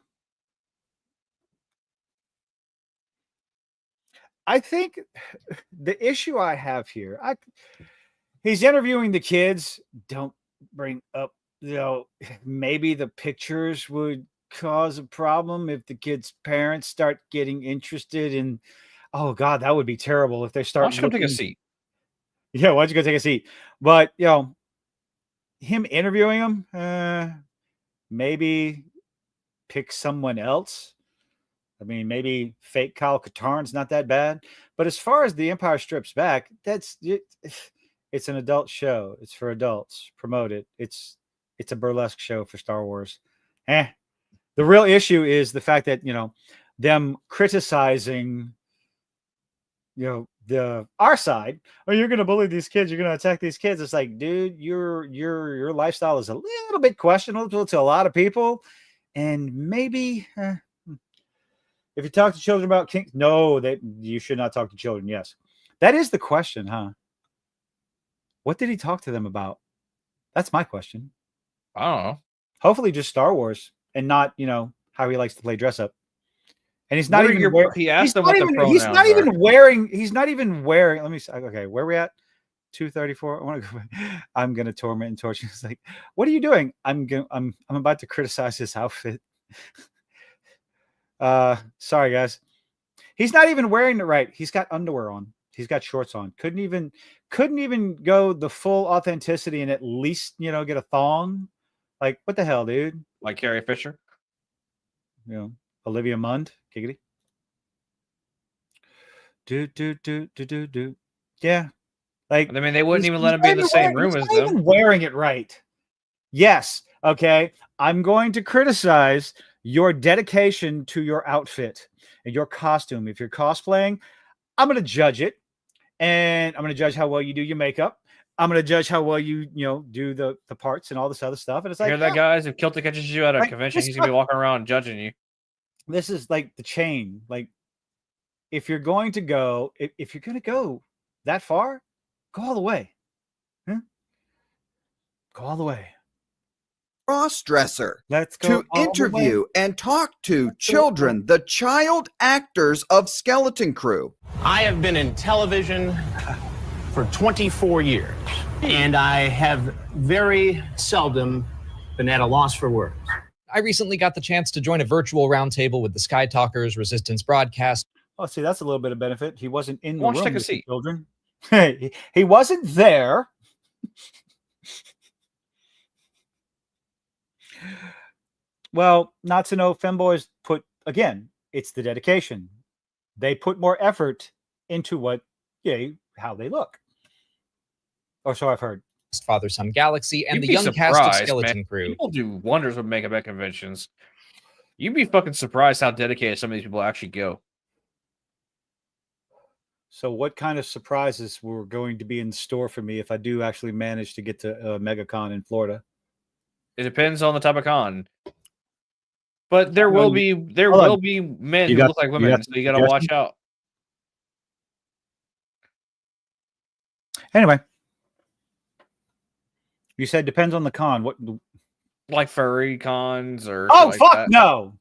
I think the issue I have here, he's interviewing the kids. Don't bring up, maybe the pictures would cause a problem if the kids' parents start getting interested in. Oh God, that would be terrible if they start. Why don't you go take a seat? Yeah, why don't you go take a seat? But him interviewing him, maybe pick someone else. I mean, maybe fake Kyle Katarn's not that bad. But as far as The Empire Strips Back, that's it. It's an adult show. It's for adults. Promote it. It's a burlesque show for Star Wars. The real issue is the fact that them criticizing our side. Oh, you're gonna bully these kids, you're gonna attack these kids. It's like, dude, your lifestyle is a little bit questionable to a lot of people. And maybe if you talk to children about kinks, no, that you should not talk to children. Yes. That is the question, huh? What did he talk to them about? That's my question. I don't know. Hopefully just Star Wars and not, how he likes to play dress up. And he's not even wearing. He asked them what the pronouns He's not even are. wearing. He's not even wearing. Let me see. Okay, where are we at? 2:34. I want to go. I'm gonna torment and torture. It's like, what are you doing? I'm about to criticize his outfit. Sorry guys. He's not even wearing it right. He's got underwear on. He's got shorts on. Couldn't even go the full authenticity and at least get a thong. Like, what the hell, dude? Like Carrie Fisher. Olivia Munn, giggity. Do. Yeah. Like, I mean, they wouldn't even let him be in the same room as them. Even wearing it right. Yes. Okay. I'm going to criticize your dedication to your outfit and your costume. If you're cosplaying, I'm going to judge it, and I'm going to judge how well you do your makeup. I'm going to judge how well you do the parts and all this other stuff. And it's You like, hear that, guys? If Kilta catches you at a Like, convention, this he's gonna be walking around judging you. this is like the chain. Like, if you're going to go, if you're going to go that far, go all the way. Huh? Go all the way. Cross-dresser Let's go to all the way. interview and talk to children, the child actors of Skeleton Crew. I have been in television for 24 years, and I have very seldom been at a loss for words. I recently got the chance to join a virtual roundtable with the Sky Talkers Resistance broadcast. Oh, see, that's a little bit of benefit. He wasn't in the Why don't you room take a with the seat? children. He wasn't there. Well, not to know femboys put, again, it's the dedication. They put more effort into how they look. Or so I've heard. Father Son Galaxy and You'd the be young cast of surprised, Skeleton man. Crew. People do wonders with makeup at conventions. You'd be fucking surprised how dedicated some of these people actually go. So what kind of surprises were going to be in store for me if I do actually manage to get to MegaCon in Florida? It depends on the type of con. But there Well, will be hold on. men You who got- look like you women, got so you gotta watch suggestion? out. Anyway. You said depends on the con. What? Like furry cons or Oh, like fuck that. no.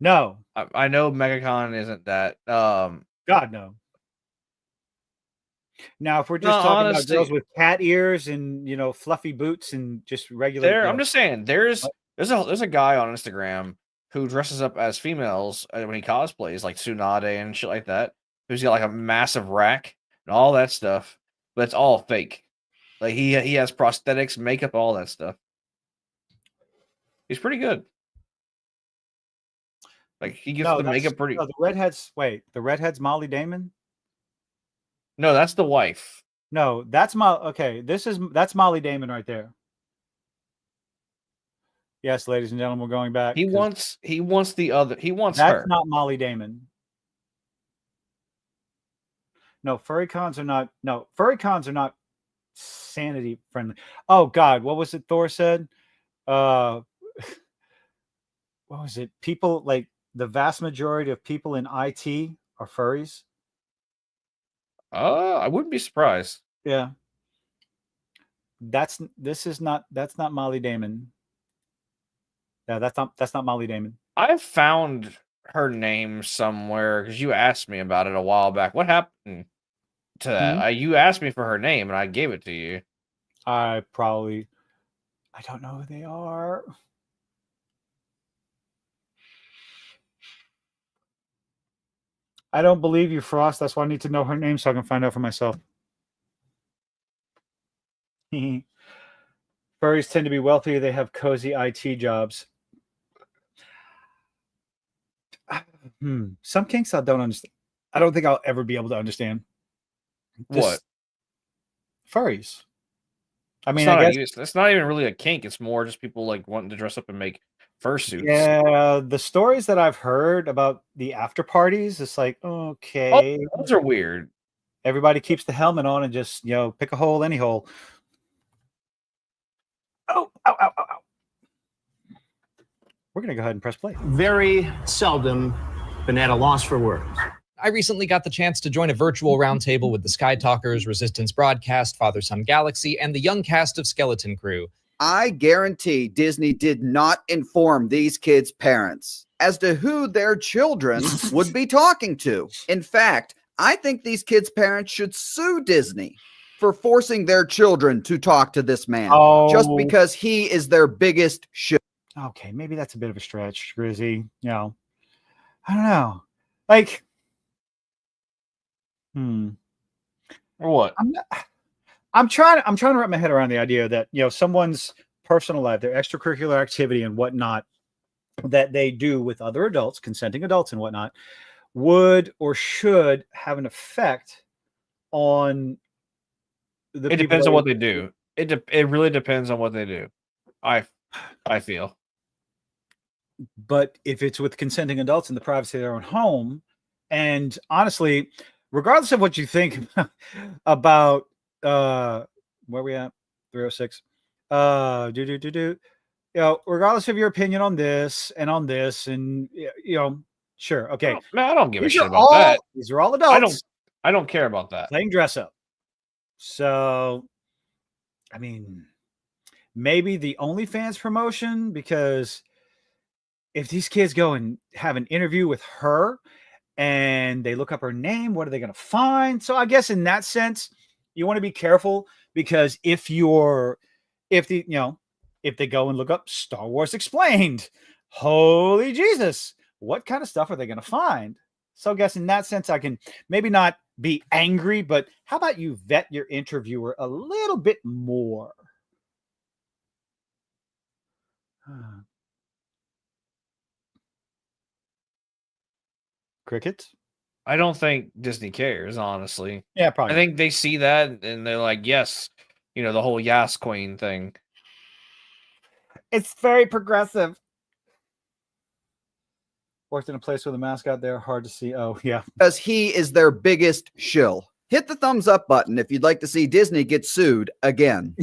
No. I know MegaCon isn't that. God, no. Now, if we're just No, talking honestly- about girls with cat ears and fluffy boots and just regular, I'm just saying, there's a guy on Instagram who dresses up as females when he cosplays, like Tsunade and shit like that. Who's got like a massive rack and all that stuff, but it's all fake. Like he has prosthetics, makeup, all that stuff. He's pretty good. Like he gives the makeup pretty. No, the redhead's the redhead's Molly Damon. No, that's the wife. No, that's that's Molly Damon right there. Yes, ladies and gentlemen, we're going back. He wants the other. He wants That's her. not Molly Damon. No, furry cons are not. No, furry cons are not sanity friendly. Oh God, what was it Thor said? What was it? People like the vast majority of people in IT are furries. I wouldn't be surprised. Yeah. That's not Molly Damon. Yeah, that's not Molly Damon. I found her name somewhere because you asked me about it a while back. What happened to that? You asked me for her name and I gave it to you. I don't know who they are. I don't believe you, Frost. That's why I need to know her name so I can find out for myself. Furries tend to be wealthier. They have cozy IT jobs. Some kinks I don't understand. I don't think I'll ever be able to understand. What? Furries. I mean, it's not even really a kink. It's more just people like wanting to dress up and make fursuits. Yeah, the stories that I've heard about the after parties, it's like, okay. Oh, those are weird. Everybody keeps the helmet on and just, pick a hole, any hole. Oh, ow, ow, ow, ow. We're going to go ahead and press play. Very seldom been at a loss for words. I recently got the chance to join a virtual roundtable with the Sky Talkers Resistance broadcast, Father Son Galaxy, and the young cast of Skeleton Crew. I guarantee Disney did not inform these kids' parents as to who their children would be talking to. In fact, I think these kids' parents should sue Disney for forcing their children to talk to this man just because he is their biggest shit. Okay, maybe that's a bit of a stretch, Grizzy. I don't know. Like, Or what? I'm trying to wrap my head around the idea that someone's personal life, their extracurricular activity and whatnot that they do with other adults, consenting adults and whatnot, would or should have an effect on the. It depends on what they do. It really depends on what they do. I feel. But if it's with consenting adults in the privacy of their own home, and honestly, regardless of what you think about where we at 306, regardless of your opinion on this and on this, and sure, okay, I don't give a These shit are about all- that. These are all adults. I don't care about that. Playing dress up. So, I mean, maybe the OnlyFans promotion, because if these kids go and have an interview with her and they look up her name, what are they going to find? So I guess in that sense, you want to be careful, because if they go and look up Star Wars Explained, holy Jesus, what kind of stuff are they going to find? So I guess in that sense, I can maybe not be angry, but how about you vet your interviewer a little bit more? Crickets? I don't think Disney cares, honestly. Yeah, probably. I think they see that and they're like, yes, the whole Yas Queen thing. It's very progressive. Worked in a place with a mascot there, hard to see. Oh, yeah. Because he is their biggest shill. Hit the thumbs up button if you'd like to see Disney get sued again.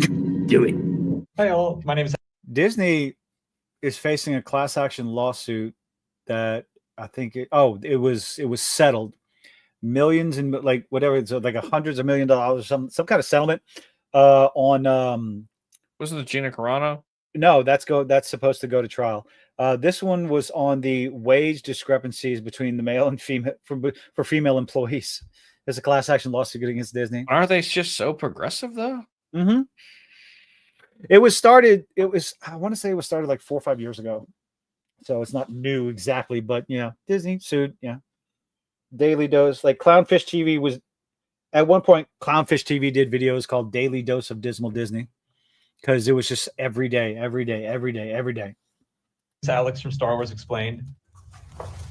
Do it. Hey all, my name is Disney is facing a class action lawsuit that I think it was settled. Millions and like whatever, it's like hundreds of $1 million, some kind of settlement on wasn't it Gina Carano? No, that's supposed to go to trial. This one was on the wage discrepancies between the male and female for female employees. There's a class action lawsuit against Disney. Aren't they just so progressive though? Mm-hmm. I want to say it was started like 4 or 5 years ago. So it's not new exactly, but Disney sued. Yeah. Daily Dose, like Clownfish TV was at one point, Clownfish TV did videos called Daily Dose of Dismal Disney, because it was just every day. It's Alex from Star Wars Explained.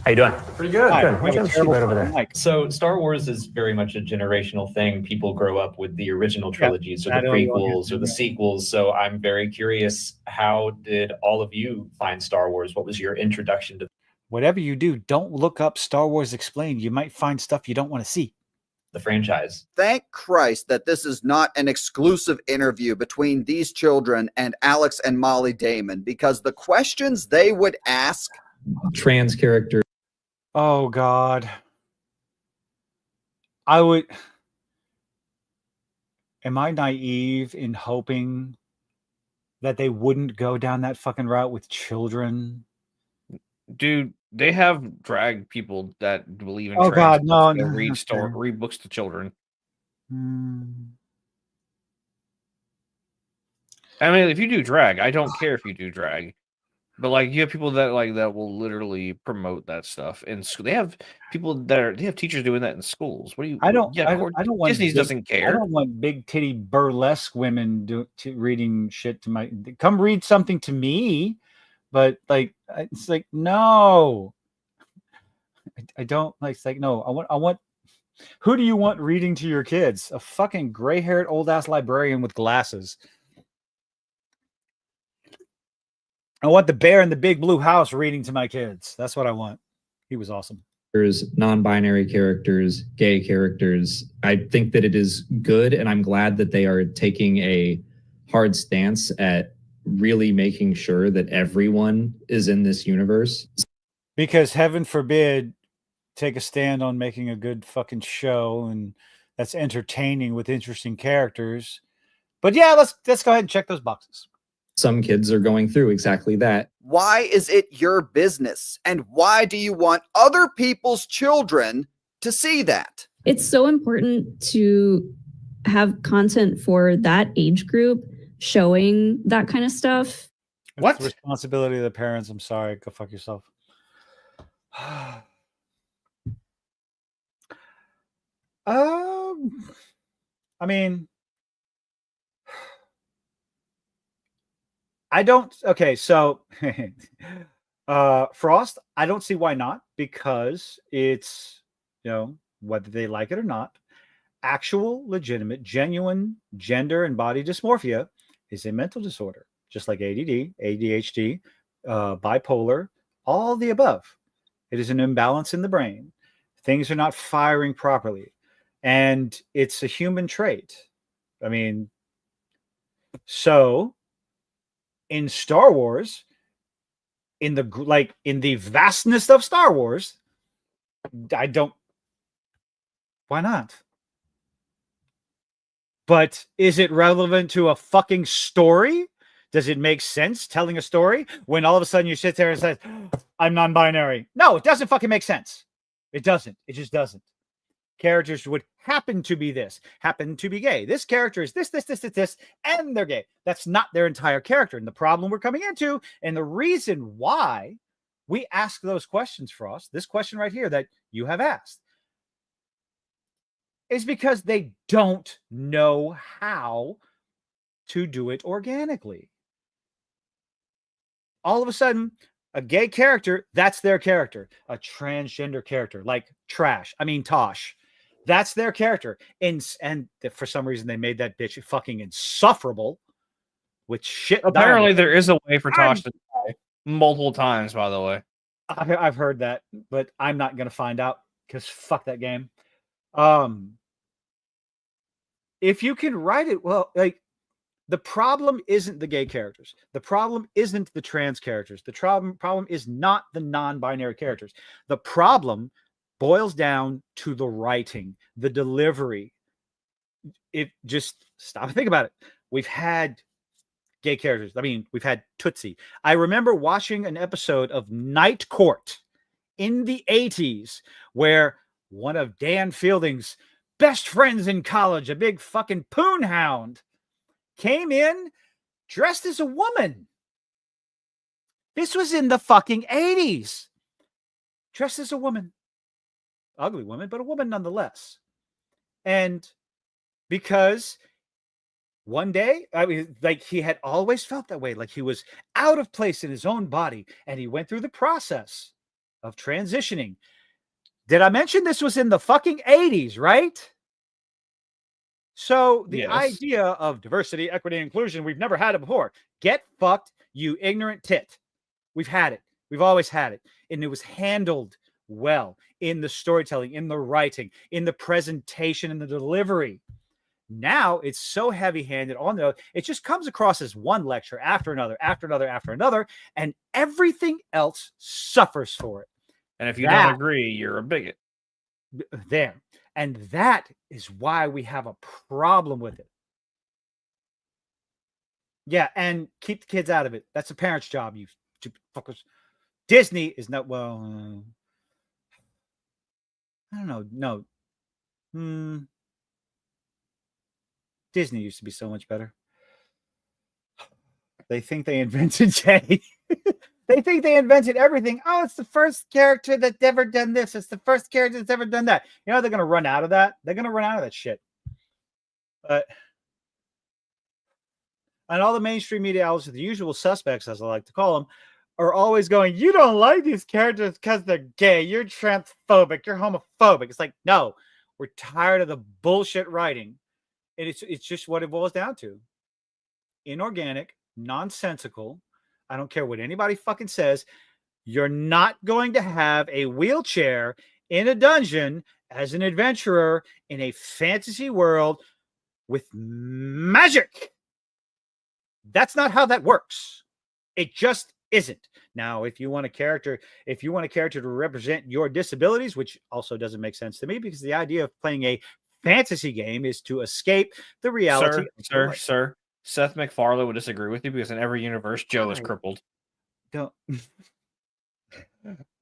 How you doing? Pretty good. Hi, Good. we have a terrible Right over there. mic. So Star Wars is very much a generational thing. People grow up with the original trilogies or the prequels or the sequels. So I'm very curious, how did all of you find Star Wars? What was your introduction to Whatever you do, don't look up Star Wars Explained. You might find stuff you don't want to see. the franchise? Thank Christ that this is not an exclusive interview between these children and Alex and Molly Damon, because the questions they would ask. Trans character. Oh God. Am I naive in hoping that they wouldn't go down that fucking route with children? Dude, they have drag people that believe in Oh God, no, that no, read books to children. I mean, if you do drag, I don't care if you do drag. But like, you have people that will literally promote that stuff in school. They have teachers doing that in schools. What do you? I don't want Disney doesn't care. I don't want big titty burlesque women reading shit to my. Come read something to me, but like it's like no. I don't like. It's like no. I want. Who do you want reading to your kids? A fucking gray-haired old ass librarian with glasses. I want the bear in the big blue house reading to my kids. That's what I want. He was awesome. There's non-binary characters, gay characters. I think that it is good, and I'm glad that they are taking a hard stance at really making sure that everyone is in this universe. Because heaven forbid, take a stand on making a good fucking show and that's entertaining with interesting characters. But yeah, let's go ahead and check those boxes. Some kids are going through exactly that. Why is it your business? And why do you want other people's children to see that? It's so important to have content for that age group showing that kind of stuff. What? The responsibility of the parents. I'm sorry. Go fuck yourself. I mean, I don't. Okay, so Frost, I don't see why not, because it's, whether they like it or not, actual, legitimate, genuine gender and body dysmorphia is a mental disorder, just like ADD, ADHD, bipolar, all the above. It is an imbalance in the brain. Things are not firing properly. And it's a human trait. I mean, so in Star Wars, in the vastness of Star Wars, why not? But is it relevant to a fucking story? Does it make sense telling a story when all of a sudden you sit there and say, I'm non-binary? No, it doesn't fucking make sense. It doesn't. It just doesn't. Characters would happen to be this, happen to be gay. This character is this, and they're gay. That's not their entire character. And the problem we're coming into, and the reason why we ask those questions, Frost, this question right here that you have asked, is because they don't know how to do it organically. All of a sudden, a gay character, that's their character. A transgender character, like Tosh, that's their character. And for some reason, they made that bitch fucking insufferable with shit. Apparently, there is a way for Tosh to die multiple times, by the way. I've heard that, but I'm not going to find out because fuck that game. If you can write it well, like, the problem isn't the gay characters. The problem isn't the trans characters. The problem is not the non-binary characters. The problem boils down to the writing, the delivery. It just stop and think about it. We've had gay characters. I mean, we've had Tootsie. I remember watching an episode of Night Court in the 80s where one of Dan Fielding's best friends in college, a big fucking poon hound, came in dressed as a woman. This was in the fucking 80s. Dressed as a woman. Ugly woman, but a woman nonetheless. And because one day, I mean, like, he had always felt that way, like he was out of place in his own body, and he went through the process of transitioning. Did I mention this was in the fucking 80s, right? So the idea of diversity, equity, inclusion, we've never had it before. Get fucked, you ignorant tit. We've had it. We've always had it. And it was handled well in the storytelling, in the writing, in the presentation, in the delivery. Now it's so heavy-handed on the, it just comes across as one lecture after another, after another, after another, and everything else suffers for it. And if you don't agree, you're a bigot. There. And that is why we have a problem with it. Yeah, and keep the kids out of it. That's the parents' job, you stupid fuckers. Disney is not, well, I don't know. No. Disney used to be so much better. They think they invented Jay. They think they invented everything. Oh, it's the first character that's ever done this. It's the first character that's ever done that. You know, they're going to run out of that. They're going to run out of that shit. But, and all the mainstream media outlets, the usual suspects, as I like to call them, are always going, you don't like these characters because they're gay. You're transphobic. You're homophobic. It's like, no, we're tired of the bullshit writing. And it's just what it boils down to. Inorganic, nonsensical. I don't care what anybody fucking says. You're not going to have a wheelchair in a dungeon as an adventurer in a fantasy world with magic. That's not how that works. It just isn't. Now, if you want a character to represent your disabilities, which also doesn't make sense to me, because the idea of playing a fantasy game is to escape the reality. Sir. Seth MacFarlane would disagree with you because in every universe, Joe is crippled. Don't.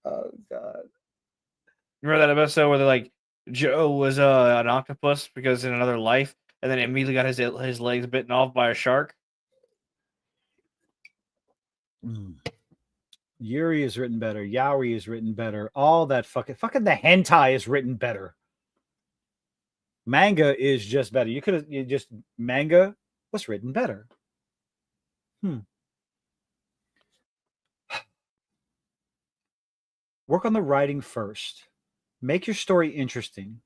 Oh, God. Remember that episode where they're like, Joe was an octopus because in another life, and then immediately got his legs bitten off by a shark? Yuri is written better. Yaoi is written better. All that fucking the hentai is written better. Manga is just better. Manga was written better. Work on the writing first. Make your story interesting.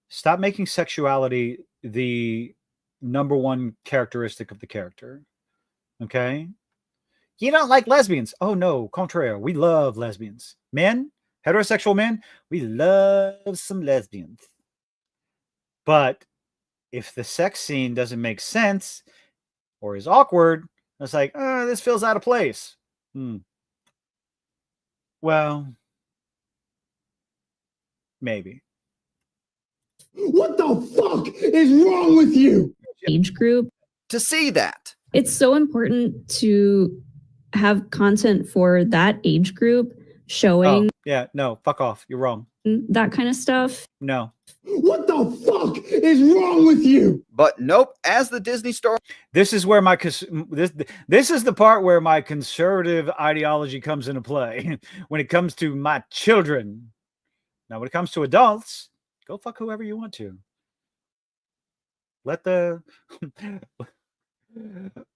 Stop making sexuality the number one characteristic of the character. Okay. You don't like lesbians. Oh no, contraire. We love lesbians. Men, heterosexual men, we love some lesbians. But if the sex scene doesn't make sense or is awkward, it's like, this feels out of place. Well, maybe. What the fuck is wrong with you? Age group. To see that. It's so important to have content for that age group showing Yeah, no, fuck off. You're wrong. that kind of stuff. No. What the fuck is wrong with you? But nope, as the Disney Star. This is where this is the part where my conservative ideology comes into play when it comes to my children. Now, when it comes to adults, go fuck whoever you want to. Let the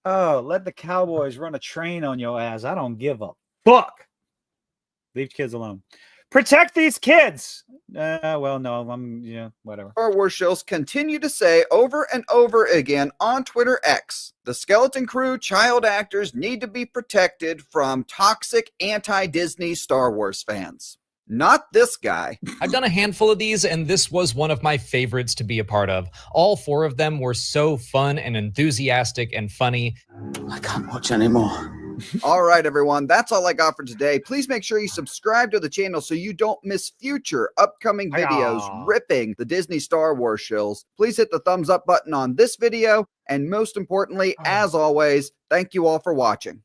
let the Cowboys run a train on your ass. I don't give a fuck. Leave kids alone. Protect these kids. Well, no, whatever. Star Wars shows continue to say over and over again on Twitter X, the Skeleton Crew child actors need to be protected from toxic anti-Disney Star Wars fans. Not this guy. I've done a handful of these, and this was one of my favorites to be a part of. All 4 of them were so fun and enthusiastic and funny. I can't watch anymore. All right, everyone. That's all I got for today. Please make sure you subscribe to the channel so you don't miss future upcoming videos ripping the Disney Star Wars shills. Please hit the thumbs up button on this video. And most importantly, as always, thank you all for watching.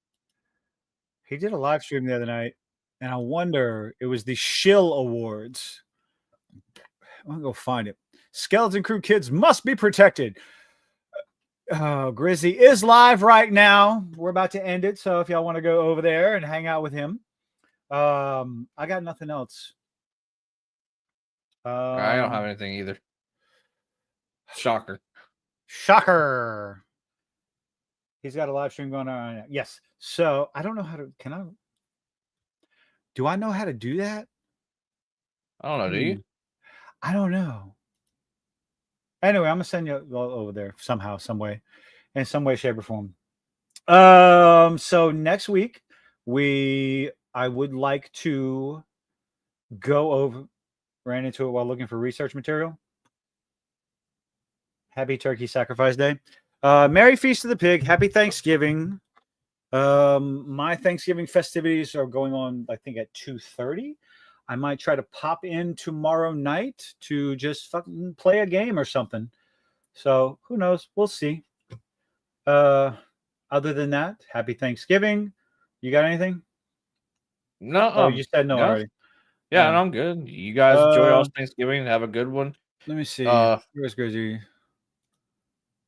He did a live stream the other night, and I wonder, it was the Shill Awards. I'm going to go find it. Skeleton Crew kids must be protected. Grizzy is live right now. We're about to end it, so if y'all want to go over there and hang out with him. I got nothing else. I don't have anything either. Shocker. He's got a live stream going on right now. Yes. So I don't know how to. Do I know how to do that? I don't know. Do you? I don't know. Anyway, I'm gonna send you over there somehow, some way, in some way, shape, or form. So next week I would like to go over. Ran into it while looking for research material. Happy Turkey Sacrifice Day. Merry Feast of the Pig. Happy Thanksgiving. My Thanksgiving festivities are going on, I think, at 2:30. I might try to pop in tomorrow night to just fucking play a game or something. So who knows? We'll see. Other than that, happy Thanksgiving. You got anything? No. Oh, you said no already. Yeah, and I'm good. You guys enjoy y'all's Thanksgiving. Have a good one. Let me see. Where's Grizzy?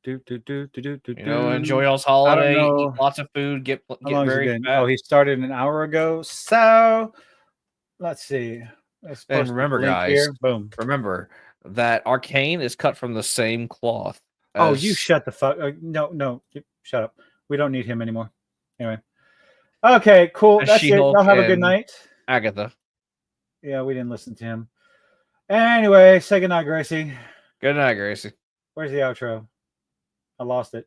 Enjoy y'all's holiday. Eat lots of food. Get very fat. Oh, he started an hour ago. So let's see. And remember, guys, boom. Remember that Arcane is cut from the same cloth. Oh, you shut the fuck. No, shut up. We don't need him anymore. Anyway. Okay, cool. That's it. Y'all have a good night. Agatha. Yeah, we didn't listen to him. Anyway, say goodnight, Gracie. Good night, Gracie. Where's the outro? I lost it.